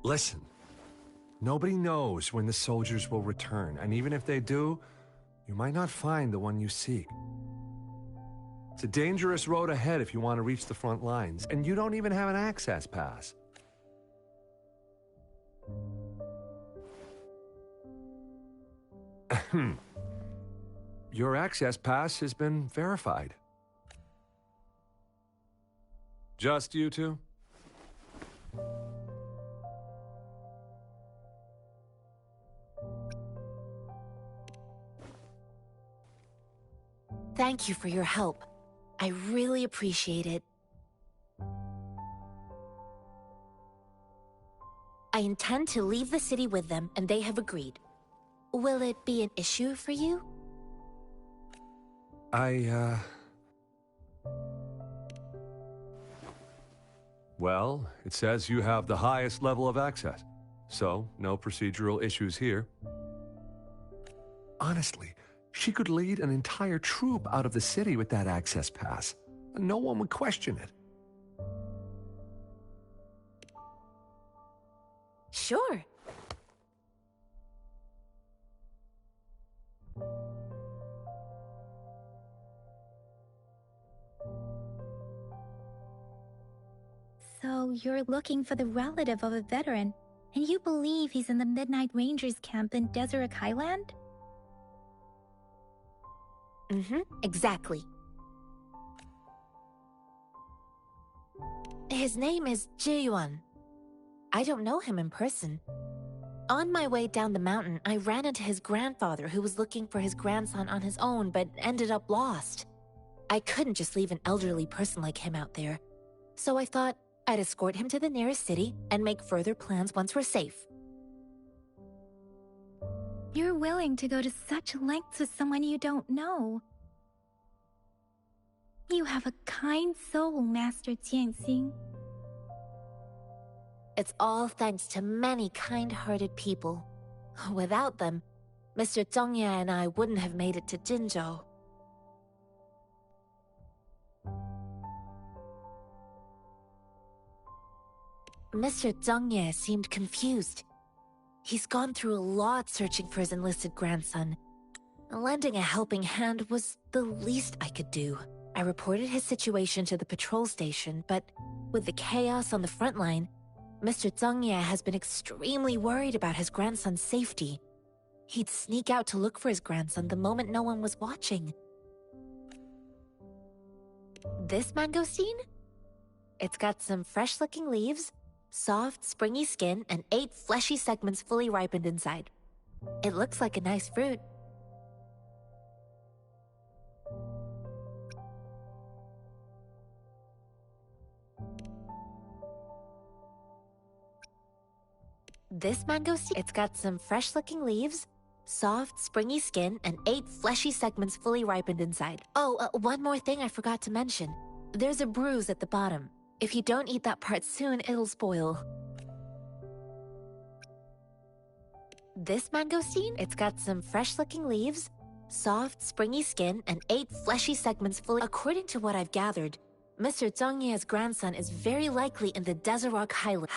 Listen, nobody knows when the soldiers will return, and even if they do, you might not find the one you seek. It's a dangerous road ahead if you want to reach the front lines, and you don't even have an access pass. Your access pass has been verified. Just you two? Thank you for your help. I really appreciate it. I intend to leave the city with them, and they have agreed. Will it be an issue for you? Well, it says you have the highest level of access, so no procedural issues here. Honestly, she could lead an entire troop out of the city with that access pass, and no one would question it. Sure. So you're looking for the relative of a veteran, and you believe he's in the Midnight Rangers camp in Deseret Highland? Exactly. His name is Ji-yuan. I don't know him in person. On my way down the mountain, I ran into his grandfather who was looking for his grandson on his own but ended up lost. I couldn't just leave an elderly person like him out there. So I thought I'd escort him to the nearest city and make further plans once we're safe. You're willing to go to such lengths with someone you don't know. You have a kind soul, Master Jianxing. It's all thanks to many kind-hearted people. Without them, Mr. Zhongye and I wouldn't have made it to Jinzhou. Mr. Zhongye seemed confused. He's gone through a lot searching for his enlisted grandson. Lending a helping hand was the least I could do. I reported his situation to the patrol station, but with the chaos on the front line, Mr. Zhongye has been extremely worried about his grandson's safety. He'd sneak out to look for his grandson the moment no one was watching. This mangosteen? It's got some fresh-looking leaves, soft, springy skin, and 8 fleshy segments fully ripened inside. It looks like a nice fruit. This mangosteen? It's got some fresh-looking leaves, soft, springy skin, and 8 fleshy segments fully ripened inside. Oh, one more thing I forgot to mention. There's a bruise at the bottom. If you don't eat that part soon, it'll spoil. This mangosteen? It's got some fresh-looking leaves, soft, springy skin, and 8 fleshy segments fully... According to what I've gathered, Mr. Zhongye's grandson is very likely in the Deseret Highland.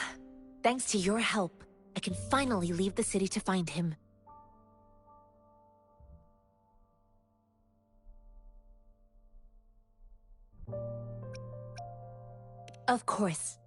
Thanks to your help, I can finally leave the city to find him. Of course.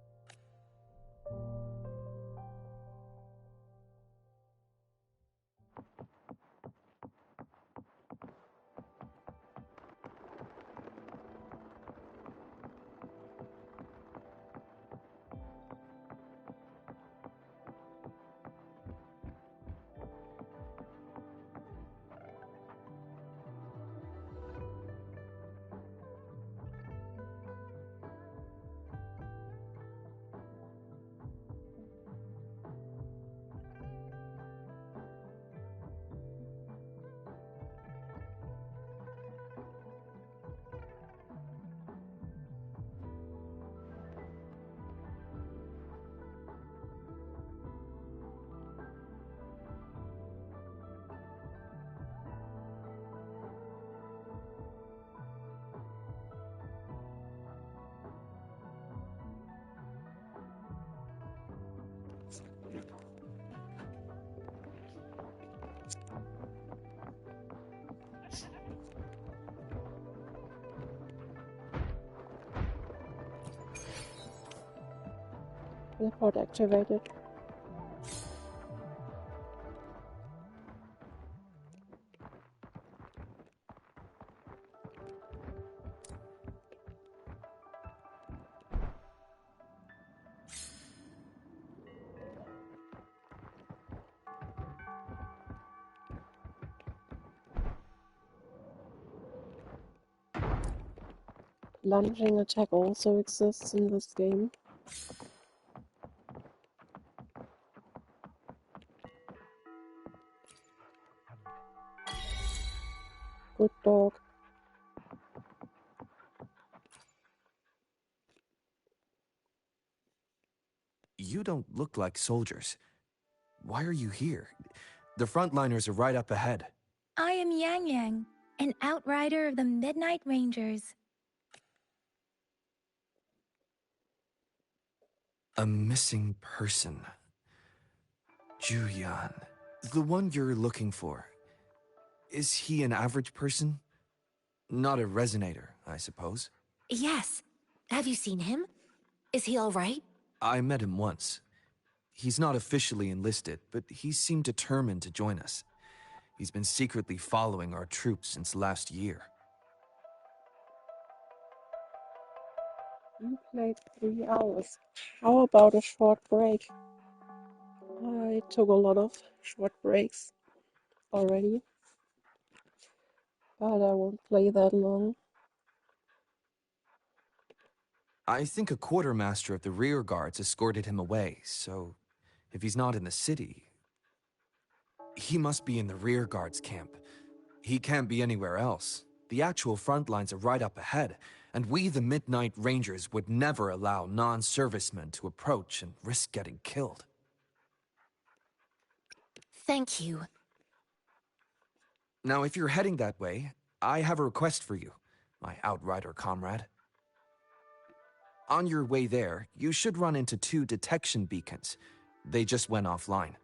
Teleport activated. Lunging attack also exists in this game. Good dog. You don't look like soldiers. Why are you here? The frontliners are right up ahead. I am Yang Yang, an outrider of the Midnight Rangers. A missing person. Juyan. The one you're looking for. Is he an average person? Not a resonator, I suppose. Yes. Have you seen him? Is he all right? I met him once. He's not officially enlisted, but he seemed determined to join us. He's been secretly following our troops since last year. You played 3 hours. How about a short break? I took a lot of short breaks already, but I won't play that long. I think a quartermaster of the rear guards escorted him away, so if he's not in the city, he must be in the rear guards camp. He can't be anywhere else. The actual front lines are right up ahead, and we, the Midnight Rangers, would never allow non-servicemen to approach and risk getting killed. Thank you. Now, if you're heading that way, I have a request for you, my outrider comrade. On your way there, you should run into 2 detection beacons. They just went offline.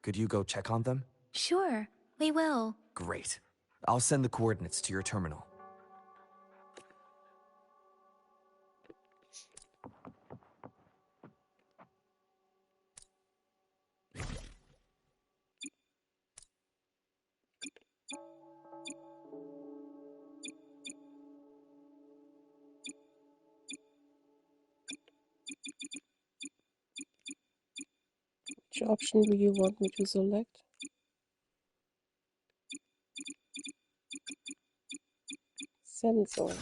Could you go check on them? Sure, we will. Great. I'll send the coordinates to your terminal. Which option do you want me to select? Sensor.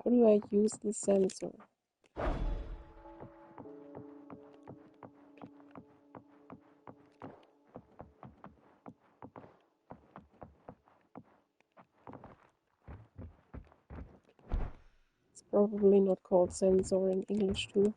How do I use the sensor? It's probably not called sensor in English too.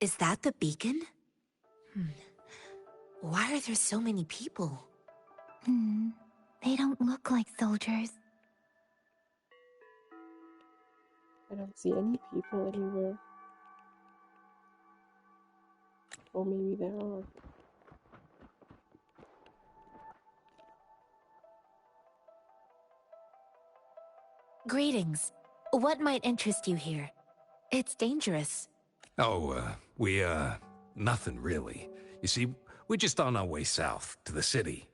Is that the beacon? Why are there so many people? They don't look like soldiers. I don't see any people anywhere. Or maybe there are. Greetings. What might interest you here? It's dangerous. Oh, nothing really. You see, we're just on our way south to the city.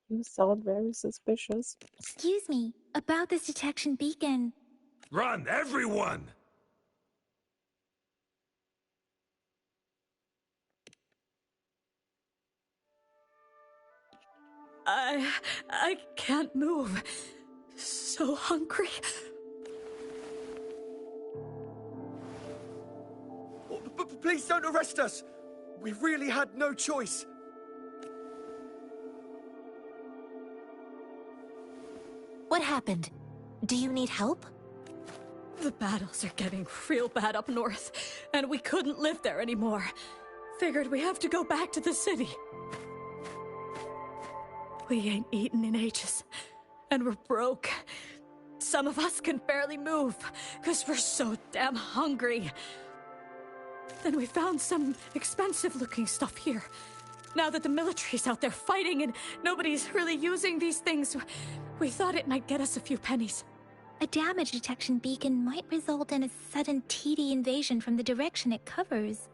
You sound very suspicious. Excuse me, about this detection beacon. Run, everyone! I can't move. So hungry. Please don't arrest us! We really had no choice. What happened? Do you need help? The battles are getting real bad up north, and we couldn't live there anymore. Figured we have to go back to the city. We ain't eaten in ages, and we're broke. Some of us can barely move, because we're so damn hungry. Then we found some expensive-looking stuff here. Now that the military's out there fighting and nobody's really using these things, we thought it might get us a few pennies. A damage detection beacon might result in a sudden TD invasion from the direction it covers.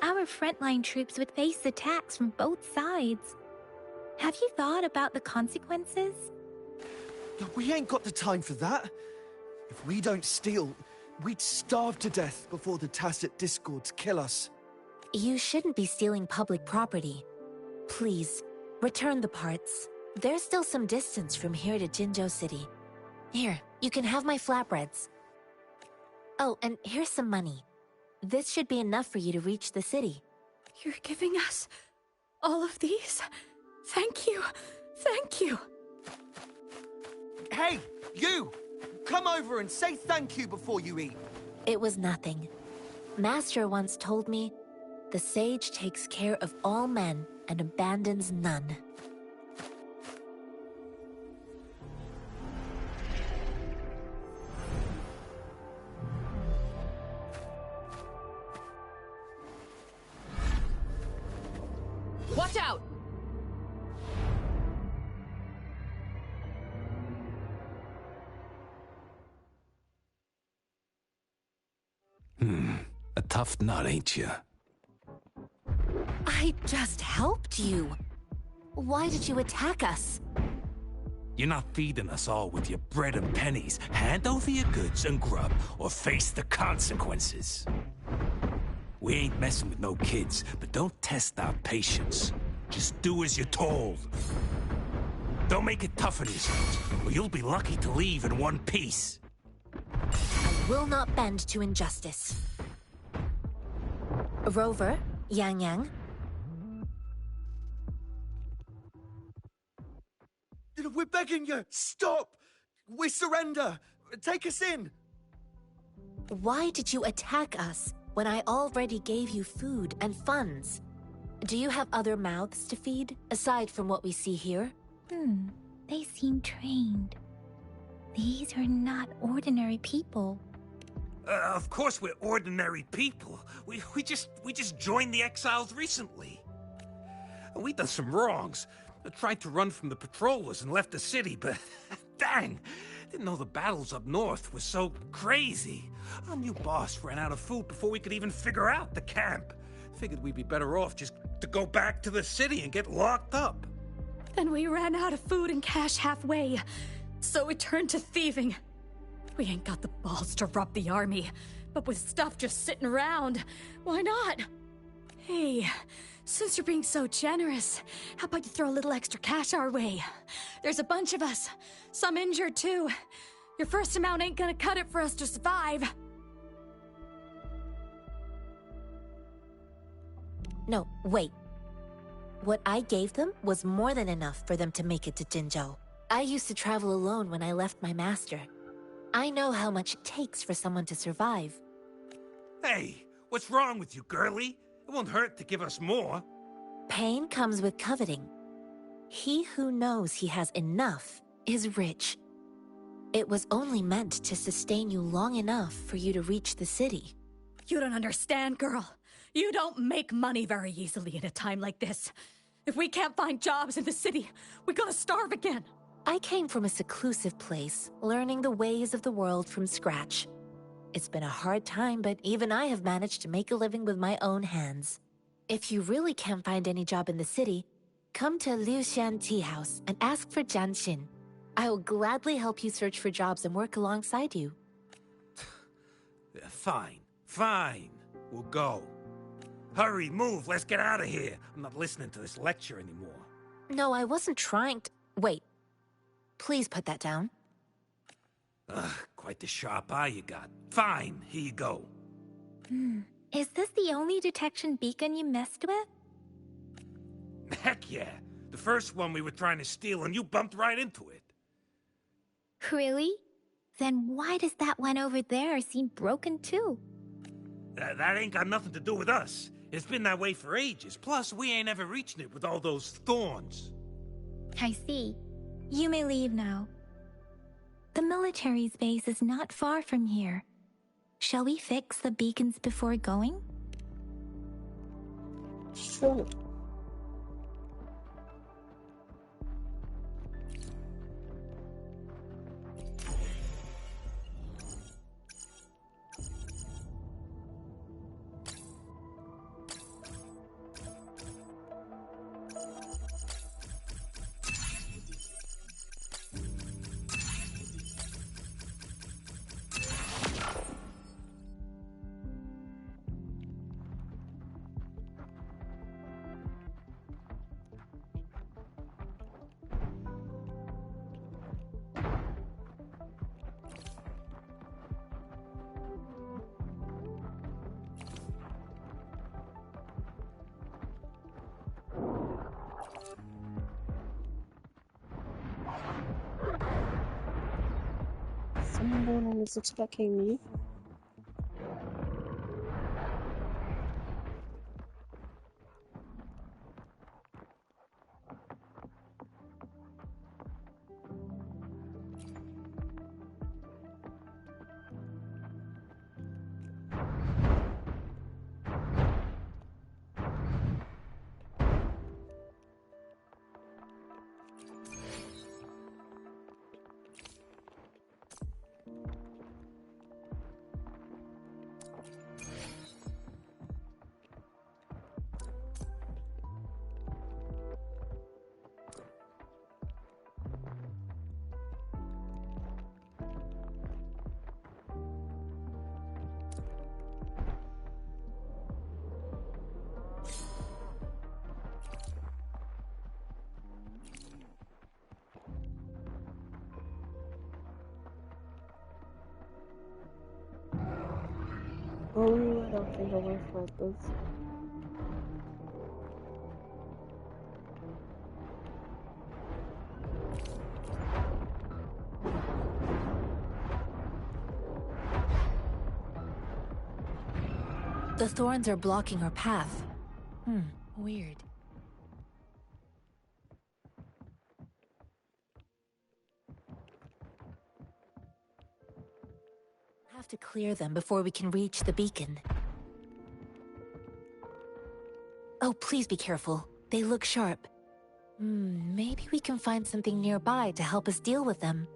Our frontline troops would face attacks from both sides. Have you thought about the consequences? We ain't got the time for that. If we don't steal, we'd starve to death before the Tacit Discords kill us. You shouldn't be stealing public property. Please, return the parts. There's still some distance from here to Jinzhou City. Here, you can have my flatbreads. Oh, and here's some money. This should be enough for you to reach the city. You're giving us all of these? Thank you. Thank you. Hey, you! Come over and say thank you before you eat. It was nothing. Master once told me, the sage takes care of all men and abandons none. Watch out! A tough nut, ain't you? I just helped you. Why did you attack us? You're not feeding us all with your bread and pennies. Hand over your goods and grub, or face the consequences. We ain't messing with no kids, but don't test our patience. Just do as you're told. Don't make it tough on yourselves, or you'll be lucky to leave in one piece. I will not bend to injustice. Rover, Yang Yang. We're begging you, stop! We surrender! Take us in! Why did you attack us when I already gave you food and funds? Do you have other mouths to feed, aside from what we see here? They seem trained. These are not ordinary people. Of course we're ordinary people. We just joined the exiles recently. We done some wrongs. Tried to run from the patrollers and left the city, but dang, didn't know the battles up north were so crazy. Our new boss ran out of food before we could even figure out the camp. Figured we'd be better off just to go back to the city and get locked up. Then we ran out of food and cash halfway, so we turned to thieving. We ain't got the balls to rob the army, but with stuff just sitting around, why not? Hey, since you're being so generous, how about you throw a little extra cash our way? There's a bunch of us, some injured too. Your first amount ain't gonna cut it for us to survive. No, wait. What I gave them was more than enough for them to make it to Jinzhou. I used to travel alone when I left my master. I know how much it takes for someone to survive. Hey, what's wrong with you, girlie? It won't hurt to give us more. Pain comes with coveting. He who knows he has enough is rich. It was only meant to sustain you long enough for you to reach the city. You don't understand, girl. You don't make money very easily in a time like this. If we can't find jobs in the city, we're gonna starve again. I came from a seclusive place, learning the ways of the world from scratch. It's been a hard time, but even I have managed to make a living with my own hands. If you really can't find any job in the city, come to Liu Xian Tea House and ask for Jian Xin. I will gladly help you search for jobs and work alongside you. Fine, fine. We'll go. Hurry, move, let's get out of here. I'm not listening to this lecture anymore. No, I wasn't trying to... Wait. Please put that down. Ugh, quite the sharp eye you got. Fine, here you go. Is this the only detection beacon you messed with? Heck yeah. The first one we were trying to steal and you bumped right into it. Really? Then why does that one over there seem broken too? That ain't got nothing to do with us. It's been that way for ages. Plus, we ain't ever reaching it with all those thorns. I see. You may leave now. The military's base is not far from here. Shall we fix the beacons before going? Sure. Someone is attacking me. Oh, I don't think I will fight this. The thorns are blocking our path. Weird. Have to clear them before we can reach the beacon. Oh, please be careful. They look sharp. Maybe we can find something nearby to help us deal with them.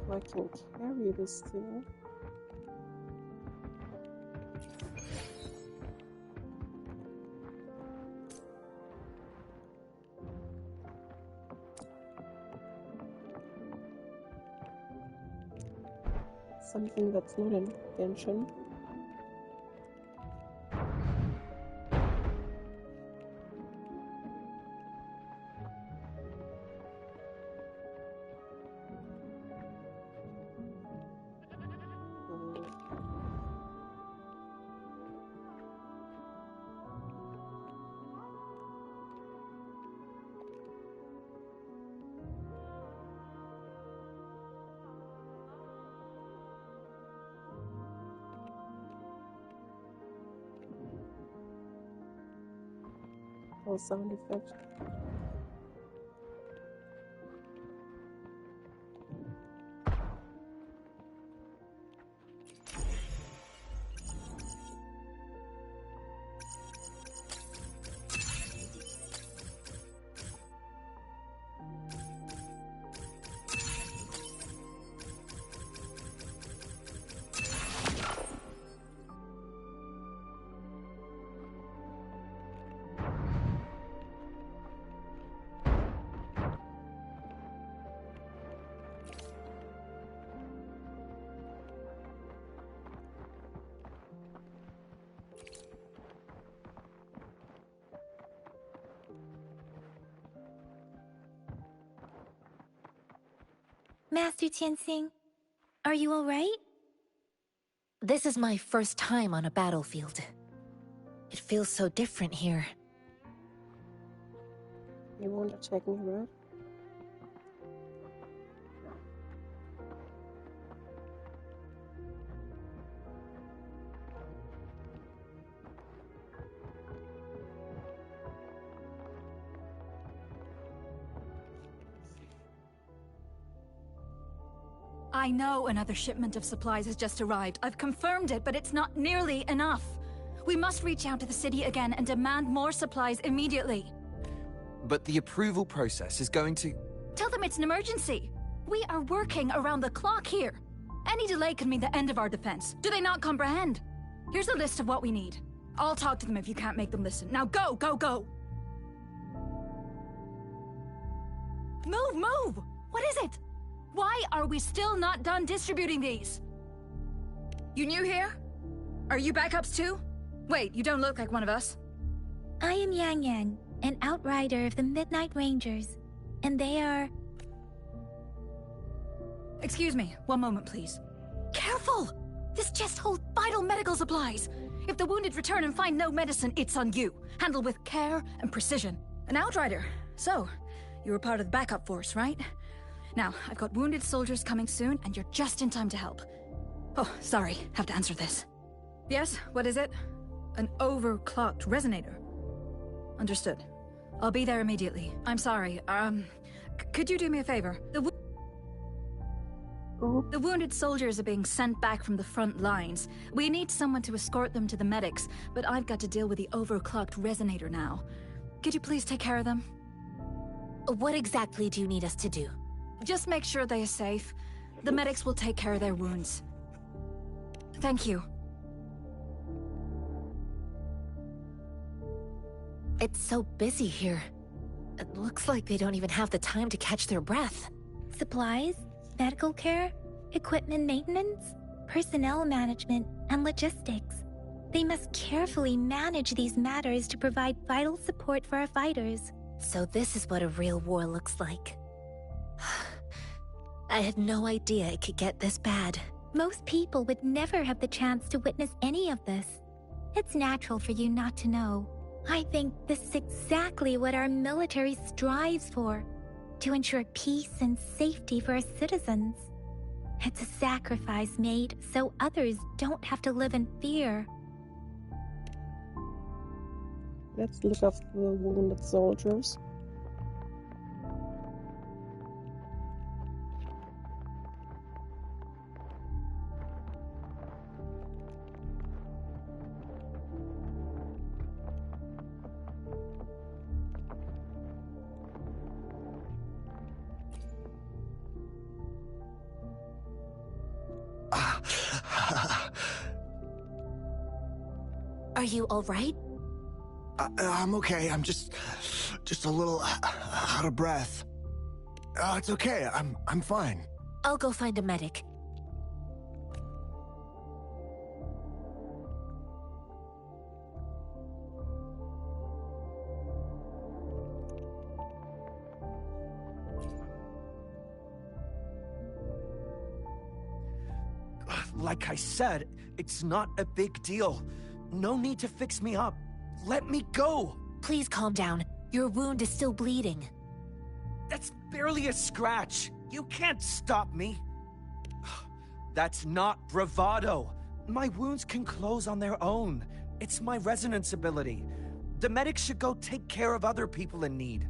I can carry this thing. Something that's not an invention. Cool sound effect. Master Tianxing, are you all right? This is my first time on a battlefield. It feels so different here. You won't attack me, right? I know another shipment of supplies has just arrived. I've confirmed it, but it's not nearly enough. We must reach out to the city again and demand more supplies immediately. But the approval process is going to... Tell them it's an emergency. We are working around the clock here. Any delay could mean the end of our defense. Do they not comprehend? Here's a list of what we need. I'll talk to them if you can't make them listen. Now go, go, go! Move, move! What is it? Why are we still not done distributing these? You new here? Are you backups too? Wait, you don't look like one of us. I am Yang Yang, an outrider of the Midnight Rangers, and they are... Excuse me, one moment please. Careful! This chest holds vital medical supplies. If the wounded return and find no medicine, it's on you. Handle with care and precision. An outrider. So, you were part of the backup force, right? Now, I've got wounded soldiers coming soon, and you're just in time to help. Oh, sorry, have to answer this. Yes, what is it? An overclocked resonator. Understood. I'll be there immediately. I'm sorry, could you do me a favor? The wounded soldiers are being sent back from the front lines. We need someone to escort them to the medics, but I've got to deal with the overclocked resonator now. Could you please take care of them? What exactly do you need us to do? Just make sure they are safe. The medics will take care of their wounds. Thank you. It's so busy here. It looks like they don't even have the time to catch their breath. Supplies, medical care, equipment maintenance, personnel management, and logistics. They must carefully manage these matters to provide vital support for our fighters. So this is what a real war looks like. I had no idea it could get this bad. Most people would never have the chance to witness any of this. It's natural for you not to know. I think this is exactly what our military strives for, to ensure peace and safety for our citizens. It's a sacrifice made so others don't have to live in fear. Let's look after the wounded soldiers. Are you all right? I'm okay. I'm just a little out of breath. It's okay. I'm fine. I'll go find a medic. Like I said, it's not a big deal. No need to fix me up. Let me go! Please calm down. Your wound is still bleeding. That's barely a scratch. You can't stop me. That's not bravado. My wounds can close on their own. It's my resonance ability. The medics should go take care of other people in need.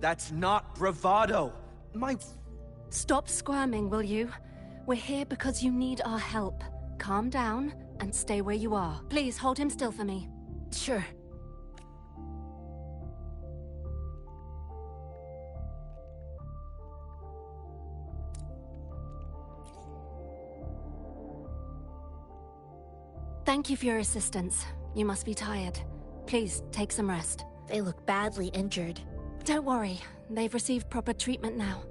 That's not bravado. Stop squirming, will you? We're here because you need our help. Calm down and stay where you are. Please hold him still for me. Sure. Thank you for your assistance. You must be tired. Please, take some rest. They look badly injured. Don't worry. They've received proper treatment now.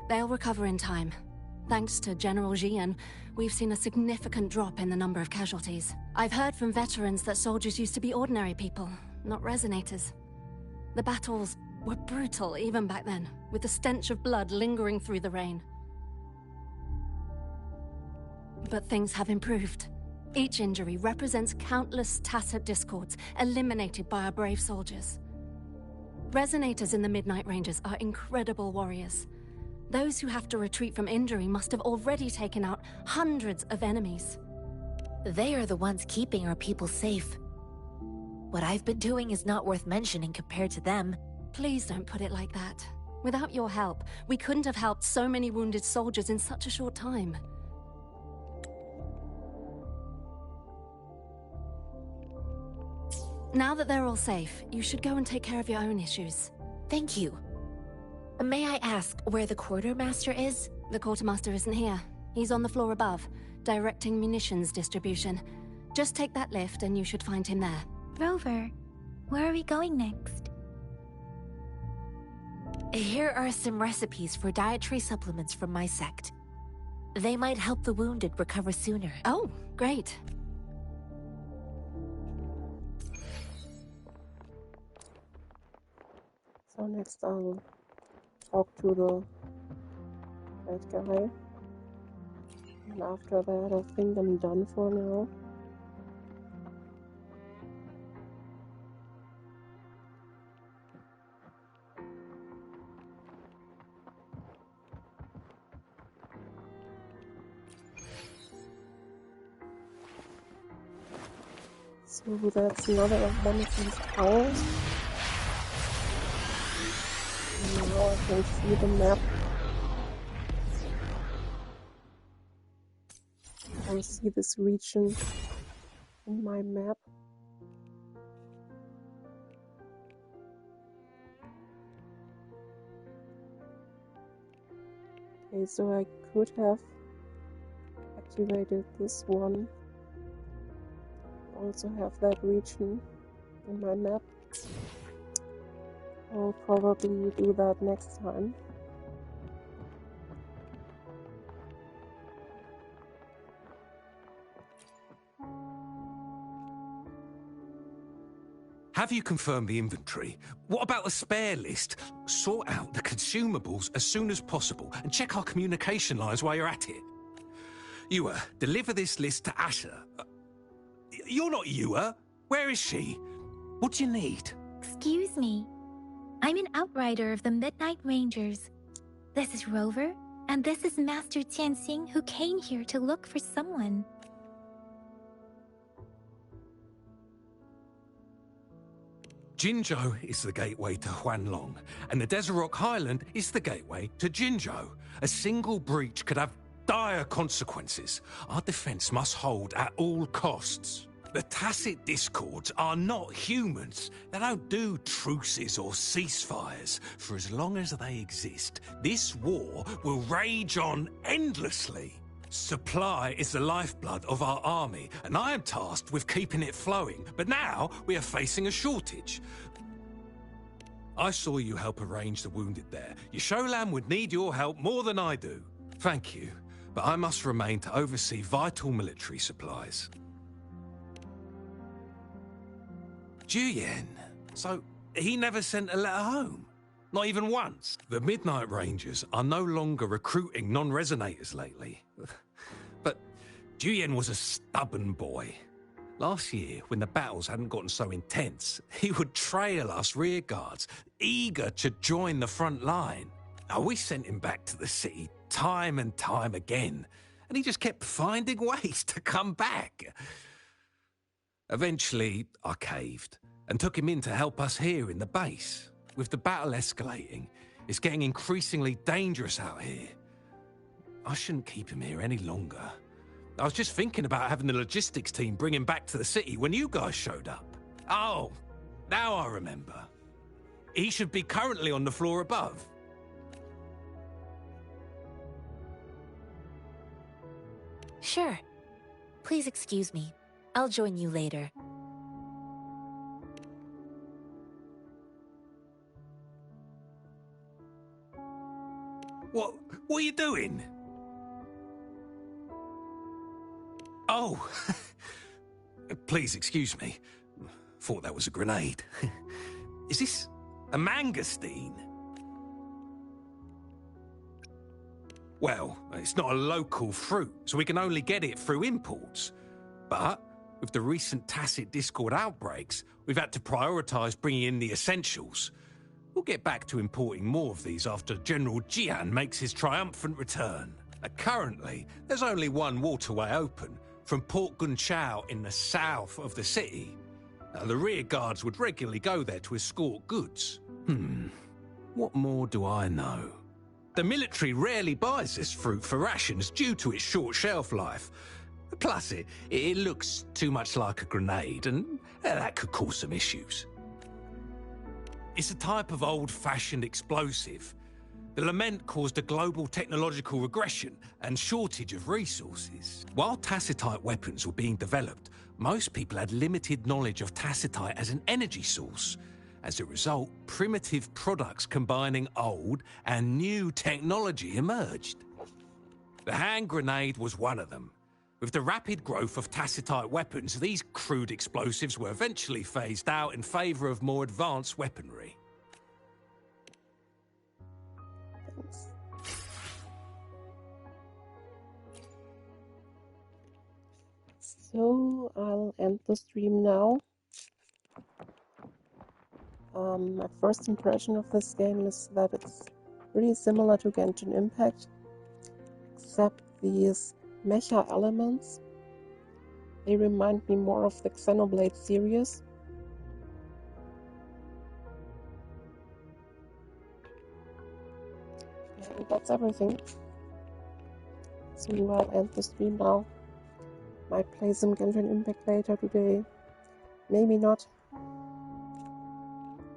They'll recover in time. Thanks to General Jian, we've seen a significant drop in the number of casualties. I've heard from veterans that soldiers used to be ordinary people, not resonators. The battles were brutal even back then, with the stench of blood lingering through the rain. But things have improved. Each injury represents countless tacit discords eliminated by our brave soldiers. Resonators in the Midnight Rangers are incredible warriors. Those who have to retreat from injury must have already taken out hundreds of enemies. They are the ones keeping our people safe. What I've been doing is not worth mentioning compared to them. Please don't put it like that. Without your help, we couldn't have helped so many wounded soldiers in such a short time. Now that they're all safe, you should go and take care of your own issues. Thank you. May I ask where the quartermaster is? The quartermaster isn't here. He's on the floor above, directing munitions distribution. Just take that lift and you should find him there. Rover, where are we going next? Here are some recipes for dietary supplements from my sect. They might help the wounded recover sooner. Oh, great. So next I'll talk to the bad guy. And after that I think I'm done for now. So that's another one of these towers. Now I can see the map. I see this region in my map. Okay, so I could have activated this one. Also have that region in my map. I'll probably do that next time. Have you confirmed the inventory? What about the spare list? Sort out the consumables as soon as possible and check our communication lines while you're at it. Yua, deliver this list to Asher. You're not Yua. Where is she? What do you need? Excuse me. I'm an outrider of the Midnight Rangers. This is Rover, and this is Master Tianxing, who came here to look for someone. Jinzhou is the gateway to Huanlong, and the Desert Rock Highland is the gateway to Jinzhou. A single breach could have dire consequences. Our defense must hold at all costs. The tacit discords are not humans. They don't do truces or ceasefires. For as long as they exist, this war will rage on endlessly. Supply is the lifeblood of our army, and I am tasked with keeping it flowing. But now we are facing a shortage. I saw you help arrange the wounded there. Yasholan would need your help more than I do. Thank you, but I must remain to oversee vital military supplies. Juyen. So, he never sent a letter home? Not even once? The Midnight Rangers are no longer recruiting non-resonators lately. But Juyen was a stubborn boy. Last year, when the battles hadn't gotten so intense, he would trail us rearguards, eager to join the front line. Now, we sent him back to the city time and time again, and he just kept finding ways to come back. Eventually, I caved and took him in to help us here in the base. With the battle escalating, it's getting increasingly dangerous out here. I shouldn't keep him here any longer. I was just thinking about having the logistics team bring him back to the city when you guys showed up. Oh, now I remember. He should be currently on the floor above. Sure. Please excuse me. I'll join you later. What are you doing? Oh, please excuse me. Thought that was a grenade. Is this a mangosteen? Well, it's not a local fruit, so we can only get it through imports. But with the recent tacit Discord outbreaks, we've had to prioritise bringing in the essentials. We'll get back to importing more of these after General Jian makes his triumphant return. Currently, there's only one waterway open, from Port Gunchao in the south of the city. The rear guards would regularly go there to escort goods. What more do I know? The military rarely buys this fruit for rations due to its short shelf life. Plus, it looks too much like a grenade, and that could cause some issues. It's a type of old-fashioned explosive. The lament caused a global technological regression and shortage of resources. While tacitite weapons were being developed, most people had limited knowledge of tacitite as an energy source. As a result, primitive products combining old and new technology emerged. The hand grenade was one of them. With the rapid growth of tacitite weapons, these crude explosives were eventually phased out in favour of more advanced weaponry. So I'll end the stream now. My first impression of this game is that it's really similar to Genshin Impact, except these mecha elements. They remind me more of the Xenoblade series. And that's everything. So I'll end the stream now. Might play some Genshin Impact later today. Maybe not.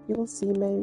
You'll see, maybe.